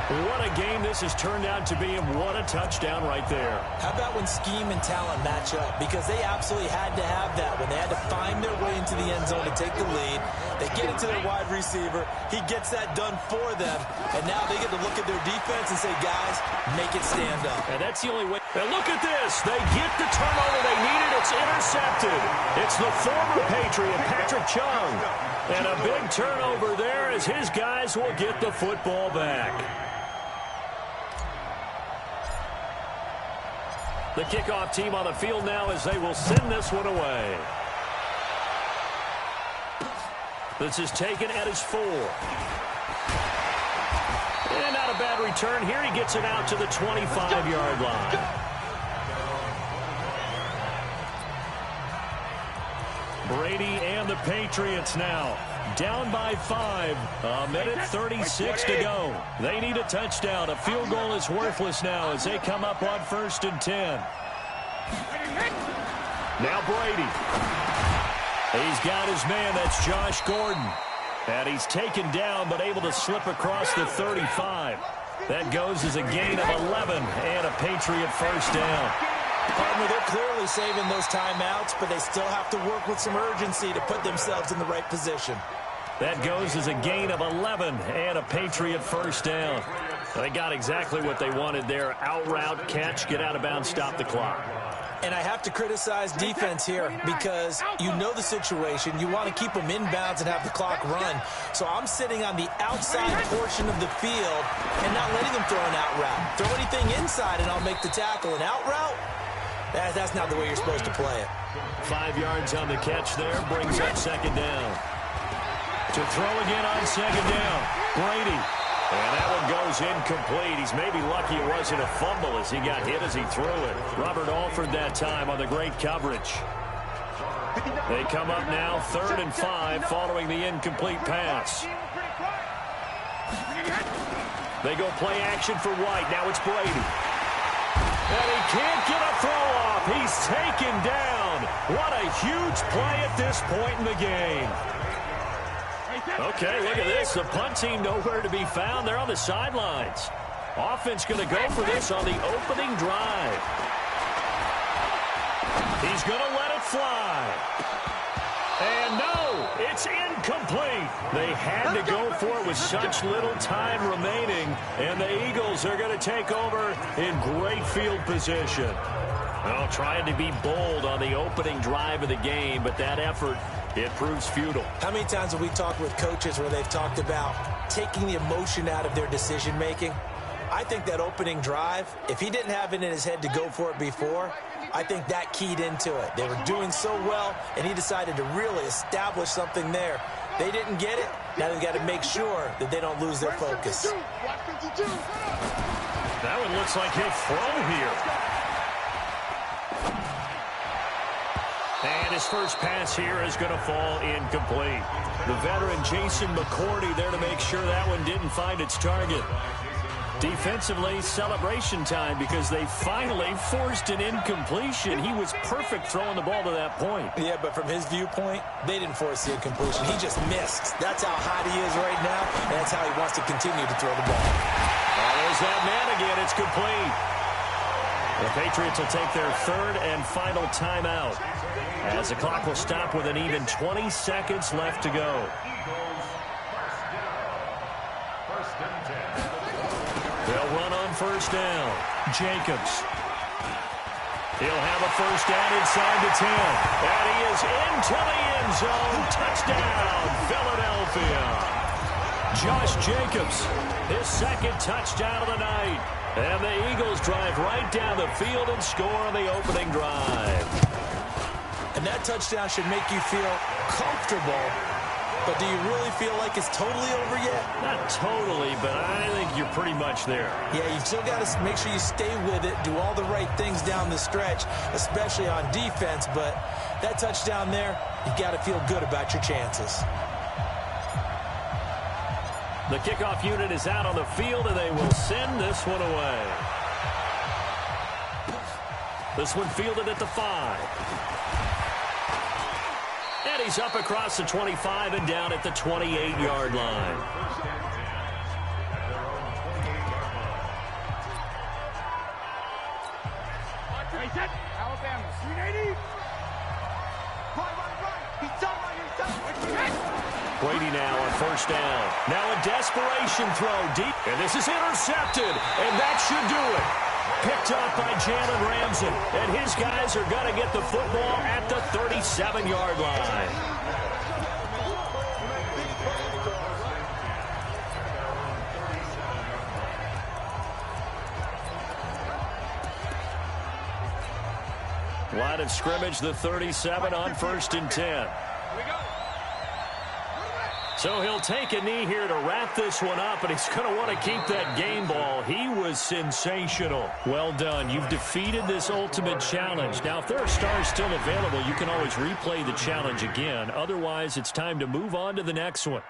What a game this has turned out to be, and what a touchdown right there. How about when scheme and talent match up? Because they absolutely had to have that when they had to find their way into the end zone to take the lead. They get it to their wide receiver. He gets that done for them. And now they get to look at their defense and say, guys, make it stand up. And that's the only way. And look at this. They get the turnover they needed. It's intercepted. It's the former Patriot, Patrick Chung. And a big turnover there as his guys will get the football back. The kickoff team on the field now as they will send this one away. This is taken at his 4. And not a bad return here. He gets it out to the 25-yard line. Brady and the Patriots now down by 5. A minute 36 to go. They need a touchdown. A field goal is worthless now as they come up on 1st and 10. Now Brady. He's got his man. That's Josh Gordon. And he's taken down but able to slip across the 35. That goes as a gain of 11 and a Patriot first down. Partner, they're clearly saving those timeouts, but they still have to work with some urgency to put themselves in the right position. That goes as a gain of 11 and a Patriot first down. They got exactly what they wanted there. Out route, catch, get out of bounds, stop the clock. And I have to criticize defense here because you know the situation. You want to keep them inbounds and have the clock run. So I'm sitting on the outside portion of the field and not letting them throw an out route. Throw anything inside and I'll make the tackle. An out route? That's not the way you're supposed to play it. 5 yards on the catch there, brings up 2nd down. To throw again on 2nd down, Brady. And that one goes incomplete. He's maybe lucky it wasn't a fumble as he got hit as he threw it. Robert Alford that time on the great coverage. They come up now 3rd and 5 following the incomplete pass. They go play action for White. Now it's Brady. And he can't get a throw off. He's taken down. What a huge play at this point in the game. Okay, look at this. The punt team nowhere to be found. They're on the sidelines. Offense going to go for this on the opening drive. He's going to let it fly. And no, it's incomplete. They had to go for it with such little time remaining. And the Eagles are going to take over in great field position. Well, trying to be bold on the opening drive of the game, but that effort, it proves futile. How many times have we talked with coaches where they've talked about taking the emotion out of their decision-making? I think that opening drive, if he didn't have it in his head to go for it before, I think that keyed into it. They were doing so well, and he decided to really establish something there. They didn't get it. Now they've got to make sure that they don't lose their focus. That one looks like he'll throw here. And his first pass here is going to fall incomplete. The veteran Jason McCourty there to make sure that one didn't find its target. Defensively, celebration time because they finally forced an incompletion. He was perfect throwing the ball to that point. Yeah, but from his viewpoint, they didn't force the incompletion. He just missed. That's how hot he is right now, and that's how he wants to continue to throw the ball. Oh, there's that man again. It's complete. The Patriots will take their 3rd and final timeout as the clock will stop with an even 20 seconds left to go. They'll run on 1st down. Jacobs. He'll have a 1st down inside the 10. And he is into the end zone. Touchdown, Philadelphia. Josh Jacobs, his 2nd touchdown of the night. And the Eagles drive right down the field and score on the opening drive. And that touchdown should make you feel comfortable. But do you really feel like it's totally over yet? Not totally, but I think you're pretty much there. Yeah, you've still got to make sure you stay with it, do all the right things down the stretch, especially on defense. But that touchdown there, you've got to feel good about your chances. The kickoff unit is out on the field, and they will send this one away. This one fielded at the 5. And he's up across the 25 and down at the 28-yard line. Ready, set. Alabama, 380. Right. He's done right here. Brady now on first down. Now a desperation throw deep. And this is intercepted. And that should do it. Picked up by Jalen Ramsey. And his guys are going to get the football at the 37-yard line. Line of scrimmage, the 37 on first and 10. So he'll take a knee here to wrap this one up, and he's going to want to keep that game ball. He was sensational. Well done. You've defeated this ultimate challenge. Now, if there are stars still available, you can always replay the challenge again. Otherwise, it's time to move on to the next one.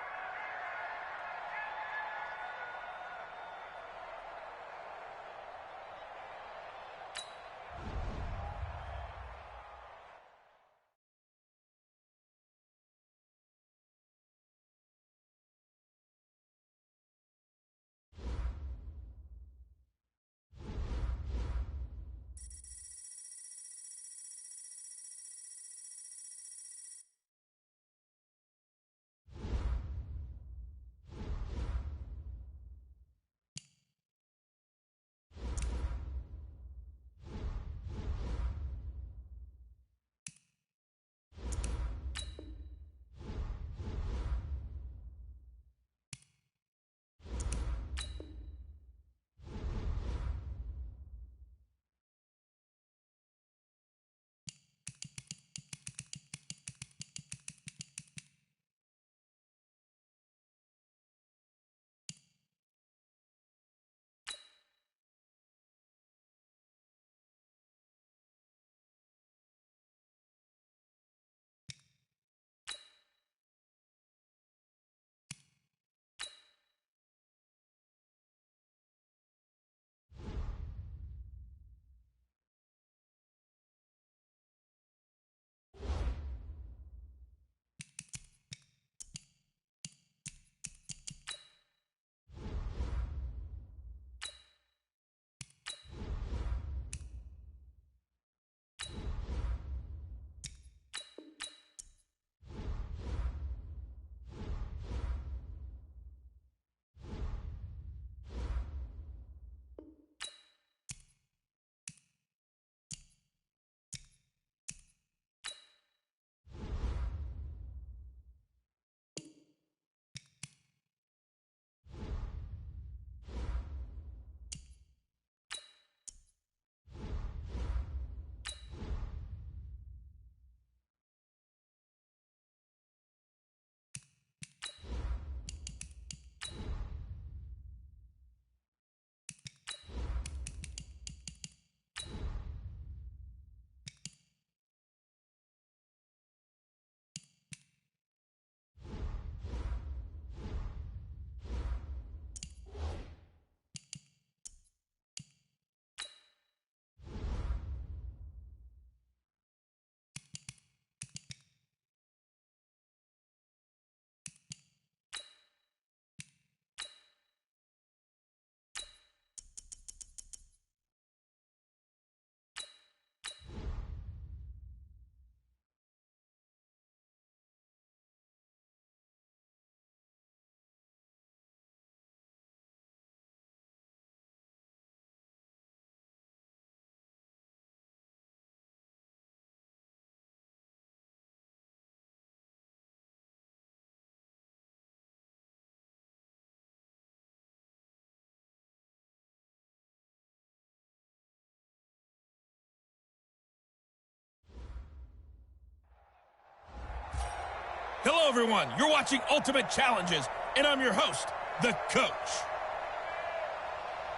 Hello, everyone. You're watching Ultimate Challenges, and I'm your host, the Coach.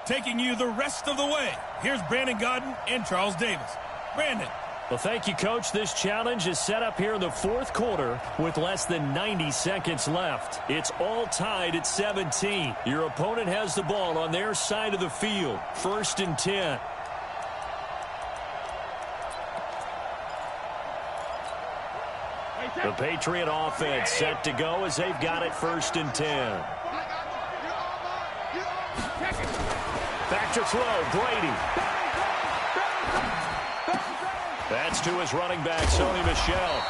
Taking you the rest of the way, here's Brandon Godden and Charles Davis. Brandon. Well, thank you, Coach. This challenge is set up here in the fourth quarter with less than 90 seconds left. It's all tied at 17. Your opponent has the ball on their side of the field. First and 10. The Patriot offense set to go as they've got it first and 10. Back to throw, Brady. That's to his running back, Sony Michel.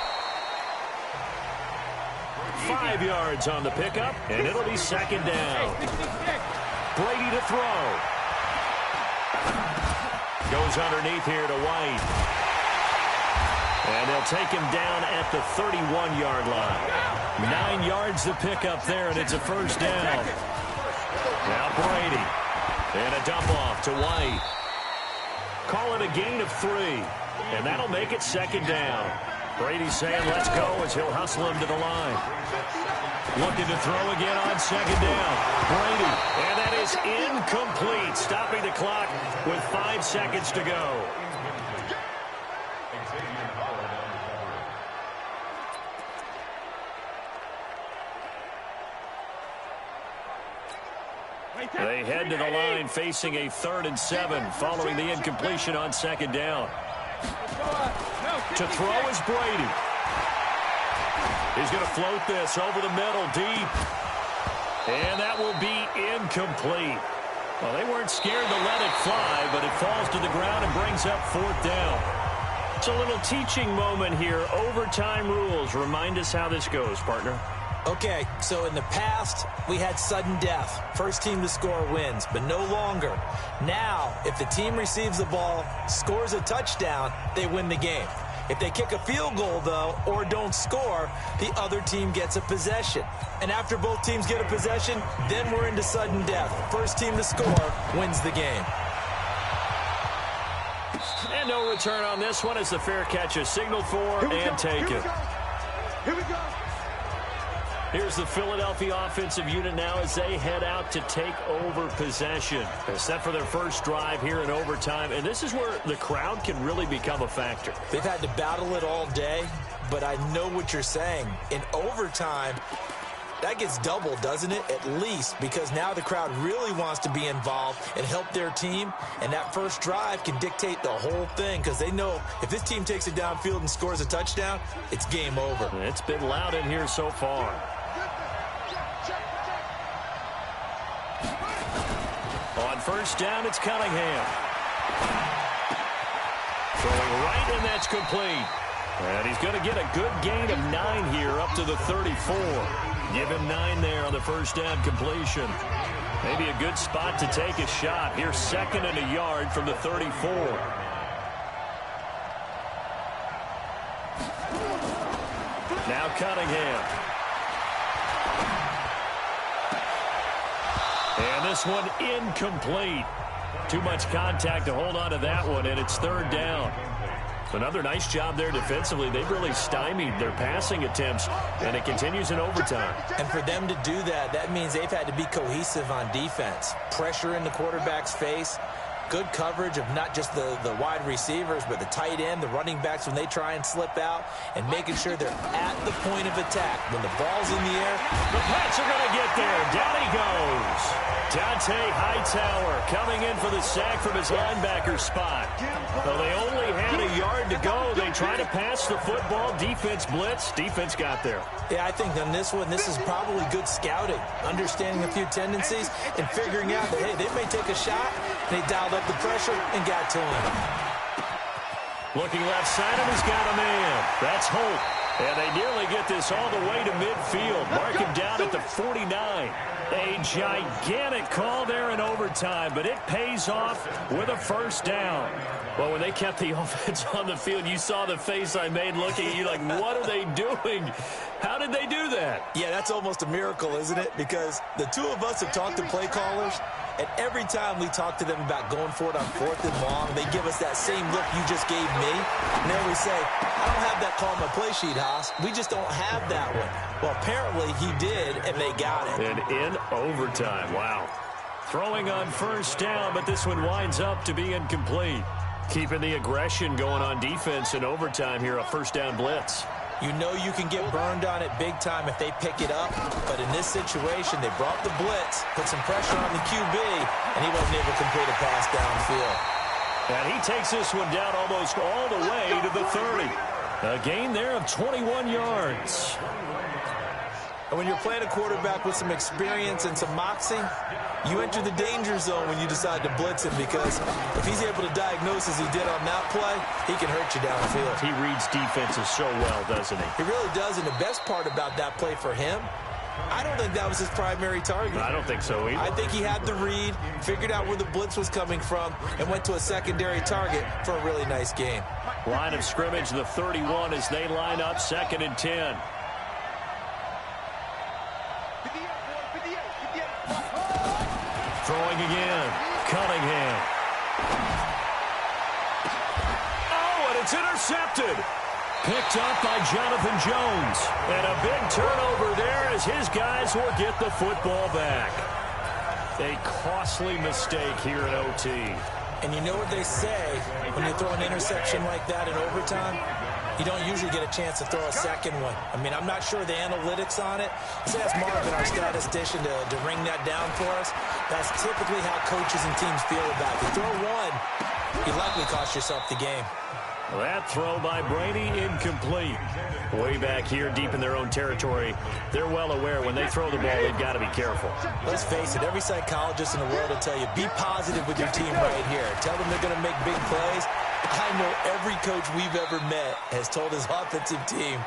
5 yards on the pickup, and it'll be second down. Brady to throw. Goes underneath here to White. And they'll take him down at the 31-yard line. 9 yards to pick up there, and it's a first down. Now Brady. And a dump off to White. Call it a gain of 3. And that'll make it second down. Brady saying let's go as he'll hustle him to the line. Looking to throw again on second down. Brady. And that is incomplete. Stopping the clock with 5 seconds to go. They head to the line facing a 3rd and 7 following the incompletion on second down. To throw is Brady. He's going to float this over the middle deep. And that will be incomplete. Well, they weren't scared to let it fly, but it falls to the ground and brings up 4th down. It's a little teaching moment here. Overtime rules. Remind us how this goes, partner. Okay, so in the past, we had sudden death. First team to score wins, but no longer. Now, if the team receives the ball, scores a touchdown, they win the game. If they kick a field goal, though, or don't score, the other team gets a possession. And after both teams get a possession, then we're into sudden death. First team to score wins the game. And no return on this one as the fair catch is signaled for and taken. Here we go. Here's the Philadelphia offensive unit now as they head out to take over possession. They're set for their first drive here in overtime, and this is where the crowd can really become a factor. They've had to battle it all day, but I know what you're saying. In overtime, that gets doubled, doesn't it? At least, because now the crowd really wants to be involved and help their team, and that first drive can dictate the whole thing because they know if this team takes it downfield and scores a touchdown, it's game over. It's been loud in here so far. On first down, it's Cunningham. Throwing right, and that's complete. And he's going to get a good gain of 9 here up to the 34. Give him 9 there on the first down completion. Maybe a good spot to take a shot. Here's 2nd and a yard from the 34. Now Cunningham. And this one incomplete. Too much contact to hold on to that one, and it's 3rd down. Another nice job there defensively. They've really stymied their passing attempts, and it continues in overtime. And for them to do that, that means they've had to be cohesive on defense. Pressure in the quarterback's face. Good coverage of not just the wide receivers, but the tight end, the running backs when they try and slip out, and making sure they're at the point of attack. When the ball's in the air, the Pats are going to get there. Down he goes. Dante Hightower coming in for the sack from his linebacker spot. Well, they only had a yard to go. They try to pass the football. Defense blitz. Defense got there. Yeah, I think on this one, this is probably good scouting, understanding a few tendencies, and figuring out that, hey, they may take a shot. They dialed up the pressure and got to him. Looking left side, and he's got a man. That's Holt. And they nearly get this all the way to midfield. Mark him down at the 49. A gigantic call there in overtime, but it pays off with a first down. Well, when they kept the offense on the field, you saw the face I made looking at you like, what are they doing? How did they do that? Yeah, that's almost a miracle, isn't it? Because the two of us have talked to play callers, and every time we talk to them about going for it on 4th and long, they give us that same look you just gave me. And then we say, I don't have that call on my play sheet, Haas. We just don't have that one. Well, apparently he did, and they got it. And in overtime, wow. Throwing on first down, but this one winds up to be incomplete. Keeping the aggression going on defense in overtime here, a first down blitz. You know you can get burned on it big time if they pick it up, but in this situation, they brought the blitz, put some pressure on the QB, and he wasn't able to complete a pass downfield. And he takes this one down almost all the way to the 30. A gain there of 21 yards. And when you're playing a quarterback with some experience and some moxie, you enter the danger zone when you decide to blitz him, because if he's able to diagnose as he did on that play, he can hurt you downfield. He reads defenses so well, doesn't he? He really does, and the best part about that play for him, I don't think that was his primary target. I don't think so either. I think he had the read, figured out where the blitz was coming from, and went to a secondary target for a really nice game. Line of scrimmage, the 31 as they line up 2nd and 10. Throwing again. Cunningham. Oh, and it's intercepted. Picked up by Jonathan Jones. And a big turnover there as his guys will get the football back. A costly mistake here in OT. And you know what they say, when you throw an interception like that in overtime, you don't usually get a chance to throw a second one. I mean, I'm not sure the analytics on it. Let's ask Marvin, our statistician, to ring that down for us. That's typically how coaches and teams feel about it. You throw one, you likely cost yourself the game. That throw by Brady incomplete. Way back here deep in their own territory, they're well aware when they throw the ball, they've got to be careful. Let's face it, every psychologist in the world will tell you, be positive with your team right here. Tell them they're going to make big plays. I know every coach we've ever met has told his offensive team,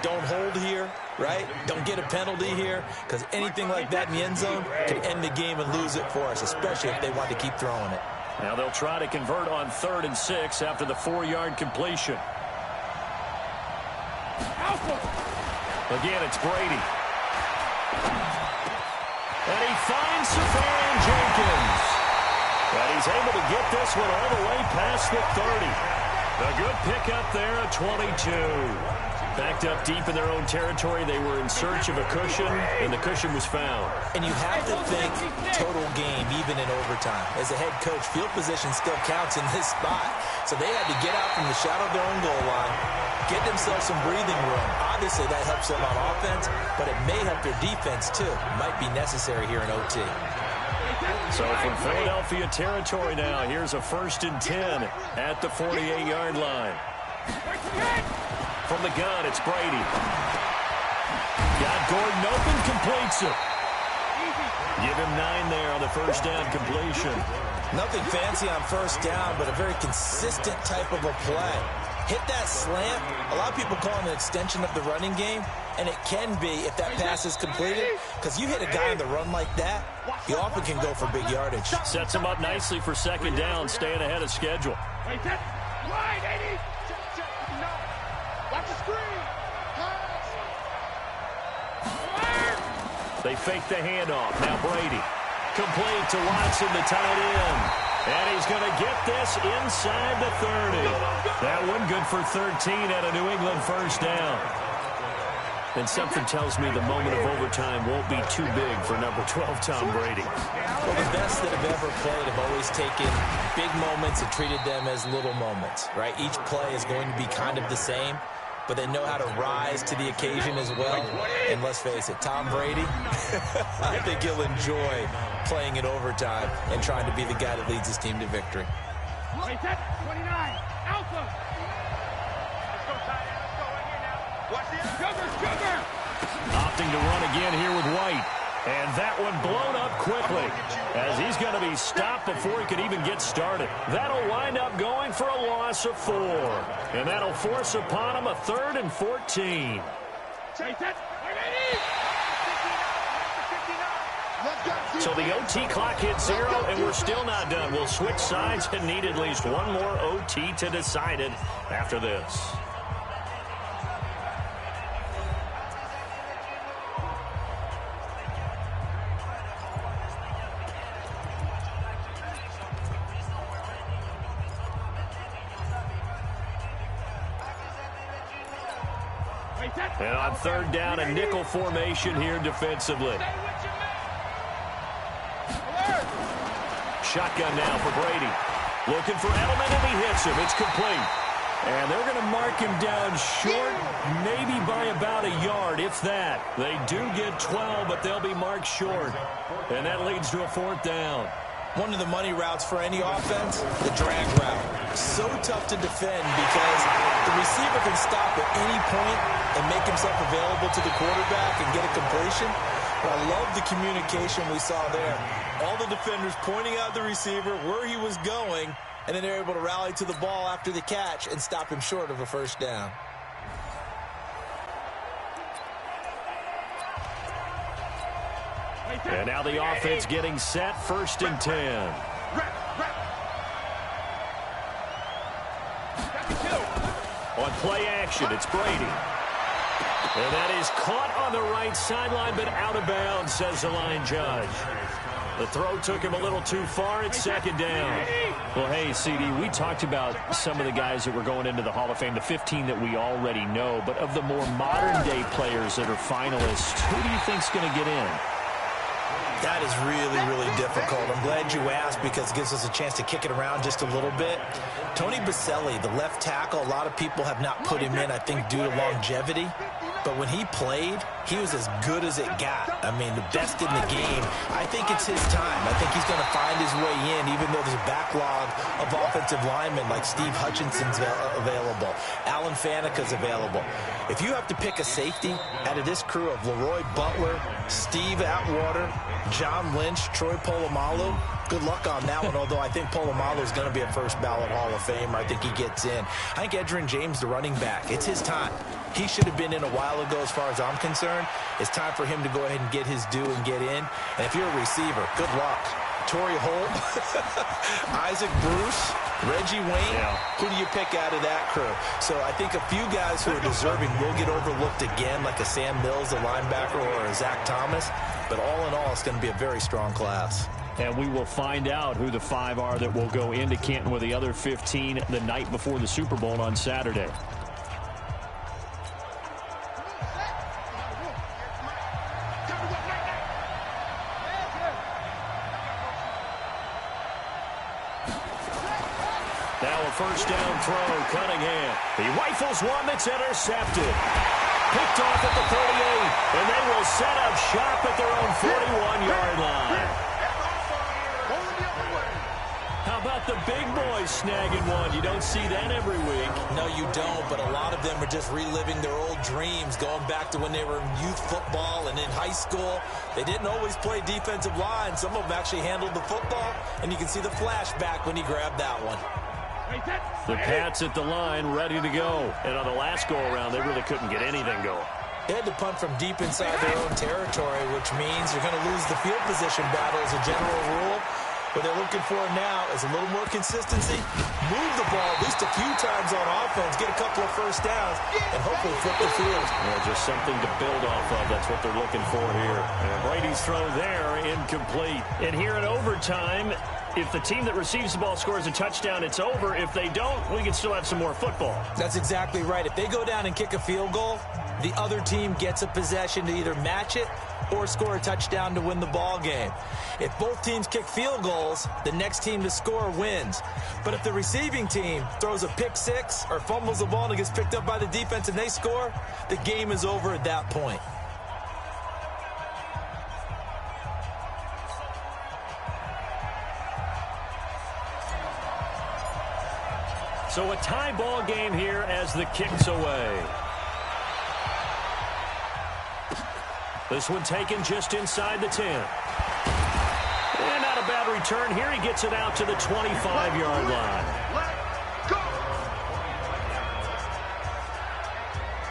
don't hold here, right? Don't get a penalty here, because anything like that in the end zone could end the game and lose it for us, especially if they want to keep throwing it. Now they'll try to convert on 3rd and 6 after the 4-yard completion. Again, it's Brady. And he finds Safarian Jenkins. And he's able to get this one all the way past the 30. A good pickup there at 22. Backed up deep in their own territory. They were in search of a cushion, and the cushion was found. And you have to think total game, even in overtime. As a head coach, field position still counts in this spot. So they had to get out from the shadow of their own goal line, get themselves some breathing room. Obviously, that helps them on offense, but it may help their defense, too. Might be necessary here in OT. So from Philadelphia territory now, here's a 1st and 10 at the 48-yard line. From the gun, it's Brady. Got Gordon open, completes it. Give him 9 there on the first down completion. Nothing fancy on first down, but a very consistent type of a play. Hit that slant. A lot of people call it an extension of the running game, and it can be if that pass is completed, because you hit a guy on the run like that, he often can go for big yardage. Sets him up nicely for 2nd down, staying ahead of schedule. They fake the handoff. Now Brady. Complete to Watson, the tight end. And he's going to get this inside the 30. That one good for 13 at a New England first down. And something tells me the moment of overtime won't be too big for number 12, Tom Brady. Well, the best that have ever played have always taken big moments and treated them as little moments, right? Each play is going to be kind of the same, but they know how to rise to the occasion as well. And let's face it, Tom Brady, I think he'll enjoy playing in overtime and trying to be the guy that leads his team to victory. 29, Alpha. Let's go, tight end. Let's go right here now. Watch this. Sugar. Opting to run again here with White. And that one blown up quickly as he's going to be stopped before he can even get started. That'll wind up going for a loss of 4. And that'll force upon him a 3rd and 14. So the OT clock hits 0, and we're still not done. We'll switch sides and need at least one more OT to decide it after this. And on 3rd down, a nickel formation here defensively. Shotgun now for Brady. Looking for Edelman, and he hits him. It's complete. And they're going to mark him down short, maybe by about a yard, if that. They do get 12, but they'll be marked short. And that leads to a 4th down. One of the money routes for any offense, the drag route. So tough to defend because the receiver can stop at any point and make himself available to the quarterback and get a completion. But I love the communication we saw there. All the defenders pointing out the receiver, where he was going, and then they're able to rally to the ball after the catch and stop him short of a first down. And now the offense getting set, 1st and 10. On play action, it's Brady. And that is caught on the right sideline, but out of bounds, says the line judge. The throw took him a little too far. It's 2nd down. Well, hey, CD, we talked about some of the guys that were going into the Hall of Fame, the 15 that we already know. But of the more modern-day players that are finalists, who do you think's going to get in? That is really, really difficult. I'm glad you asked because it gives us a chance to kick it around just a little bit. Tony Baselli, the left tackle, a lot of people have not put him in, I think, due to longevity. But when he played, he was as good as it got. I mean, the best in the game. I think it's his time. I think he's going to find his way in, even though there's a backlog of offensive linemen like Steve Hutchinson's available. Alan Faneca's available. If you have to pick a safety out of this crew of Leroy Butler, Steve Atwater, John Lynch, Troy Polamalu, good luck on that one, although I think Polamalu is going to be a first ballot Hall of Famer. I think he gets in. I think Edgerrin James, the running back, it's his time. He should have been in a while ago as far as I'm concerned. It's time for him to go ahead and get his due and get in. And if you're a receiver, good luck. Torrey Holt, Isaac Bruce, Reggie Wayne, who do you pick out of that crew? So I think a few guys who are deserving will get overlooked again, like a Sam Mills, the linebacker, or a Zach Thomas. But all in all, it's going to be a very strong class. And we will find out who the 5 are that will go into Canton with the other 15 the night before the Super Bowl on Saturday. Now a first down throw, Cunningham. He rifles one that's intercepted. Picked off at the 38, and they will set up shop at their own 41-yard line. How about the big boys snagging one? You don't see that every week. No, you don't, but a lot of them are just reliving their old dreams, going back to when they were in youth football and in high school. They didn't always play defensive line. Some of them actually handled the football, and you can see the flashback when he grabbed that one. The Pats at the line, ready to go. And on the last go-around, they really couldn't get anything going. They had to punt from deep inside their own territory, which means you're going to lose the field position battle as a general rule. What they're looking for now is a little more consistency, move the ball at least a few times on offense, get a couple of first downs, and hopefully flip the field. Yeah, just something to build off of. That's what they're looking for here. And Brady's throw there, incomplete. And here in overtime, if the team that receives the ball scores a touchdown, it's over. If they don't, we can still have some more football. That's exactly right. If they go down and kick a field goal, the other team gets a possession to either match it or score a touchdown to win the ball game. If both teams kick field goals, the next team to score wins. But if the receiving team throws a pick six or fumbles the ball and it gets picked up by the defense and they score, the game is over at that point. So a tie ball game here as the kick's away. This one taken just inside the 10. And not a bad return here. He gets it out to the 25-yard line.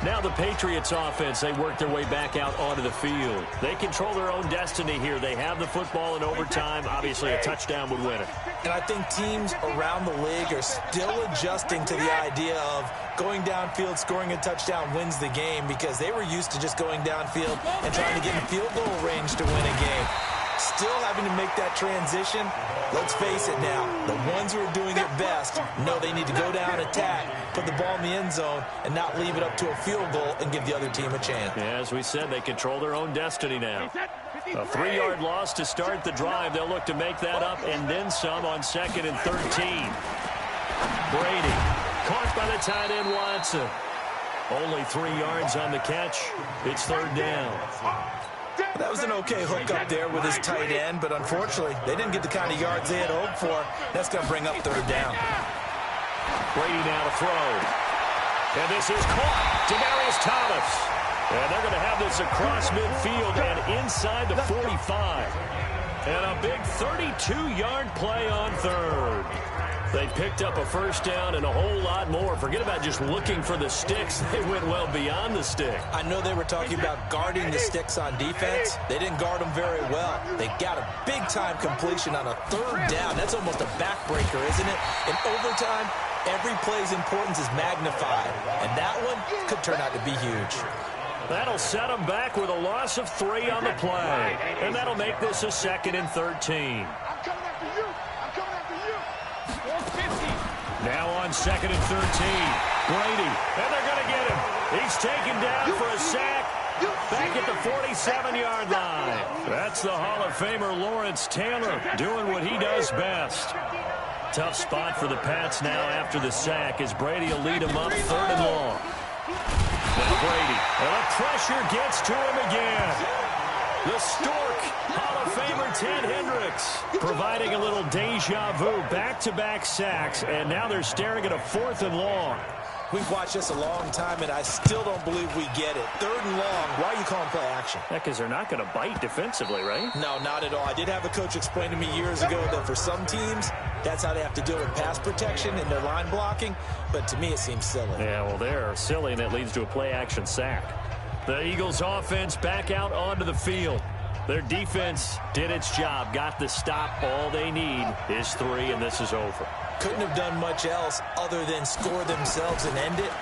Now the Patriots offense, they work their way back out onto the field. They control their own destiny here. They have the football in overtime. Obviously, a touchdown would win it. And I think teams around the league are still adjusting to the idea of going downfield, scoring a touchdown wins the game, because they were used to just going downfield and trying to get in field goal range to win a game. Still having to make that transition. Let's face it now, the ones who are doing it best know they need to go down, attack, put the ball in the end zone, and not leave it up to a field goal and give the other team a chance. Yeah, as we said, they control their own destiny now. A 3-yard loss to start the drive. They'll look to make that up and then some on 2nd and 13. Brady caught by the tight end Watson. Only 3 yards on the catch. It's 3rd down. That was an okay hook up there with his tight end, but unfortunately, they didn't get the kind of yards they had hoped for. That's going to bring up 3rd down. Brady now to throw. And this is caught. Demaryius Thomas. And they're going to have this across midfield and inside the 45. And a big 32-yard play on third. They picked up a first down and a whole lot more. Forget about just looking for the sticks. They went well beyond the stick. I know they were talking about guarding the sticks on defense. They didn't guard them very well. They got a big-time completion on a third down. That's almost a backbreaker, isn't it? In overtime, every play's importance is magnified. And that one could turn out to be huge. That'll set them back with a loss of 3 on the play. And that'll make this a 2nd and 13. I'm coming after you. I'm coming after you. 450. Now on 2nd and 13. Brady. And they're going to get him. He's taken down for a sack. Back at the 47-yard line. That's the Hall of Famer Lawrence Taylor doing what he does best. Tough spot for the Pats now after the sack as Brady will lead him up 3rd and long. Now Brady. And the pressure gets to him again. The Stork, Hall of Famer Ted Hendricks, providing a little deja vu, back-to-back sacks, and now they're staring at a 4th and long. We've watched this a long time, and I still don't believe we get it. 3rd and long. Why are you calling play action? Yeah, because they're not going to bite defensively, right? No, not at all. I did have a coach explain to me years ago that for some teams, that's how they have to deal with pass protection and their line blocking, but to me it seems silly. Yeah, well, they're silly, and that leads to a play-action sack. The Eagles' offense back out onto the field. Their defense did its job, got the stop. All they need is 3, and this is over. Couldn't have done much else other than score themselves and end it.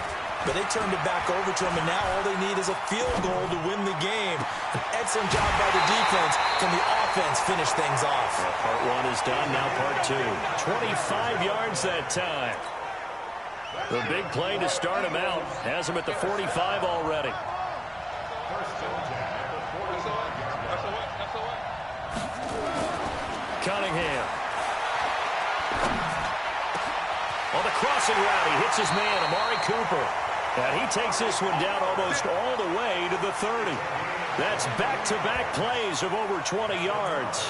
But they turned it back over to them, and now all they need is a field goal to win the game. An excellent job by the defense. Can the offense finish things off? Well, part 1 is done, now part 2. 25 yards that time. The big play to start him out has him at the 45 already. Cunningham. On the crossing route, he hits his man, Amari Cooper. And he takes this one down almost all the way to the 30. That's back-to-back plays of over 20 yards.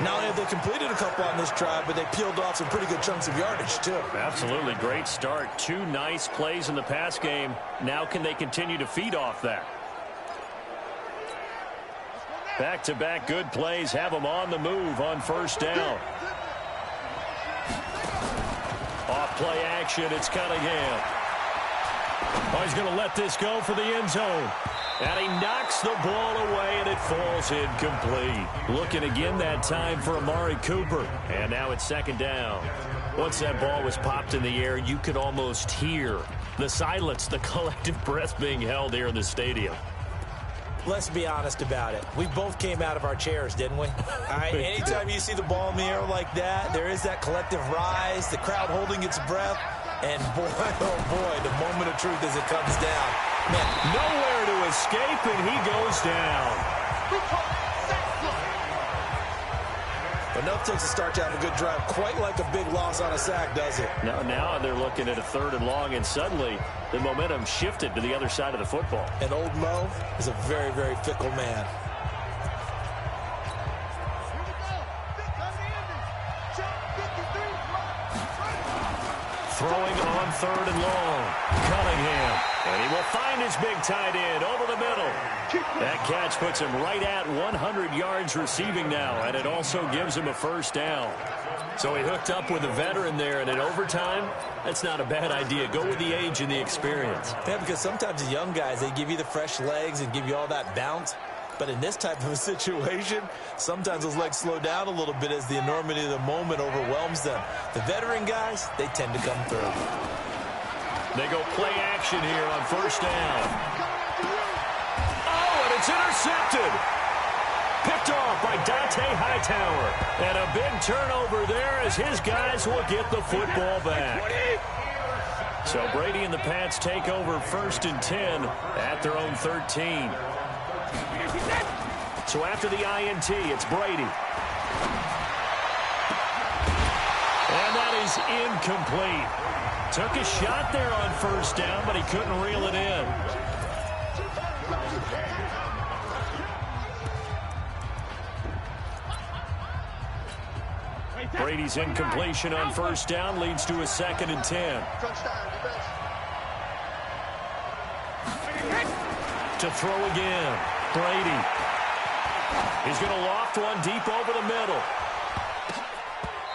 Not only have they completed a couple on this drive, but they peeled off some pretty good chunks of yardage, too. Absolutely. Great start. 2 nice plays in the pass game. Now can they continue to feed off that? Back-to-back good plays have them on the move on 1st down. Off play action, it's Cunningham. Oh, he's going to let this go for the end zone. And he knocks the ball away, and it falls incomplete. Looking again that time for Amari Cooper. And now it's 2nd down. Once that ball was popped in the air, you could almost hear the silence, the collective breath being held here in the stadium. Let's be honest about it. We both came out of our chairs, didn't we? All right, anytime you see the ball in the air like that, there is that collective rise, the crowd holding its breath, and boy, oh boy, the moment of truth as it comes down. Man, nowhere to escape, and he goes down. Enough takes a start to have a good drive. Quite like a big loss on a sack, does it? No, now they're looking at a 3rd and long, and suddenly the momentum shifted to the other side of the football. And old Mo is a very, very fickle man. Throwing on 3rd and long. Cunningham. And he will find his big tight end over the middle. That catch puts him right at 100 yards receiving now, and it also gives him a 1st down. So he hooked up with a veteran there, and in overtime, that's not a bad idea. Go with the age and the experience. Yeah, because sometimes the young guys, they give you the fresh legs and give you all that bounce. But in this type of a situation, sometimes those legs slow down a little bit as the enormity of the moment overwhelms them. The veteran guys, they tend to come through. They go play action here on 1st down. Oh, and it's intercepted. Picked off by Dante Hightower. And a big turnover there as his guys will get the football back. So Brady and the Pats take over 1st and 10 at their own 13. So after the INT, it's Brady. And that is incomplete. Took a shot there on 1st down, but he couldn't reel it in. Brady's incompletion on first down leads to a 2nd and 10. To throw again. Brady. He's going to loft one deep over the middle.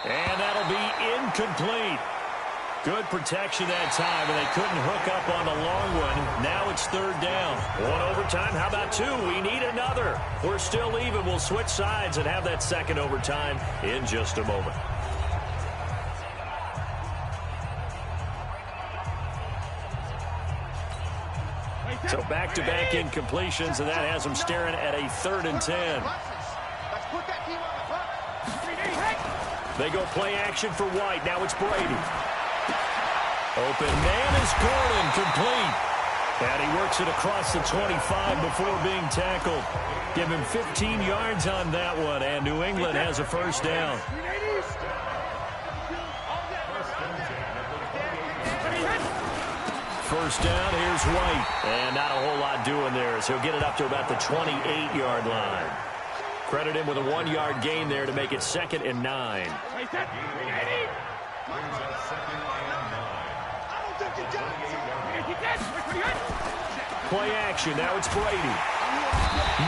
And that'll be incomplete. Good protection that time, and they couldn't hook up on the long one. Now it's 3rd down. 1 overtime. How about 2? We need another. We're still even. We'll switch sides and have that 2nd overtime in just a moment. So back-to-back incompletions, and that has them staring at a 3rd and 10. They go play action for White. Now it's Brady. Open man is Gordon, complete. And he works it across the 25 before being tackled. Give him 15 yards on that one, and New England has a 1st down. First down, here's White. And not a whole lot doing there, so he'll get it up to about the 28-yard line. Credit him with a 1-yard gain there to make it 2nd and 9. Play action. Now it's Brady.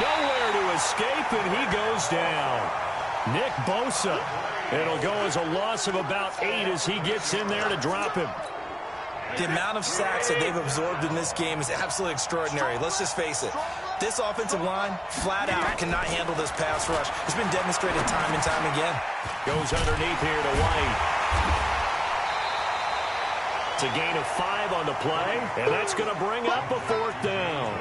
Nowhere to escape, and he goes down. Nick Bosa. It'll go as a loss of about 8 as he gets in there to drop him. The amount of sacks that they've absorbed in this game is absolutely extraordinary. Let's just face it. This offensive line, flat out, cannot handle this pass rush. It's been demonstrated time and time again. Goes underneath here to White. It's a gain of 5 on the play, and that's going to bring up a 4th down.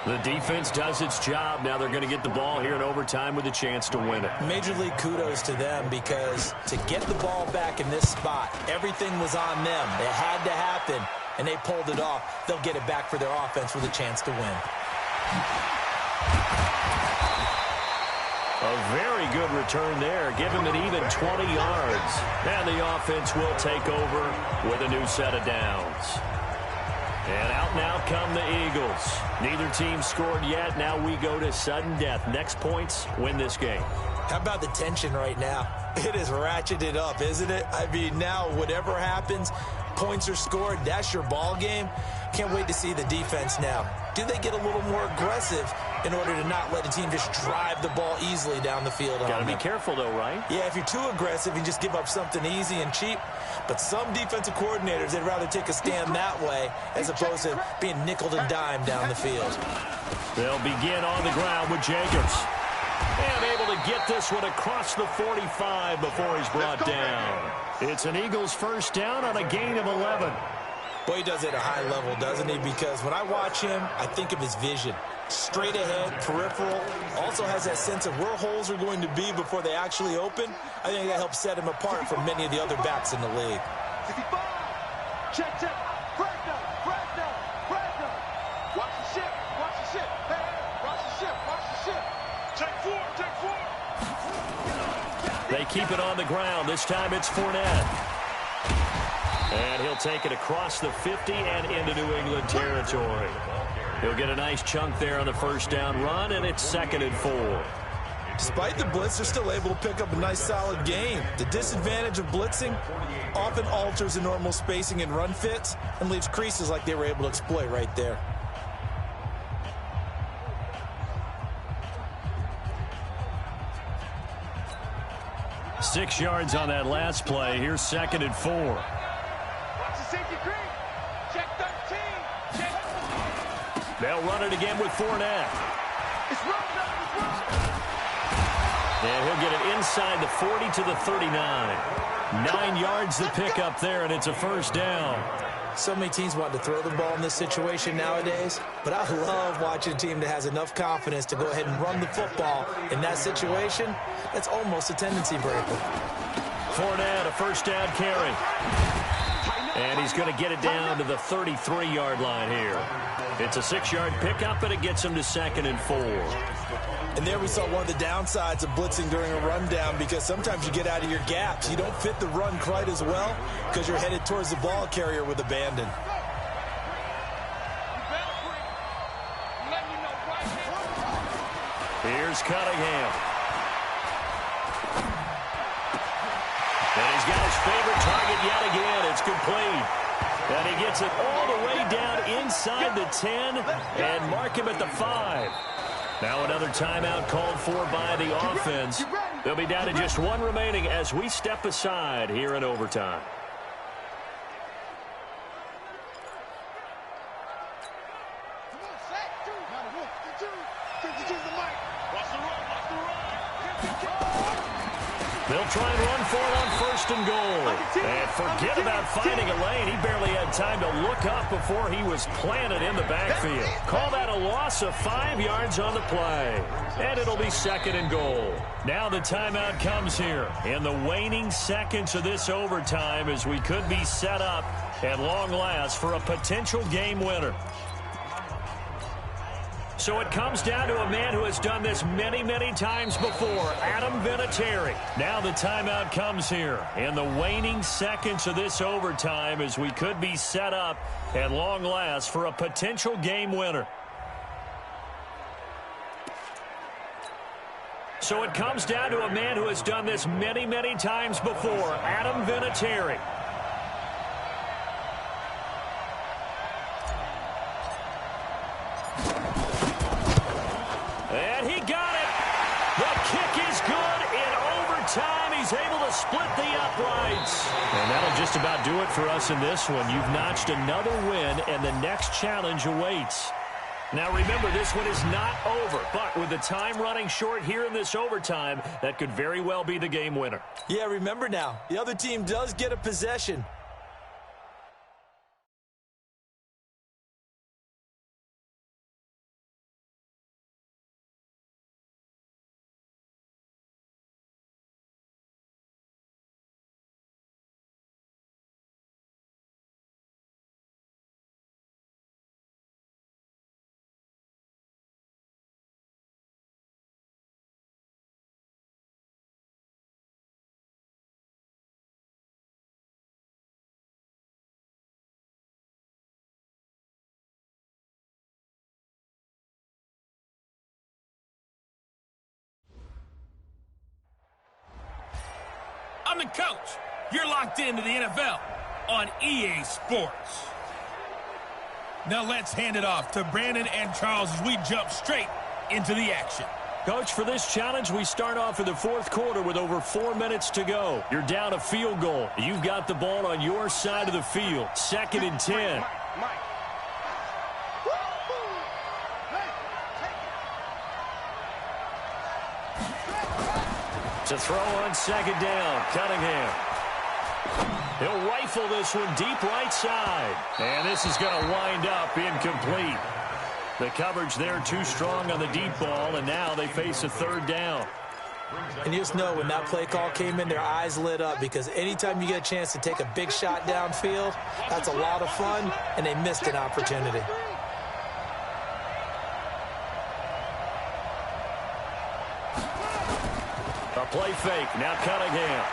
The defense does its job. Now they're going to get the ball here in overtime with a chance to win it. Major league kudos to them, because to get the ball back in this spot, everything was on them. It had to happen, and they pulled it off. They'll get it back for their offense with a chance to win. A very good return there. Give him an even 20 yards. And the offense will take over with a new set of downs. And out now come the Eagles. Neither team scored yet. Now we go to sudden death. Next points win this game. How about the tension right now? It is ratcheted up, isn't it? I mean, now whatever happens, points are scored, that's your ball game. Can't wait to see the defense now. Do they get a little more aggressive in order to not let the team just drive the ball easily down the field? Got to be careful, though, right? Yeah, if you're too aggressive, you just give up something easy and cheap. But some defensive coordinators, they'd rather take a stand that way as opposed to being nickeled and dimed down the field. They'll begin on the ground with Jacobs. And able to get this one across the 45 before he's brought down. It's an Eagles 1st down on a gain of 11. Boy, he does it at a high level, doesn't he? Because when I watch him, I think of his vision. Straight ahead, peripheral, also has that sense of where holes are going to be before they actually open. I think that helps set him apart from many of the other backs in the league. Check. Watch the ship. Hey, watch the ship. Take 4. They keep it on the ground. This time it's Fournette. And he'll take it across the 50 and into New England territory. He'll get a nice chunk there on the 1st down run, and it's 2nd and 4. Despite the blitz, they're still able to pick up a nice, solid gain. The disadvantage of blitzing often alters the normal spacing and run fits and leaves creases like they were able to exploit right there. Six yards on that last play. Here's 2nd and 4. Watch the safety creep. Check 13. They'll run it again with Fournette. It's wrong. And he'll get it inside the 40 to the 39. 9 yards to pick up there, and it's a 1st down. So many teams want to throw the ball in this situation nowadays, but I love watching a team that has enough confidence to go ahead and run the football. In that situation, that's almost a tendency breaker. Fournette, a 1st down carry. And he's going to get it down to the 33-yard line here. It's a 6-yard pickup, and it gets him to 2nd and 4. And there we saw one of the downsides of blitzing during a rundown, because sometimes you get out of your gaps. You don't fit the run quite as well because you're headed towards the ball carrier with abandon. Here's Cunningham. favorite target yet again. It's complete. And he gets it all the way down inside the 10 and mark him at the 5. Now another timeout called for by the offense. They'll be down to just one remaining as we step aside here in overtime. They'll try and run for it on first and goal. And forget about finding a lane. He barely had time to look up before he was planted in the backfield. Call that a loss of 5 yards on the play. And it'll be second and goal. Now the timeout comes here in the waning seconds of this overtime as we could be set up at long last for a potential game winner. So it comes down to a man who has done this many, many times before, Adam Vinatieri. Now the timeout comes here in the waning seconds of this overtime as we could be set up at long last for a potential game winner. So it comes down to a man who has done this many, many times before, Adam Vinatieri. And he got it. The kick is good in overtime. He's able to split the uprights. And that'll just about do it for us in this one. You've notched another win, and the next challenge awaits. Now remember, this one is not over, but with the time running short here in this overtime, that could very well be the game winner. Yeah, remember now, the other team does get a possession. I'm the coach. You're locked into the NFL on EA Sports. Now let's hand it off to Brandon and Charles as we jump straight into the action. Coach, for this challenge, we start off in the fourth quarter with over 4 minutes to go. You're down a field goal. You've got the ball on your side of the field. 2nd and 10. To throw on 2nd down, Cunningham. He'll rifle this one deep right side. And this is going to wind up incomplete. The coverage there too strong on the deep ball, and now they face a 3rd down. And you just know when that play call came in, their eyes lit up because anytime you get a chance to take a big shot downfield, that's a lot of fun, and they missed an opportunity. A play fake. Now Cunningham.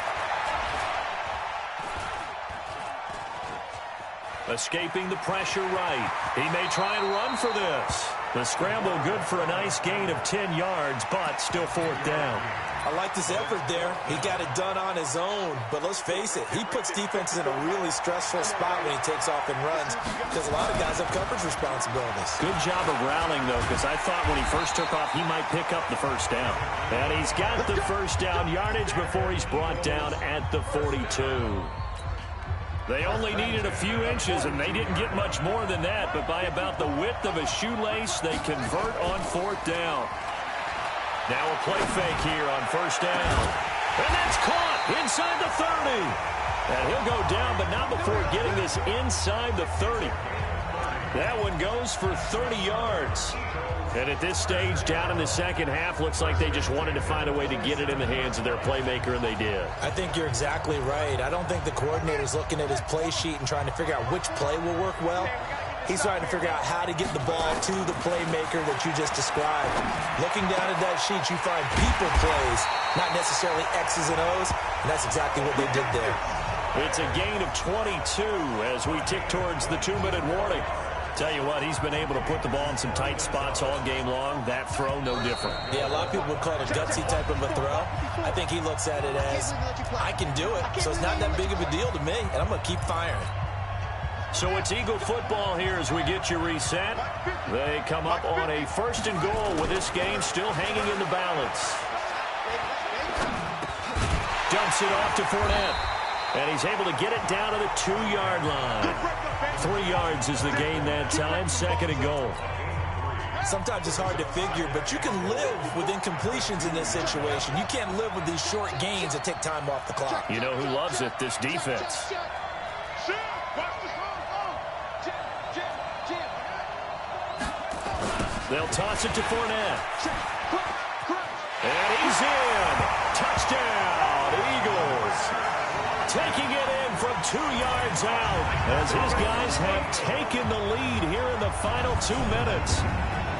Escaping the pressure right. He may try and run for this. The scramble good for a nice gain of 10 yards, but still 4th down. I like this effort there. He got it done on his own. But let's face it, he puts defenses in a really stressful spot when he takes off and runs because a lot of guys have coverage responsibilities. Good job of rallying, though, because I thought when he first took off, he might pick up the 1st down. And he's got the 1st down yardage before he's brought down at the 42. They only needed a few inches, and they didn't get much more than that. But by about the width of a shoelace, they convert on 4th down. Now a play fake here on 1st down. And that's caught inside the 30. And he'll go down, but not before getting this inside the 30. That one goes for 30 yards. And at this stage, down in the second half, looks like they just wanted to find a way to get it in the hands of their playmaker, and they did. I think you're exactly right. I don't think the coordinator's looking at his play sheet and trying to figure out which play will work well. He's trying to figure out how to get the ball to the playmaker that you just described. Looking down at that sheet, you find people plays, not necessarily X's and O's, and that's exactly what they did there. It's a gain of 22 as we tick towards the 2-minute warning. Tell you what, he's been able to put the ball in some tight spots all game long. That throw, no different. Yeah, a lot of people would call it a gutsy type of a throw. I think he looks at it as, I can do it, so it's not that big of a deal to me, and I'm going to keep firing. So it's Eagle football here as we get you reset. They come up on a 1st and goal with this game still hanging in the balance. Dumps it off to Fournette. And he's able to get it down to the 2-yard line. 3 yards is the gain that time, 2nd and goal. Sometimes it's hard to figure, but you can live with incompletions in this situation. You can't live with these short gains that take time off the clock. You know who loves it? This defense. They'll toss it to Fournette. And he's in. Touchdown, Eagles. Taking it in from 2 yards out as his guys have taken the lead here in the final 2 minutes.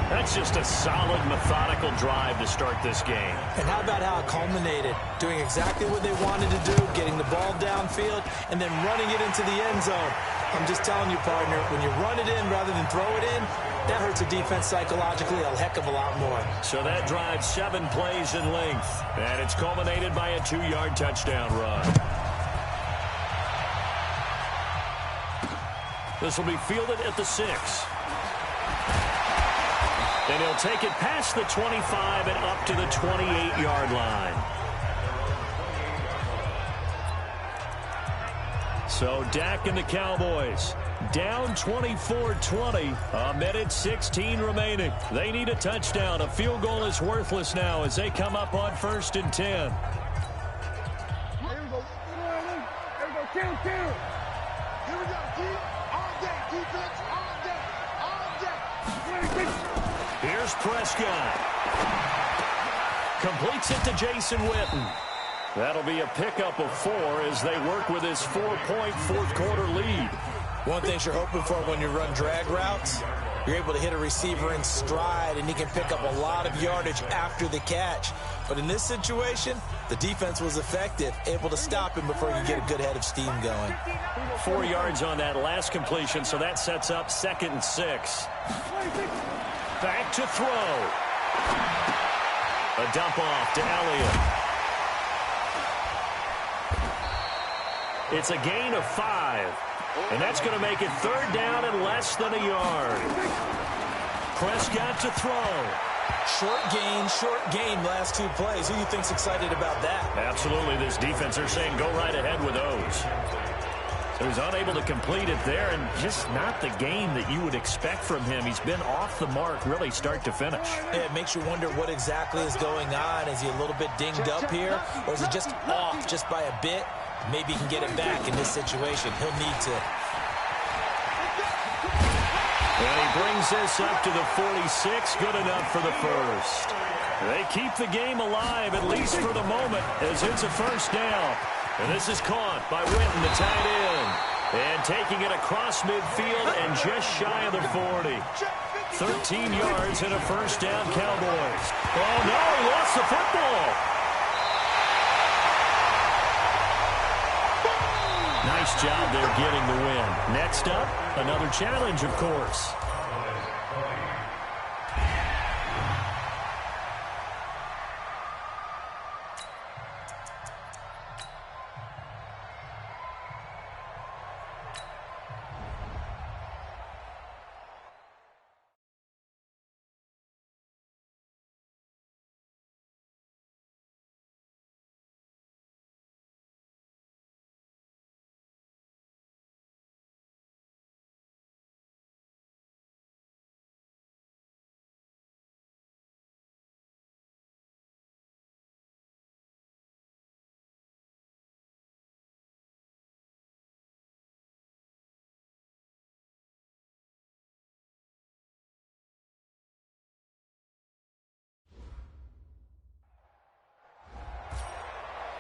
That's just a solid, methodical drive to start this game. And how about how it culminated? Doing exactly what they wanted to do, getting the ball downfield, and then running it into the end zone. I'm just telling you, partner, when you run it in rather than throw it in, that hurts a defense psychologically a heck of a lot more. So that drives 7 plays in length, and it's culminated by a 2-yard touchdown run. This will be fielded at the 6. And he'll take it past the 25 and up to the 28-yard line. So Dak and the Cowboys down 24-20. 1:16 remaining. They need a touchdown. A field goal is worthless now as they come up on 1st and 10. Here we go. Here we go. Count. Here we go. All day. Defense. All day. Here's Prescott. Completes it to Jason Witten. That'll be a pickup of 4 as they work with his 4-point 4th-quarter lead. One thing you're hoping for when you run drag routes, you're able to hit a receiver in stride, and he can pick up a lot of yardage after the catch. But in this situation, the defense was effective, able to stop him before he could get a good head of steam going. 4 yards on that last completion, so that sets up 2nd and 6. Back to throw. A dump off to Elliott. It's a gain of 5. And that's going to make it 3rd down and less than a yard. Prescott to throw. Short gain last 2 plays. Who do you think's excited about that? Absolutely. This defense, they're saying go right ahead with those. So he's unable to complete it there, and just not the game that you would expect from him. He's been off the mark really start to finish. Yeah, it makes you wonder what exactly is going on. Is he a little bit dinged up here, or is it just off just by a bit? Maybe he can get it back in this situation. He'll need to. And he brings this up to the 46. Good enough for the 1st. They keep the game alive, at least for the moment, as it's a 1st down. And this is caught by Witten, the tight end. And taking it across midfield and just shy of the 40. 13 yards and a 1st down, Cowboys. Oh, no, he lost the football. Nice job there getting the win. Next up, another challenge, of course.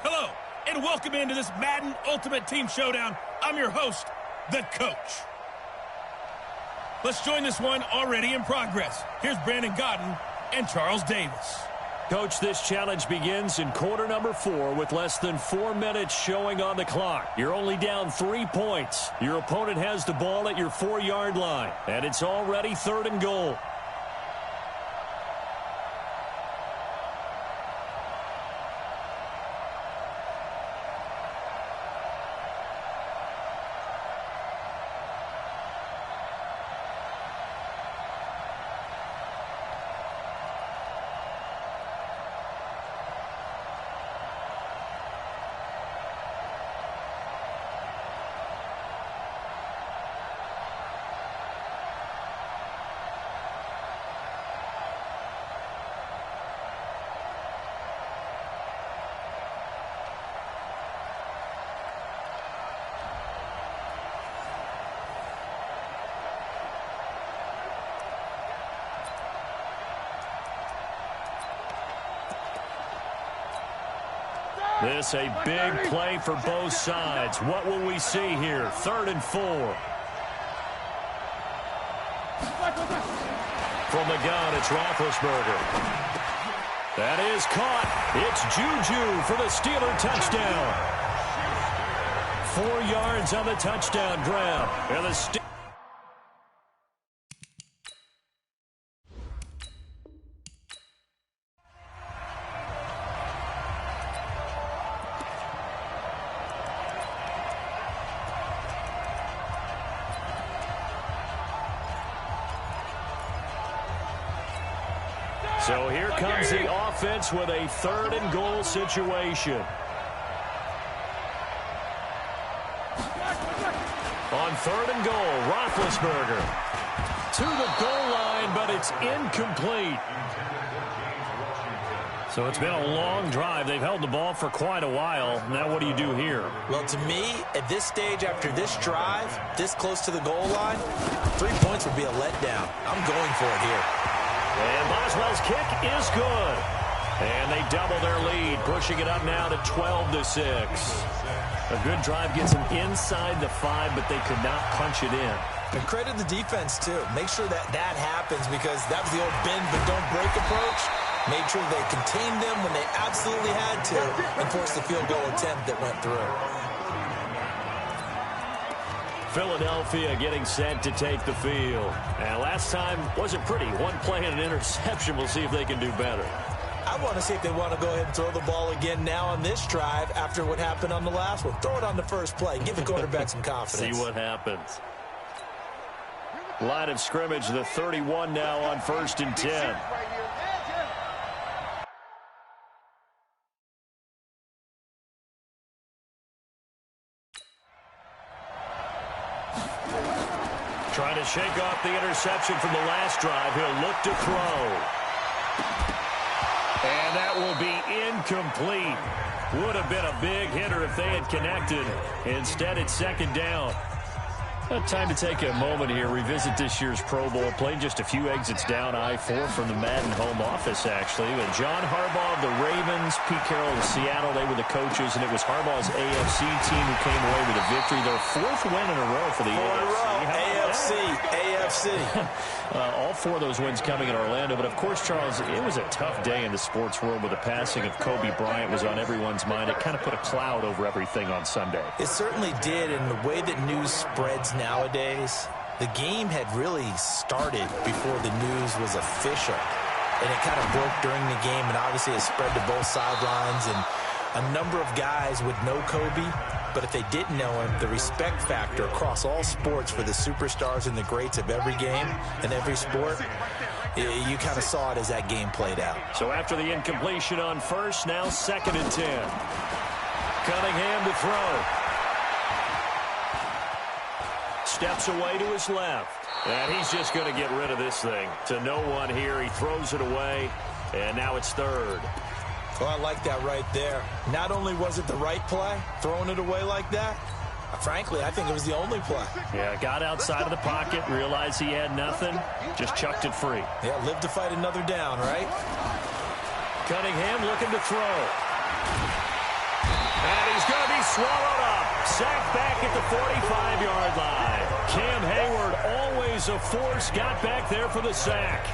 Hello, and welcome into this Madden Ultimate Team Showdown. I'm your host, the Coach. Let's join this one already in progress. Here's Brandon Godden and Charles Davis. Coach, this challenge begins in quarter number 4 with less than 4 minutes showing on the clock. You're only down 3 points. Your opponent has the ball at your 4-yard line, and it's already 3rd and goal. This a big play for both sides. What will we see here? 3rd and 4. From the gun, it's Roethlisberger. That is caught. It's Juju for the Steeler touchdown. 4 yards on the touchdown grab. And the So here comes the offense with a 3rd and goal situation. On 3rd and goal, Roethlisberger to the goal line, but it's incomplete. So it's been a long drive. They've held the ball for quite a while. Now what do you do here? Well, to me, at this stage, after this drive, this close to the goal line, 3 points would be a letdown. I'm going for it here. And Boswell's kick is good. And they double their lead, pushing it up now to 12-6. A good drive gets them inside the 5, but they could not punch it in. And credit the defense, too. Make sure that happens, because that was the old bend but don't break approach. Made sure they contained them when they absolutely had to and forced the field goal attempt that went through. Philadelphia getting set to take the field. And last time wasn't pretty. 1 play and an interception. We'll see if they can do better. I want to see if they want to go ahead and throw the ball again now on this drive after what happened on the last one. Throw it on the first play. Give the quarterback some confidence. See what happens. Line of scrimmage, the 31 now on 1st and 10. Trying to shake off the interception from the last drive. He'll look to throw. And that will be incomplete. Would have been a big hitter if they had connected. Instead, it's 2nd down. Time to take a moment here, revisit this year's Pro Bowl. Played just a few exits down I-4 from the Madden home office, actually. But John Harbaugh of the Ravens, Pete Carroll of Seattle, they were the coaches, and it was Harbaugh's AFC team who came away with a victory. Their 4th win in a row for the AFC. All 4 of those wins coming in Orlando. But, of course, Charles, it was a tough day in the sports world with the passing of Kobe Bryant was on everyone's mind. It kind of put a cloud over everything on Sunday. It certainly did, and the way that news spreads nowadays, the game had really started before the news was official. And it kind of broke during the game, and obviously it spread to both sidelines. And a number of guys would know Kobe, but if they didn't know him, the respect factor across all sports for the superstars and the greats of every game and every sport, you kind of saw it as that game played out. So after the incompletion on 1st, now 2nd and 10. Cunningham to throw. Steps away to his left. And he's just going to get rid of this thing. To no one here. He throws it away. And now it's 3rd. Well, I like that right there. Not only was it the right play, throwing it away like that, frankly, I think it was the only play. Yeah, got outside of the pocket, realized he had nothing, just chucked it free. Yeah, live to fight another down, right? Cunningham looking to throw. And he's going to be swallowed up. Sacked back at the 45-yard line. Cam Hayward, always a force, got back there for the sack.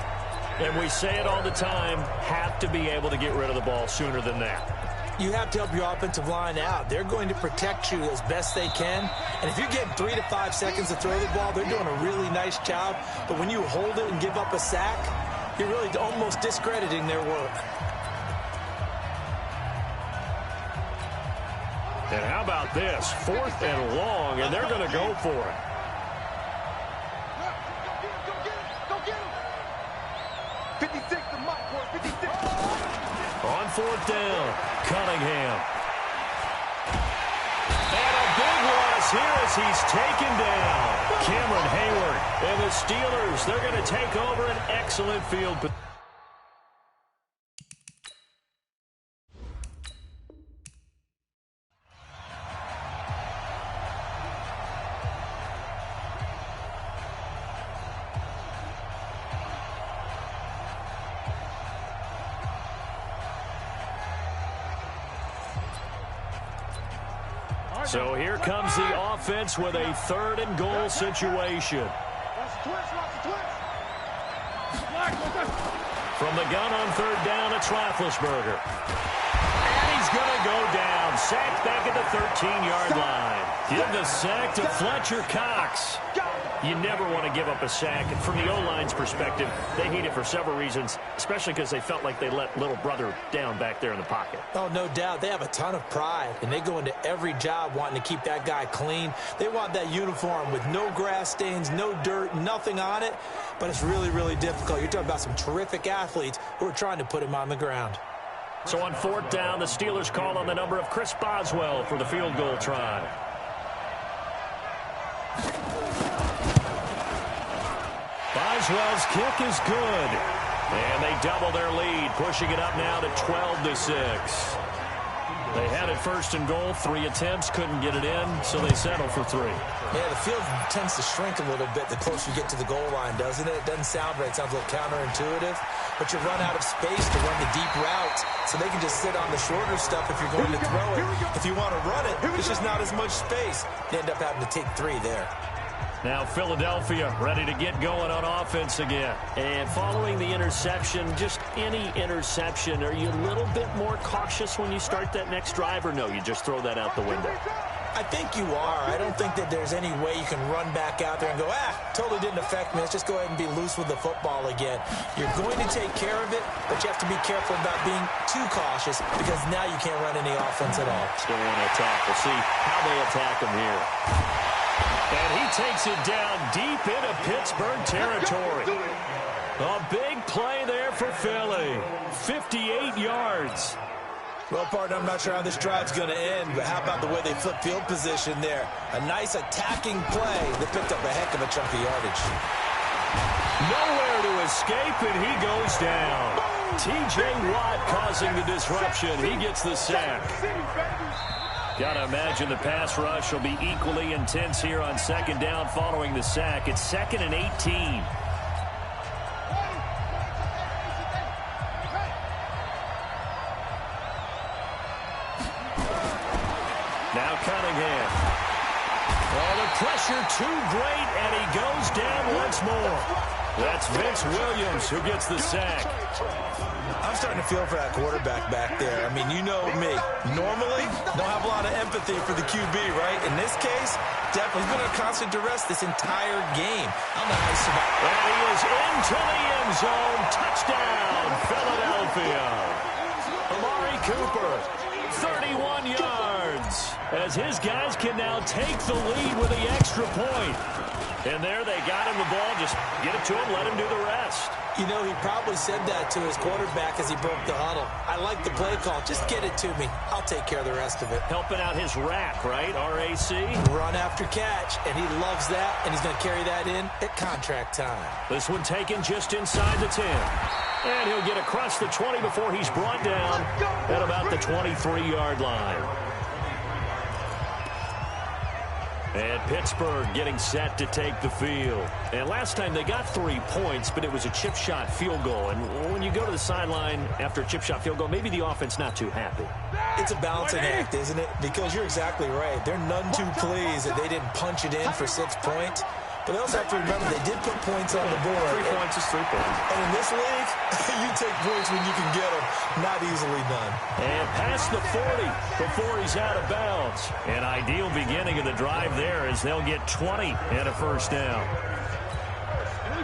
And we say it all the time, have to be able to get rid of the ball sooner than that. You have to help your offensive line out. They're going to protect you as best they can. And if you're getting 3 to 5 seconds to throw the ball, they're doing a really nice job. But when you hold it and give up a sack, you're really almost discrediting their work. And how about this? 4th and long, and they're going to go for it. On 4th down, Cunningham. And a big loss here as he's taken down. Cameron Hayward and the Steelers, they're going to take over an excellent field position. So here comes the offense with a 3rd and goal situation. From the gun on 3rd down, it's Roethlisberger. And he's going to go down. Sacked back at the 13-yard line. Give the sack to Fletcher Cox. You never want to give up a sack. And from the O-line's perspective, they hate it for several reasons, especially because they felt like they let little brother down back there in the pocket. Oh, no doubt. They have a ton of pride, and they go into every job wanting to keep that guy clean. They want that uniform with no grass stains, no dirt, nothing on it. But it's really, really difficult. You're talking about some terrific athletes who are trying to put him on the ground. So on 4th down, the Steelers call on the number of Chris Boswell for the field goal try. Boswell's kick is good. And they double their lead, pushing it up now to 12-6. They had it 1st and goal, 3 attempts, couldn't get it in, so they settle for 3. Yeah, the field tends to shrink a little bit the closer you get to the goal line, doesn't it? It doesn't sound right. It sounds a little counterintuitive. But you run out of space to run the deep routes, so they can just sit on the shorter stuff if you're going to throw it. If you want to run it, there's just not as much space. You end up having to take 3 there. Now Philadelphia ready to get going on offense again. And following the interception, just any interception, are you a little bit more cautious when you start that next drive, or no, you just throw that out the window? I think you are. I don't think that there's any way you can run back out there and go, totally didn't affect me. Let's just go ahead and be loose with the football again. You're going to take care of it, but you have to be careful about being too cautious because now you can't run any offense at all. Still want to attack. We'll see how they attack him here. And he takes it down deep into Pittsburgh territory. A big play there for Philly. 58 yards. Well, partner, I'm not sure how this drive's going to end, but how about the way they flip field position there? A nice attacking play that picked up a heck of a chunk of yardage. Nowhere to escape, and he goes down. T.J. Watt causing the disruption. He gets the sack. Got to imagine the pass rush will be equally intense here on 2nd down following the sack. It's 2nd and 18. Now Cunningham. Oh, the pressure too great, and he goes down once more. That's Vince Williams who gets the sack. I'm starting to feel for that quarterback back there. I mean, you know me. Normally, don't have a lot of empathy for the QB, right? In this case, definitely he's been under constant duress this entire game. I don't know how he survived. And he is into the end zone. Touchdown, Philadelphia. Amari Cooper, 31 yards. As his guys can now take the lead with the extra point. And there they got him the ball. Just get it to him, let him do the rest. You know, he probably said that to his quarterback as he broke the huddle. I like the play call. Just get it to me. I'll take care of the rest of it. Helping out his rack, right? R-A-C? Run after catch, and he loves that, and he's going to carry that in at contract time. This one taken just inside the 10. And he'll get across the 20 before he's brought down at about the 23-yard line. And Pittsburgh getting set to take the field. And last time they got 3 points, but it was a chip shot field goal. And when you go to the sideline after a chip shot field goal, maybe the offense not too happy. It's a balancing act, isn't it? Because you're exactly right. They're none too pleased that they didn't punch it in for 6 points. But they also have to remember they did put points on the board. 3 points is 3 points. And in this league, you take points when you can get them. Not easily done. And past the 40 before he's out of bounds. An ideal beginning of the drive there as they'll get 20 and a first down.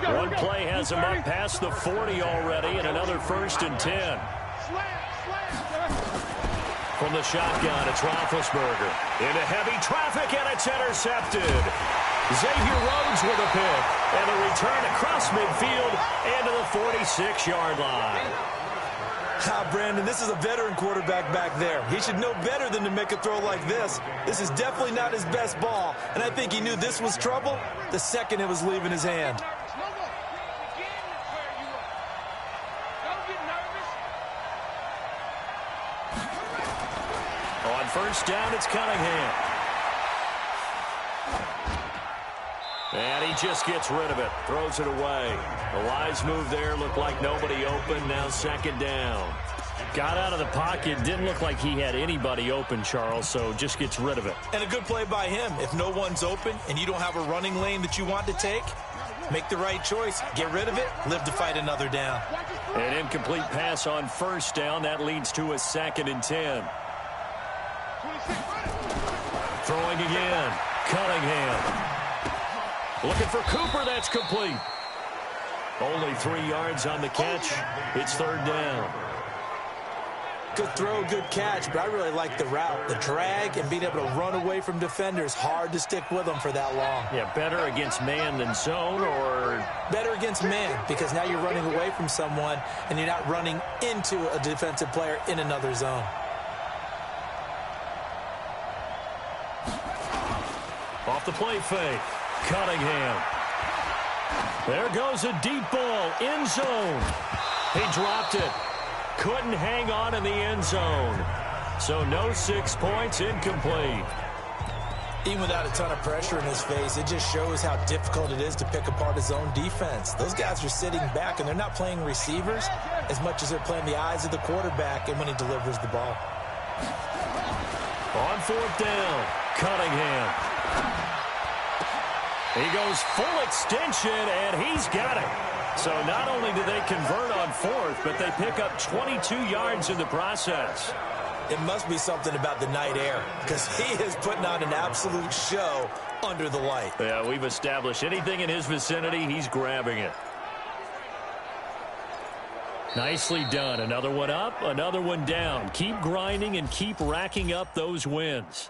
One play has him up past the 40 already, and another 1st and 10. From the shotgun, it's Roethlisberger. Into heavy traffic, and it's intercepted. Xavier Rhodes with a pick. And a return across midfield and to the 46-yard line. Brandon, this is a veteran quarterback back there. He should know better than to make a throw like this. This is definitely not his best ball, and I think he knew this was trouble the second it was leaving his hand. On first down, it's Cunningham. And he just gets rid of it, throws it away. A wise move there, looked like nobody open, now 2nd down. Got out of the pocket, didn't look like he had anybody open, Charles, so just gets rid of it. And a good play by him. If no one's open and you don't have a running lane that you want to take, make the right choice. Get rid of it, live to fight another down. An incomplete pass on first down, that leads to a 2nd and 10. Throwing again, Cunningham. Looking for Cooper, that's complete. Only 3 yards on the catch. It's 3rd down. Good throw, good catch, but I really like the route. The drag and being able to run away from defenders, hard to stick with them for that long. Yeah, better against man than zone, or? Better against man, because now you're running away from someone and you're not running into a defensive player in another zone. Off the play fake. Cunningham. There goes a deep ball. End zone. He dropped it. Couldn't hang on in the end zone. So no 6 points, incomplete. Even without a ton of pressure in his face, it just shows how difficult it is to pick apart his own defense. Those guys are sitting back, and they're not playing receivers as much as they're playing the eyes of the quarterback and when he delivers the ball. On 4th down, Cunningham. He goes full extension, and he's got it. So not only do they convert on 4th, but they pick up 22 yards in the process. It must be something about the night air, because he is putting on an absolute show under the light. Yeah, we've established anything in his vicinity, he's grabbing it. Nicely done. Another one up, another one down. Keep grinding and keep racking up those wins.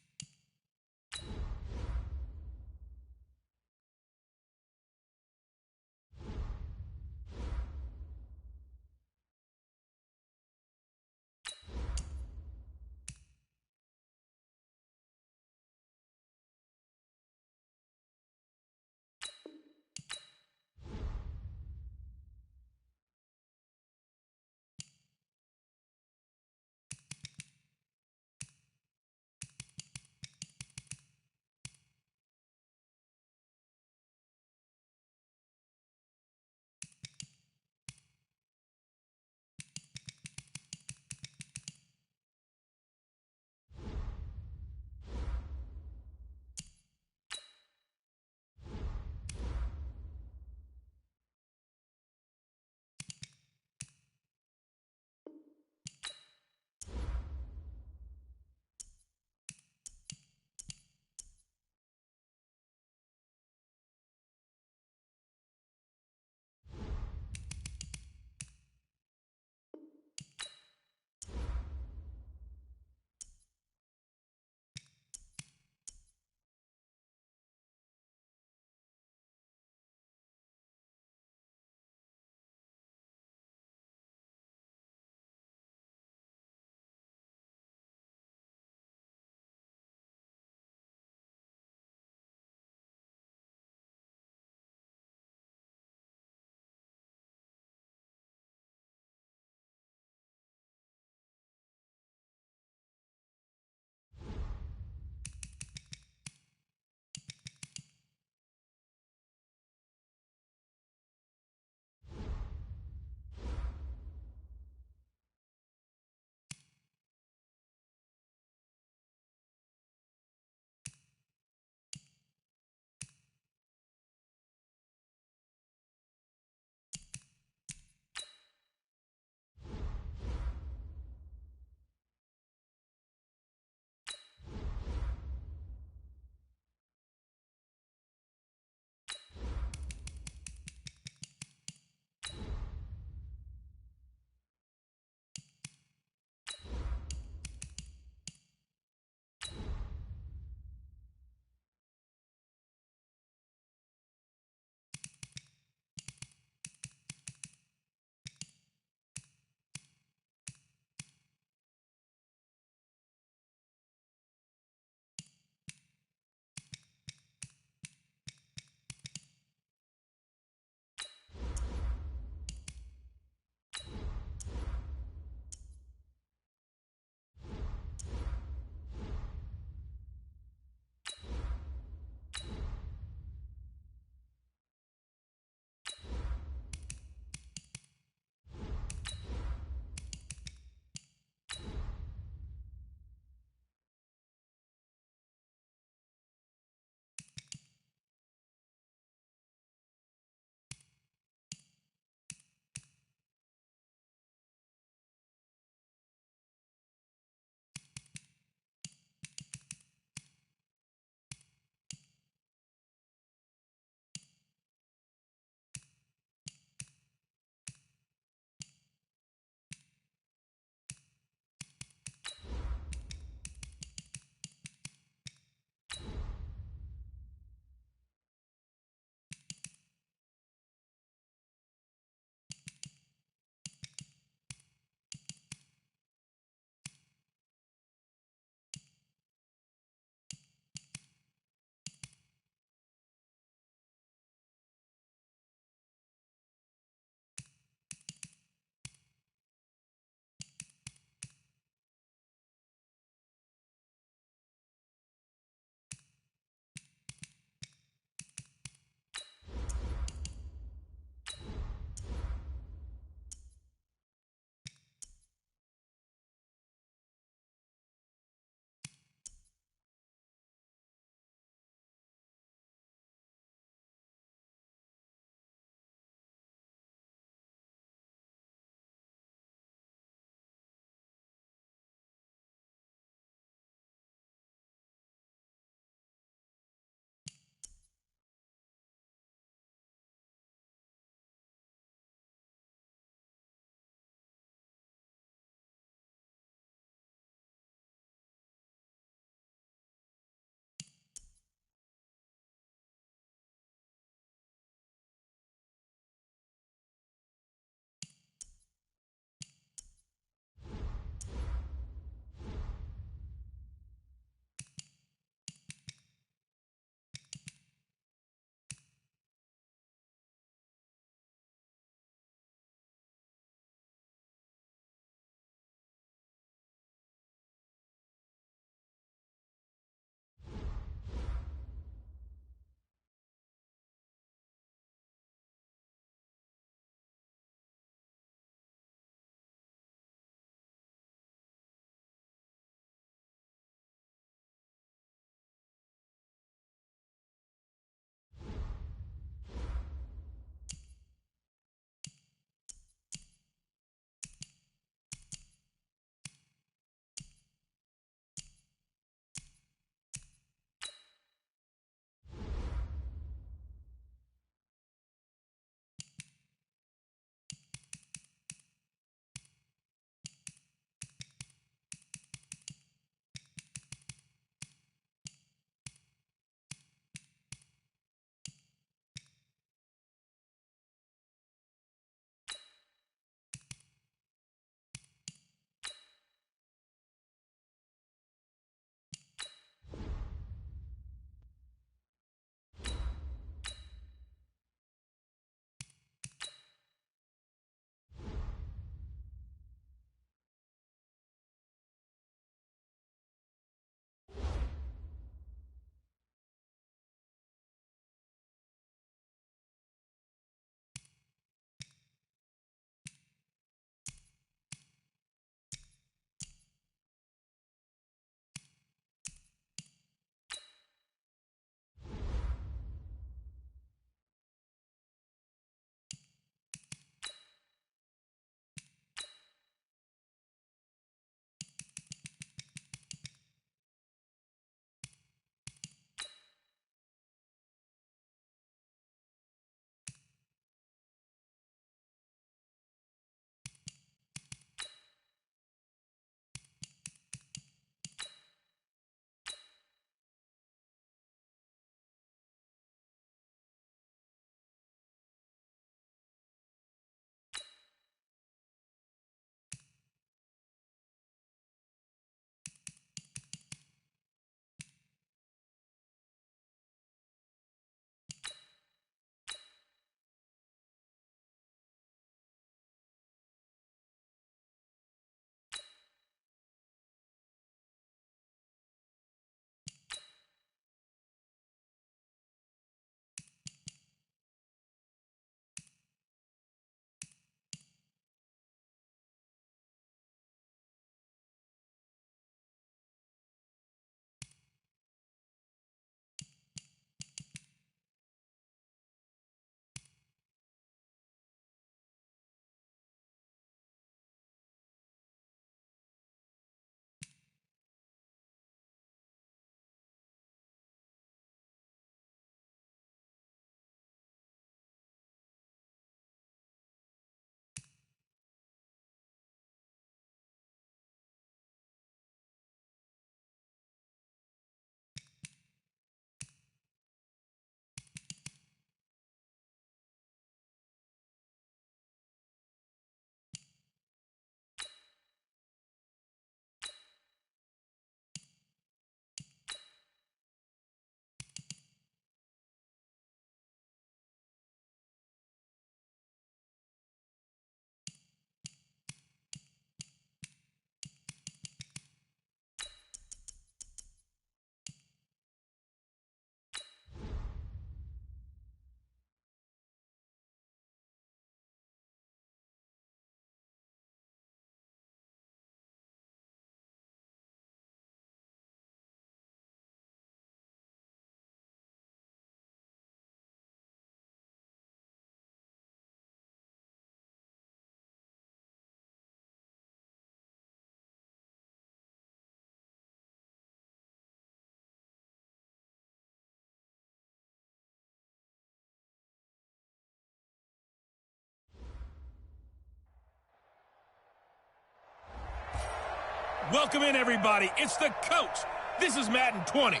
Welcome in, everybody. It's the coach. This is Madden 20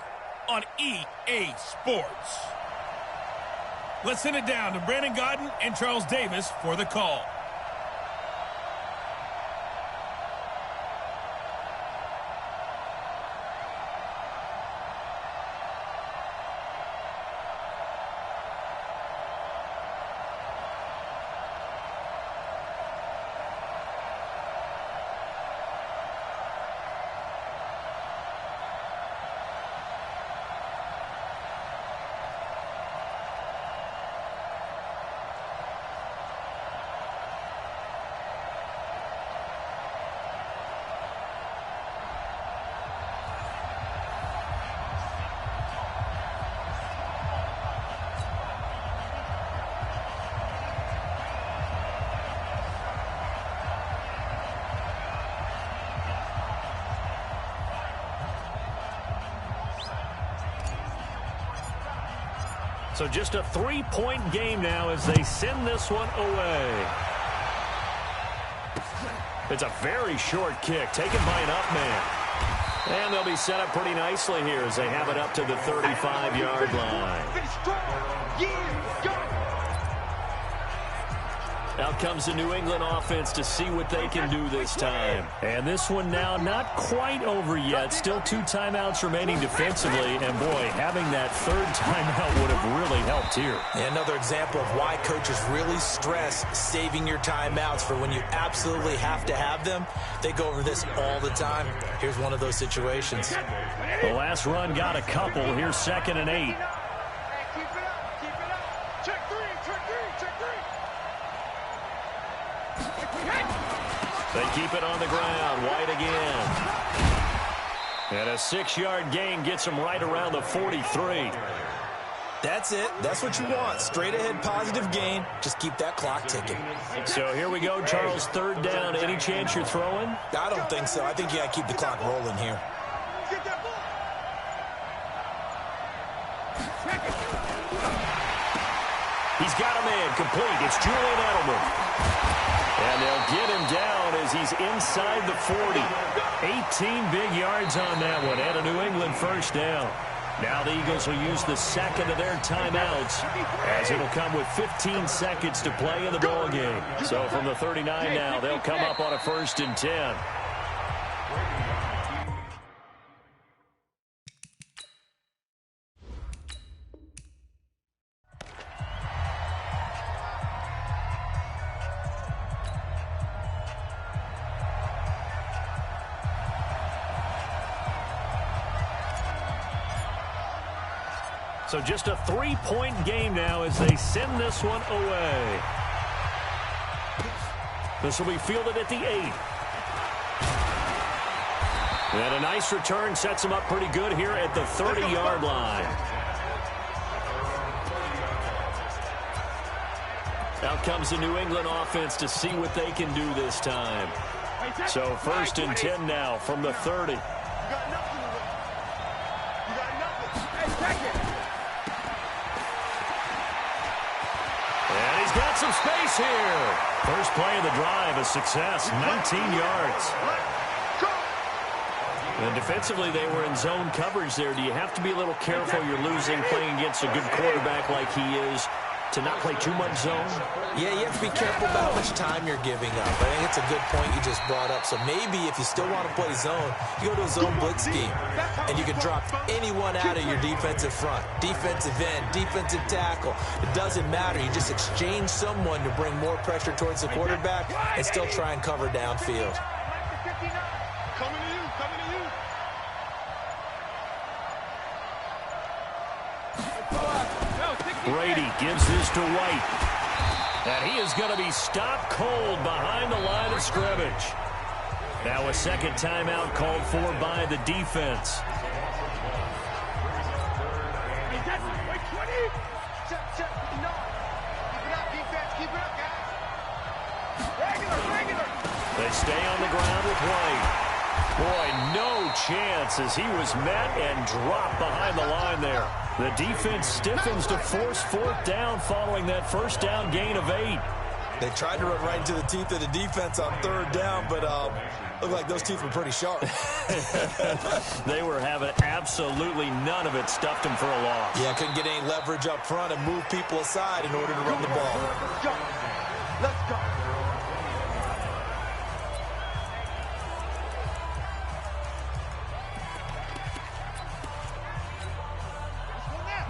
on EA Sports. Let's send it down to Brandon Godden and Charles Davis for the call. So just a 3-point game now as they send this one away. It's a very short kick taken by an up man. And they'll be set up pretty nicely here as they have it up to the 35-yard line. Out comes the New England offense to see what they can do this time. And this one now not quite over yet. Still 2 timeouts remaining defensively. And, boy, having that third timeout would have really helped here. And another example of why coaches really stress saving your timeouts for when you absolutely have to have them. They go over this all the time. Here's one of those situations. The last run got a couple. Here's 2nd and 8. They keep it on the ground. White again. And a 6-yard gain gets them right around the 43. That's it. That's what you want. Straight ahead positive gain. Just keep that clock ticking. So here we go, Charles. 3rd down. Any chance you're throwing? I don't think so. I think you got to keep the clock rolling here. He's got a man complete. It's Julian Edelman. And they'll get him down as he's inside the 40. 18 big yards on that one and a New England 1st down. Now the Eagles will use the 2nd of their timeouts as it'll come with 15 seconds to play in the ball game. So from the 39 now, they'll come up on a 1st and 10. So just a 3-point game now as they send this one away. This will be fielded at the 8. And a nice return sets them up pretty good here at the 30-yard line. Out comes the New England offense to see what they can do this time. So 1st and 10 now from the 30. And he's got some space here. First play of the drive, a success, 19 yards. And defensively, they were in zone coverage there. Do you have to be a little careful? You're losing playing against a good quarterback like he is to not play too much zone? Yeah, you have to be careful about how much time you're giving up. I think it's a good point you just brought up. So maybe if you still want to play zone, you go to a zone blitz scheme, and you can drop anyone out of your defensive front, defensive end, defensive tackle. It doesn't matter. You just exchange someone to bring more pressure towards the quarterback and still try and cover downfield. Coming to you, coming to you. Brady gives this to White. And he is going to be stopped cold behind the line of scrimmage. Now a second timeout called for by the defense. They stay on the ground with White. Boy, no chance as he was met and dropped behind the line there. The defense stiffens to force 4th down following that first down gain of 8. They tried to run right into the teeth of the defense on 3rd down, but Looked like those teeth were pretty sharp. They were having absolutely none of it. Stuffed him for a loss. Yeah, couldn't get any leverage up front and move people aside in order to run the ball. Let's go. Let's go.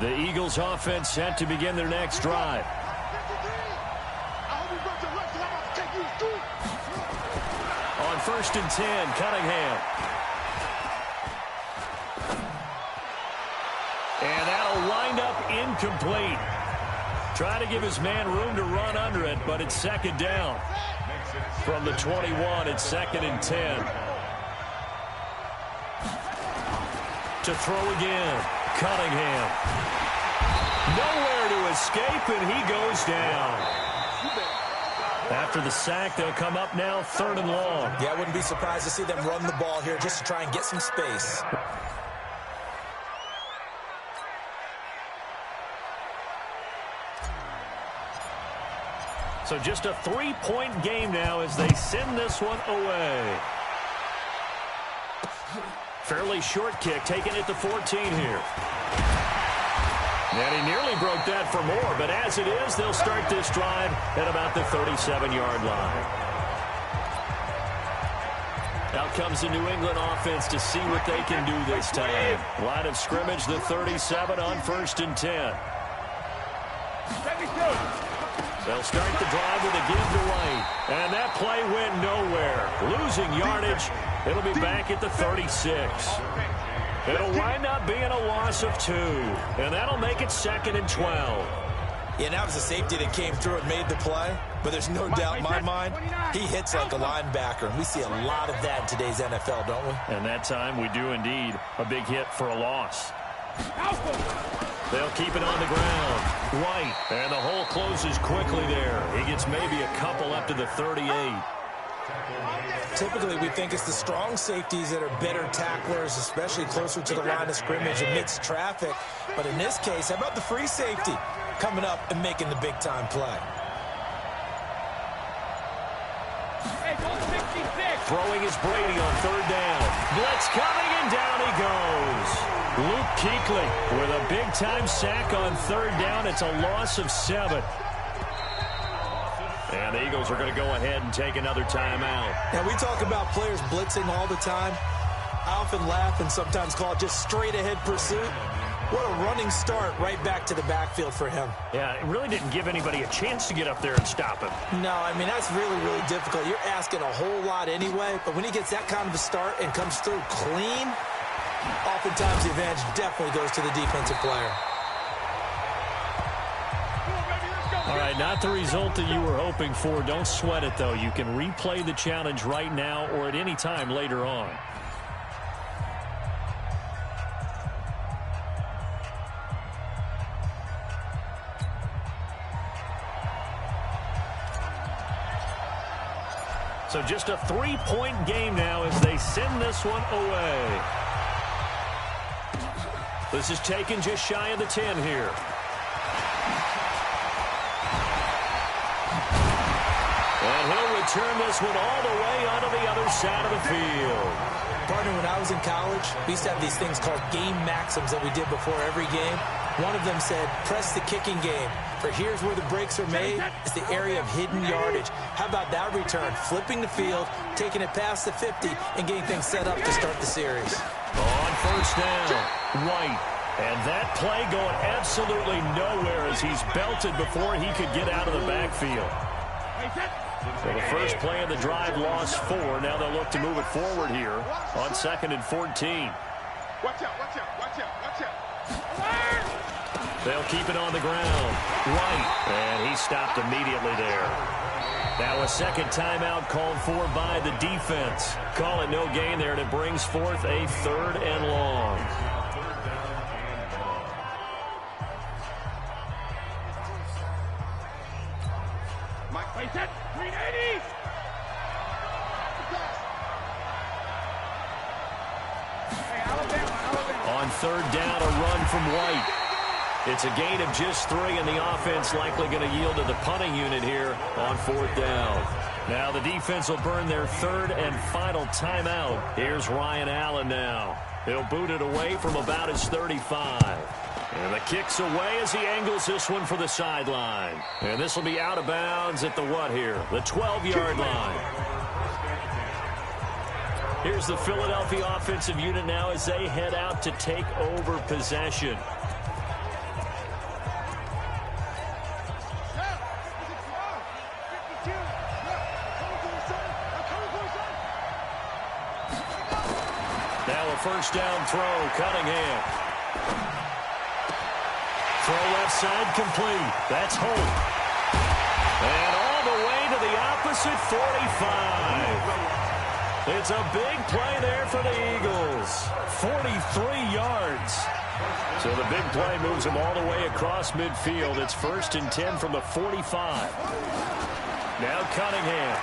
The Eagles offense set to begin their next drive. On 1st and 10, Cunningham. And that'll wind up incomplete. Trying to give his man room to run under it, but it's 2nd down. From the 21, it's 2nd and 10. To throw again, Cunningham. Nowhere to escape, and he goes down. After the sack, they'll come up now 3rd and long. Yeah, I wouldn't be surprised to see them run the ball here just to try and get some space. So just a 3-point game now as they send this one away. Fairly short kick, taking it to 14 here. And he nearly broke that for more, but as it is, they'll start this drive at about the 37-yard line. Out comes the New England offense to see what they can do this time. Line of scrimmage, the 37 on 1st and 10. They'll start the drive with a give to White. And that play went nowhere. Losing yardage. It'll be back at the 36. It'll wind up being a loss of 2. And that'll make it 2nd and 12. Yeah, that was a safety that came through and made the play. But there's no doubt in my mind, he hits like a linebacker. And we see a lot of that in today's NFL, don't we? And that time we do indeed. A big hit for a loss. They'll keep it on the ground. White. And the hole closes quickly there. He gets maybe a couple up to the 38. Typically, we think it's the strong safeties that are better tacklers, especially closer to the line of scrimmage amidst traffic. But in this case, how about the free safety coming up and making the big-time play? Throwing is Brady on 3rd down. Blitz coming, and down he goes. Luke Kuechly with a big-time sack on 3rd down. It's a loss of 7. And the Eagles are going to go ahead and take another timeout. Now, we talk about players blitzing all the time. I often laugh and sometimes call it just straight-ahead pursuit. What a running start right back to the backfield for him. Yeah, it really didn't give anybody a chance to get up there and stop him. No, I mean, that's really, really difficult. You're asking a whole lot anyway, but when he gets that kind of a start and comes through clean, oftentimes the advantage definitely goes to the defensive player. All right, not the result that you were hoping for. Don't sweat it, though. You can replay the challenge right now or at any time later on. So just a 3-point game now as they send this one away. This is taken just shy of the 10 here. And he'll return this one all the way onto the other side of the field. Partner, when I was in college, we used to have these things called game maxims that we did before every game. One of them said, press the kicking game. For here's where the breaks are made. It's the area of hidden yardage. How about that return? Flipping the field, taking it past the 50, and getting things set up to start the series. On 1st down, White. And that play going absolutely nowhere as he's belted before he could get out of the backfield. So the first play of the drive lost 4. Now they'll look to move it forward here on 2nd and 14. Watch out, watch out, watch out, watch out. They'll keep it on the ground. White. And he stopped immediately there. Now a second timeout called for by the defense. Call it no gain there, and it brings forth a 3rd and long. Mike, play set, 380. Hey, Alabama. On 3rd down, a run from White. It's a gain of just 3, and the offense likely going to yield to the punting unit here on 4th down. Now the defense will burn their third and final timeout. Here's Ryan Allen now. He'll boot it away from about his 35. And the kick's away as he angles this one for the sideline. And this will be out of bounds at the what here? The 12-yard line. Here's the Philadelphia offensive unit now as they head out to take over possession. Now a first down throw, Cunningham. Throw left side complete. That's Holt. And all the way to the opposite 45. It's a big play there for the Eagles. 43 yards. So the big play moves them all the way across midfield. It's 1st and 10 from the 45. Now Cunningham.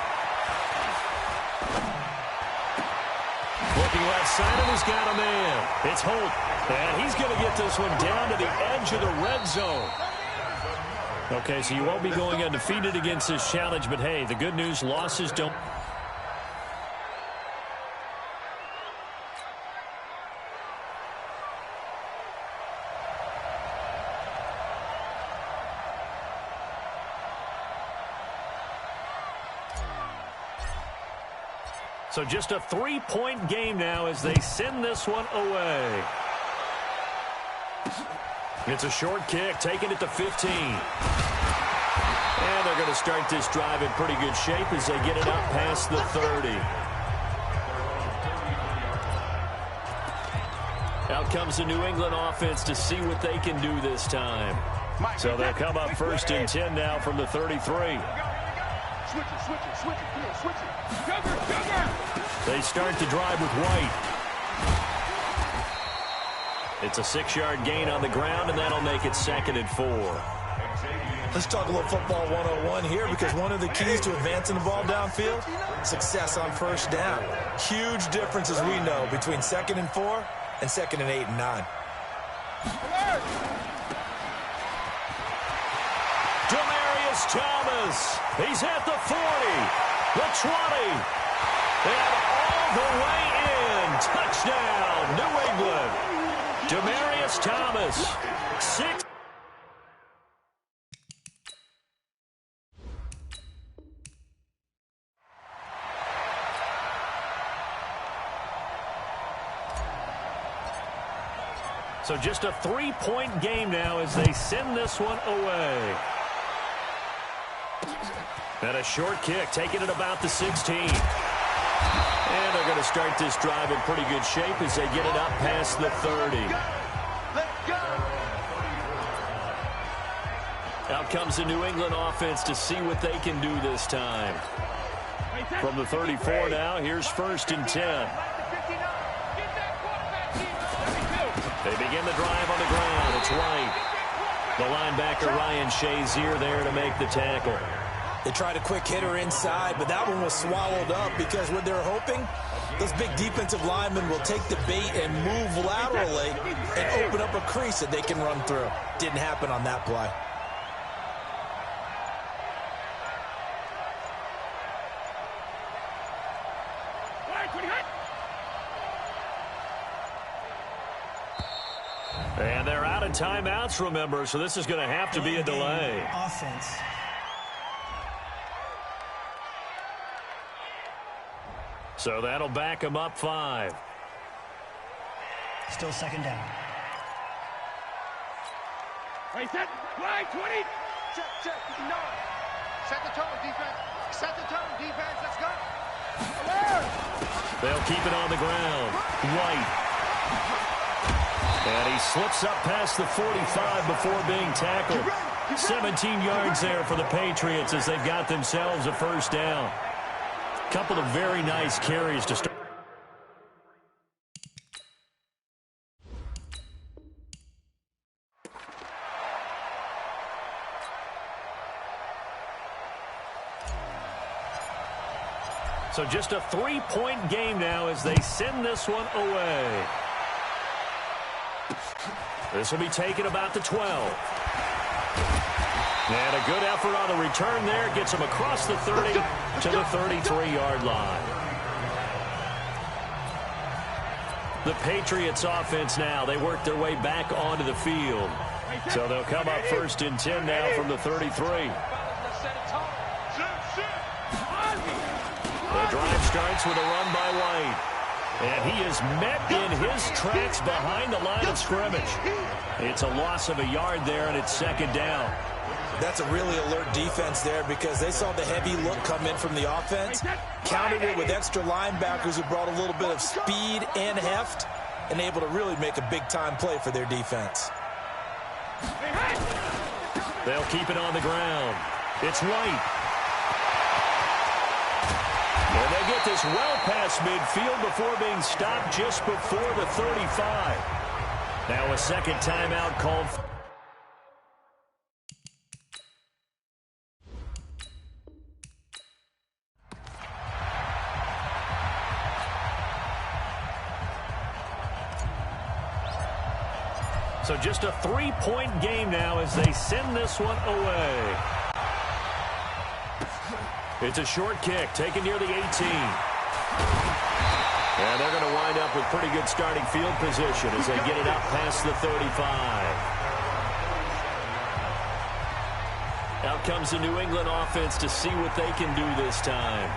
Looking left side, and he's got a man. It's Holt. And he's going to get this one down to the edge of the red zone. Okay, so you won't be going undefeated against this challenge, but hey, the good news, losses don't... So just a 3-point game now as they send this one away. It's a short kick, taking it to 15. And they're going to start this drive in pretty good shape as they get it up past the 30. Out comes the New England offense to see what they can do this time. So they'll come up 1st and 10 now from the 33. Switch it. Jugger. They start the drive with White. It's a 6-yard gain on the ground, and that'll make it 2nd and 4. Let's talk a little football 101 here, because one of the keys to advancing the ball downfield, success on first down. Huge difference, as we know, between 2nd and 4 and 2nd and 8 and 9. Thomas, he's at the 40, the 20, and all the way in. Touchdown, New England. Demaryius Thomas, 6. So just a 3-point game now as they send this one away. And a short kick, taking it about the 16. And they're going to start this drive in pretty good shape as they get it up past the 30. Out comes the New England offense to see what they can do this time. From the 34 now, here's 1st and 10. They begin the drive on the ground. It's White. The linebacker, Ryan Shazier, there to make the tackle. They tried a quick hitter inside, but that one was swallowed up because what they're hoping, those big defensive linemen will take the bait and move laterally and open up a crease that they can run through. Didn't happen on that play. And they're out of timeouts, remember, so this is going to have to be a delay. Offense. So that'll back them up 5. Still 2nd down. Right, set. Right, 20. Check. No. Set the tone, defense. Let's go. Alert. They'll keep it on the ground. White. And he slips up past the 45 before being tackled. 17 yards there for the Patriots as they've got themselves a 1st down. Couple of very nice carries to start. So just a 3-point game now as they send this one away. This will be taken about the 12. And a good effort on the return there. Gets him across the 30 to the 33-yard line. The Patriots offense now. They work their way back onto the field. So they'll come up 1st and 10 now from the 33. The drive starts with a run by White. And he is met in his tracks behind the line of scrimmage. It's a loss of a yard there, and it's 2nd down. That's a really alert defense there because they saw the heavy look come in from the offense, countered it with extra linebackers who brought a little bit of speed and heft, and able to really make a big-time play for their defense. They'll keep it on the ground. It's White. And they get this well past midfield before being stopped just before the 35. Now a second timeout called. So just a 3-point game now as they send this one away. It's a short kick taken near the 18. And they're going to wind up with pretty good starting field position as they get it up past the 35. Out comes the New England offense to see what they can do this time.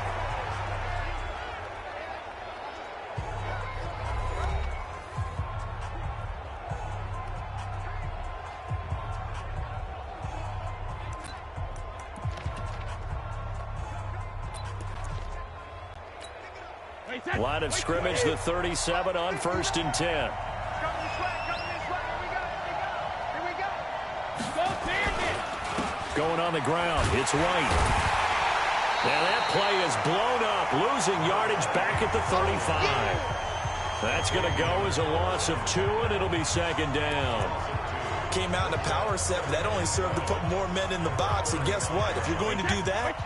Line of scrimmage, the 37 on 1st and 10. Going on the ground, it's White. Now that play is blown up, losing yardage back at the 35. That's going to go as a loss of 2, and it'll be 2nd down. Came out in a power set, but that only served to put more men in the box. And guess what? If you're going to do that,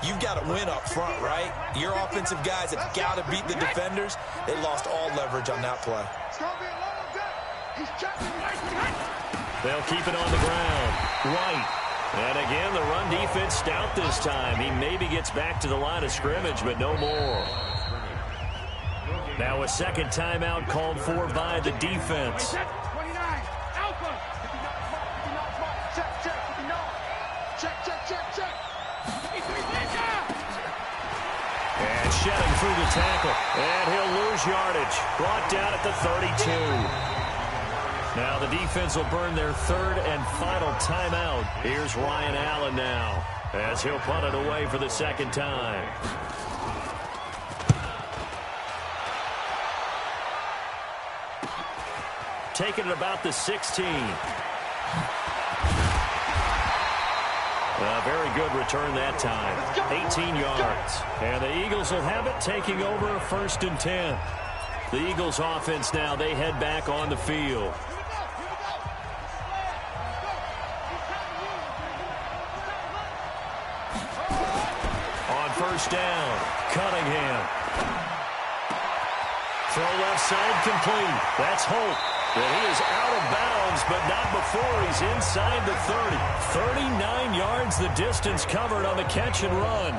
you've got to win up front, right? Your offensive guys have got to beat the defenders. They lost all leverage on that play. They'll keep it on the ground. White. And again, the run defense stout this time. He maybe gets back to the line of scrimmage, but no more. Now a second timeout called for by the defense. And shedding through the tackle. And he'll lose yardage. Brought down at the 32. Now the defense will burn their 3rd and final timeout. Here's Ryan Allen now as he'll punt it away for the 2nd time. Taking it about the 16. A very good return that time. 18 yards. And the Eagles will have it, taking over 1st and 10. The Eagles offense now, they head back on the field. On 1st down, Cunningham. Throw left side complete. That's Holt. And he is out of bounds, but not before he's inside the 30. 39 yards the distance covered on the catch and run.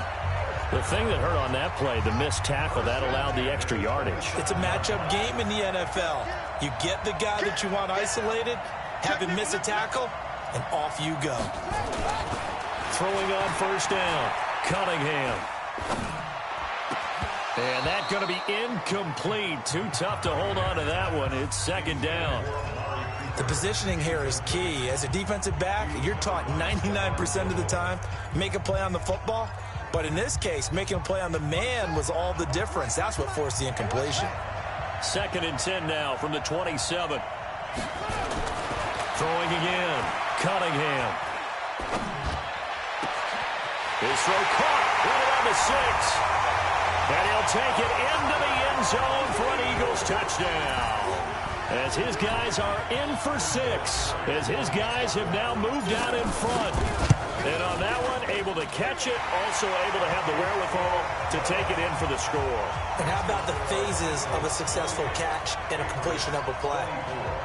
The thing that hurt on that play, the missed tackle, that allowed the extra yardage. It's a matchup game in the NFL. You get the guy that you want isolated, have him miss a tackle, and off you go. Throwing on 1st down, Cunningham. And that's going to be incomplete. Too tough to hold on to that one. It's 2nd down. The positioning here is key. As a defensive back, you're taught 99% of the time, make a play on the football. But in this case, making a play on the man was all the difference. That's what forced the incompletion. 2nd and 10 now from the 27. Throwing again. Cunningham. His throw caught. Right around the 6. And he'll take it into the end zone for an Eagles touchdown. As his guys are in for 6. As his guys have now moved out in front. And on that one, able to catch it, also able to have the wherewithal to take it in for the score. And how about the phases of a successful catch and a completion of a play?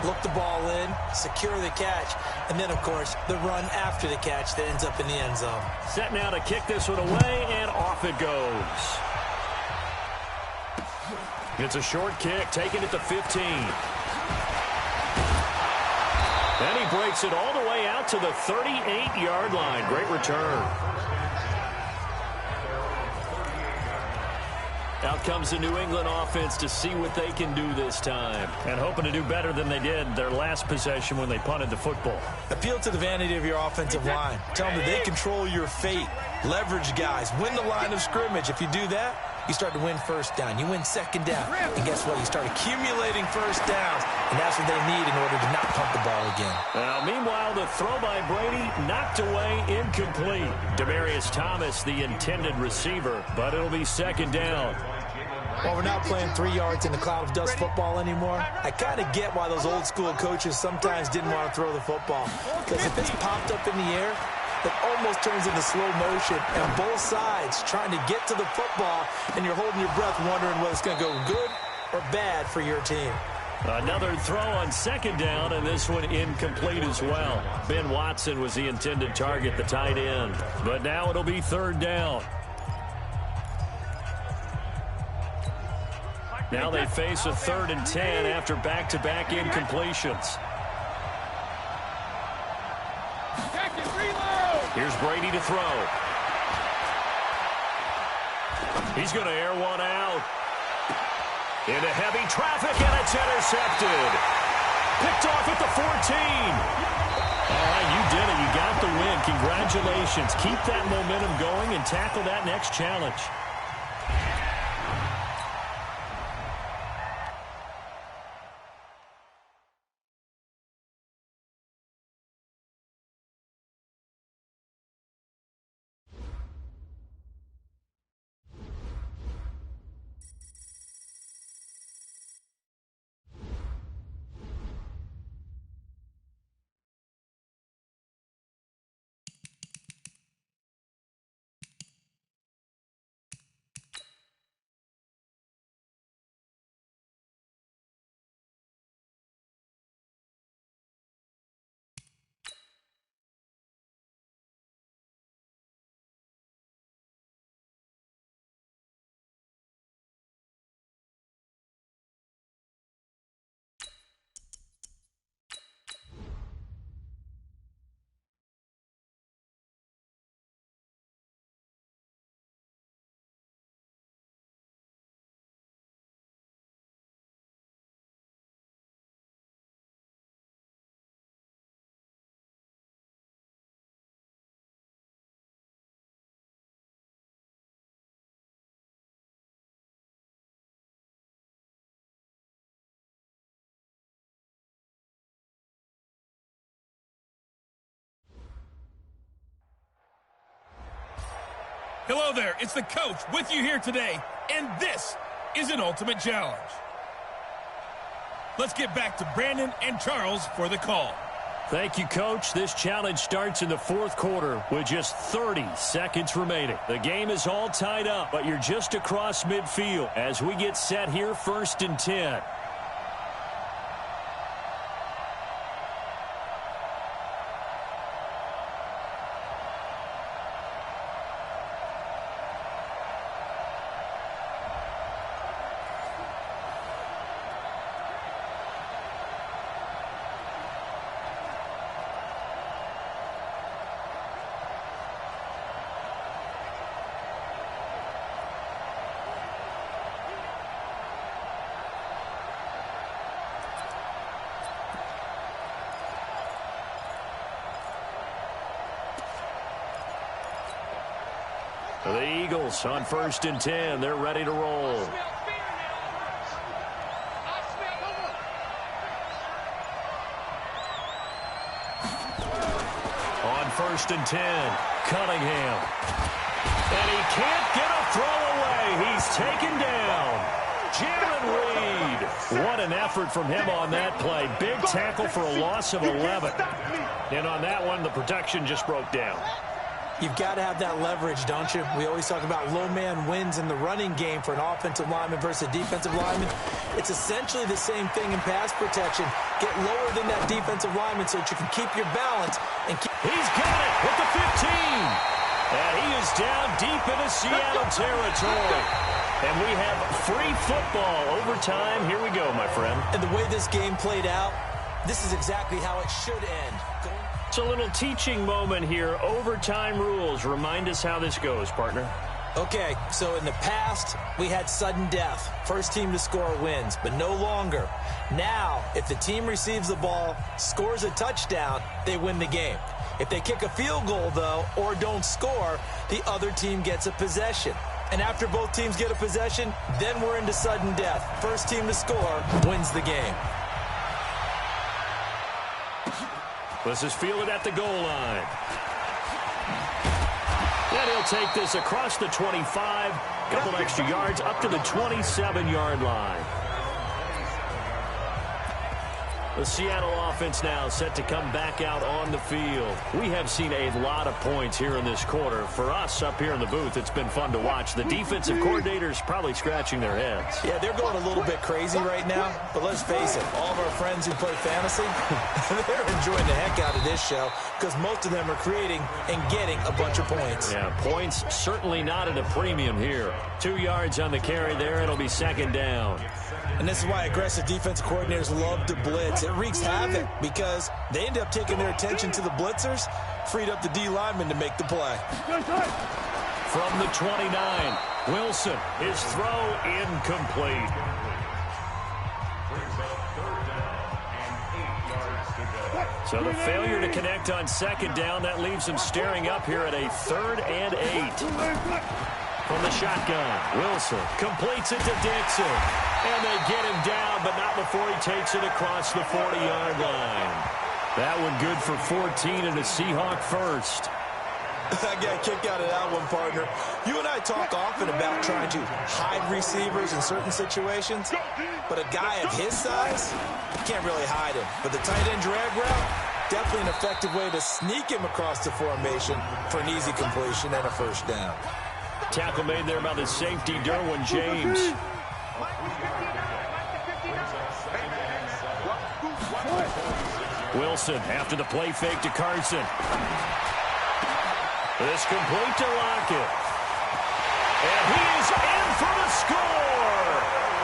Look the ball in, secure the catch, and then, of course, the run after the catch that ends up in the end zone. Set now to kick this one away, and off it goes. It's a short kick, taking it to 15. And he breaks it all the way out to the 38-yard line. Great return. Out comes the New England offense to see what they can do this time. And hoping to do better than they did their last possession when they punted the football. Appeal to the vanity of your offensive line. Tell them that they control your fate. Leverage guys. Win the line of scrimmage. If you do that, you start to win first down. You win second down. And guess what? You start accumulating first downs. And that's what they need in order to not punt the ball again. Now, meanwhile, the throw by Brady knocked away, incomplete. Demaryius Thomas, the intended receiver, but it'll be second down. Well, we're not playing 3 yards in the cloud of dust football anymore. I kind of get why those old school coaches sometimes didn't want to throw the football. Because if it's popped up in the air, it almost turns into slow motion, and both sides trying to get to the football, and you're holding your breath wondering whether it's going to go good or bad for your team. Another throw on second down, and this one incomplete as well. Ben Watson was the intended target, the tight end. But now it'll be third down. Now they face a 3rd and 10 after back-to-back incompletions. Here's Brady to throw. He's going to air one out. Into heavy traffic, and it's intercepted. Picked off at the 14. All right, you did it. You got the win. Congratulations. Keep that momentum going and tackle that next challenge. Hello there, it's the coach with you here today, and this is an ultimate challenge. Let's get back to Brandon and Charles for the call. Thank you, Coach. This challenge starts in the 4th quarter with just 30 seconds remaining. The game is all tied up, but you're just across midfield as we get set here, 1st and 10. The Eagles on 1st and 10. They're ready to roll. On 1st and 10, Cunningham. And he can't get a throw away. He's taken down. Jalen Reed. What an effort from him on that play. Big tackle for a loss of 11. And on that one, the protection just broke down. You've got to have that leverage, don't you? We always talk about low man wins in the running game for an offensive lineman versus a defensive lineman. It's essentially the same thing in pass protection. Get lower than that defensive lineman so that you can keep your balance. And keep. He's got it with the 15. And he is down deep into Seattle territory. And we have free football overtime. Here we go, my friend. And the way this game played out, this is exactly how it should end. It's a little teaching moment here. Overtime rules. Remind us how this goes, partner. Okay, so in the past, we had sudden death. First team to score wins, but no longer. Now, if the team receives the ball, scores a touchdown, they win the game. If they kick a field goal, though, or don't score, the other team gets a possession. And after both teams get a possession, then we're into sudden death. First team to score wins the game. This is fielded at the goal line. And he'll take this across the 25. Couple extra yards up to the 27-yard line. The Seattle offense now set to come back out on the field. We have seen a lot of points here in this quarter. For us up here in the booth, it's been fun to watch. The defensive coordinators probably scratching their heads. Yeah, they're going a little bit crazy right now. But let's face it, all of our friends who play fantasy, they're enjoying the heck out of this show because most of them are creating and getting a bunch of points. Yeah, points certainly not at a premium here. 2 yards on the carry there. It'll be second down. And this is why aggressive defensive coordinators love to blitz. It wreaks havoc because they end up taking their attention to the blitzers, freed up the D lineman to make the play. From the 29, Wilson, his throw incomplete. So the failure to connect on second down, that leaves him staring up here at a 3rd and 8. From the shotgun, Wilson completes it to Dixon. And they get him down, but not before he takes it across the 40-yard line. That one good for 14 and a Seahawk first. I got a kick out of that one, partner. You and I talk often about trying to hide receivers in certain situations, but a guy of his size, you can't really hide him. But the tight end drag route, definitely an effective way to sneak him across the formation for an easy completion and a first down. Tackle made there by the safety, Derwin James. Wilson after the play fake to Carson. This complete to Lockett. And he is in for the score.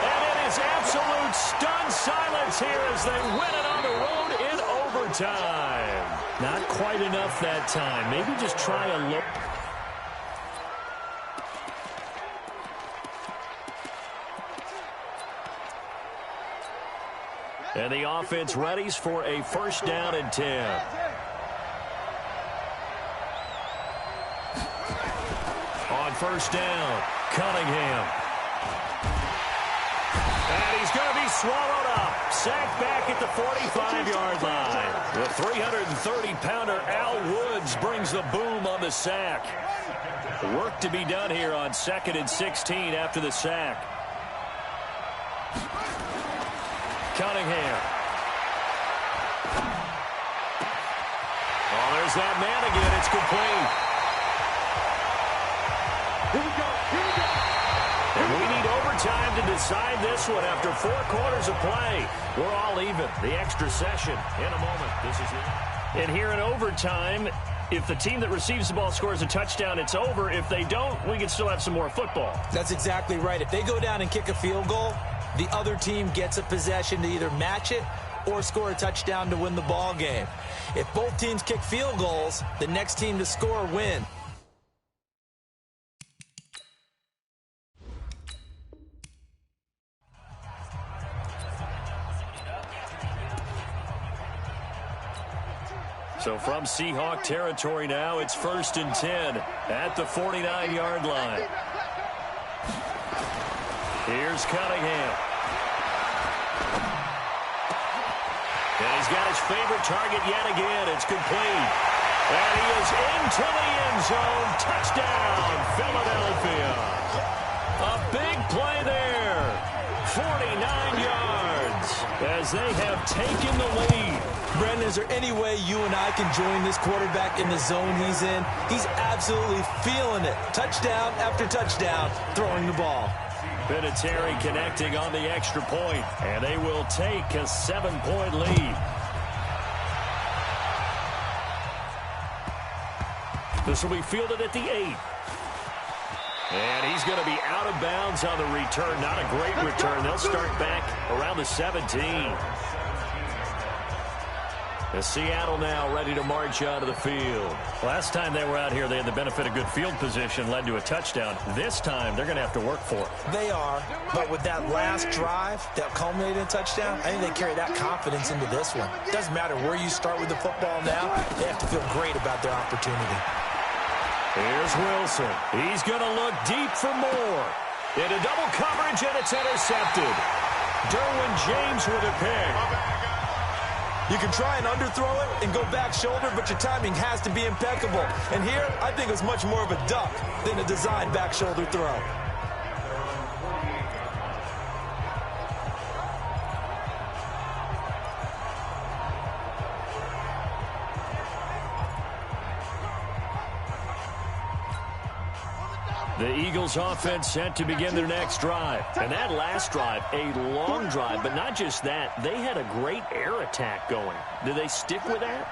And it is absolute stunned silence here as they win it on the road in overtime. Not quite enough that time. Maybe just try a look. And the offense readies for a first down and 10. On first down, Cunningham. And he's going to be swallowed up. Sacked back at the 45-yard line. The 330-pounder Al Woods brings the boom on the sack. Work to be done here on 2nd and 16 after the sack. Cunningham. Oh, there's that man again. It's complete. Here we go. Here we go. And we need overtime to decide this one after 4 quarters of play. We're all even. The extra session in a moment. This is it. And here in overtime, if the team that receives the ball scores a touchdown, it's over. If they don't, we can still have some more football. That's exactly right. If they go down and kick a field goal, the other team gets a possession to either match it or score a touchdown to win the ball game. If both teams kick field goals, the next team to score wins. So from Seahawk territory now, it's 1st and 10 at the 49-yard line. Here's Cunningham. And he's got his favorite target yet again. It's complete. And he is into the end zone. Touchdown, Philadelphia. A big play there. 49 yards as they have taken the lead. Brendan, is there any way you and I can join this quarterback in the zone he's in? He's absolutely feeling it. Touchdown after touchdown, throwing the ball. Vinatieri connecting on the extra point, and they will take a 7-point lead. This will be fielded at the 8. And he's going to be out of bounds on the return. Not a great return. They'll start back around the 17. As Seattle now ready to march out of the field. Last time they were out here, they had the benefit of good field position, led to a touchdown. This time, they're going to have to work for it. They are, but with that last drive that culminated in a touchdown, I think they carry that confidence into this one. Doesn't matter where you start with the football now, they have to feel great about their opportunity. Here's Wilson. He's going to look deep for more. Into double coverage, and it's intercepted. Derwin James with a pick. You can try and underthrow it and go back shoulder, but your timing has to be impeccable. And here, I think it's much more of a duck than a designed back shoulder throw. The Eagles offense set to begin their next drive. And that last drive, a long drive, but not just that. They had a great air attack going. Do they stick with that?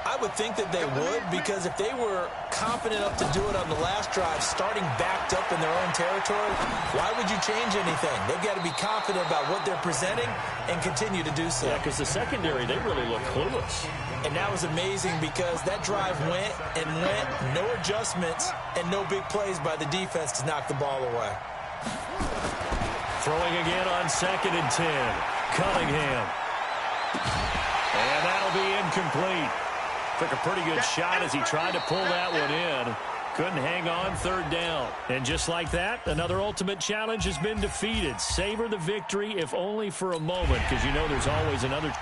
I would think that they would, because if they were confident enough to do it on the last drive, starting backed up in their own territory, why would you change anything? They've got to be confident about what they're presenting and continue to do so. Yeah, because the secondary, they really look clueless. And that was amazing because that drive went and went, no adjustments, and no big plays by the defense to knock the ball away. Throwing again on 2nd and 10. Cunningham. And that'll be incomplete. Took a pretty good shot as he tried to pull that one in. Couldn't hang on 3rd down. And just like that, another ultimate challenge has been defeated. Savor the victory, if only for a moment, because you know there's always another...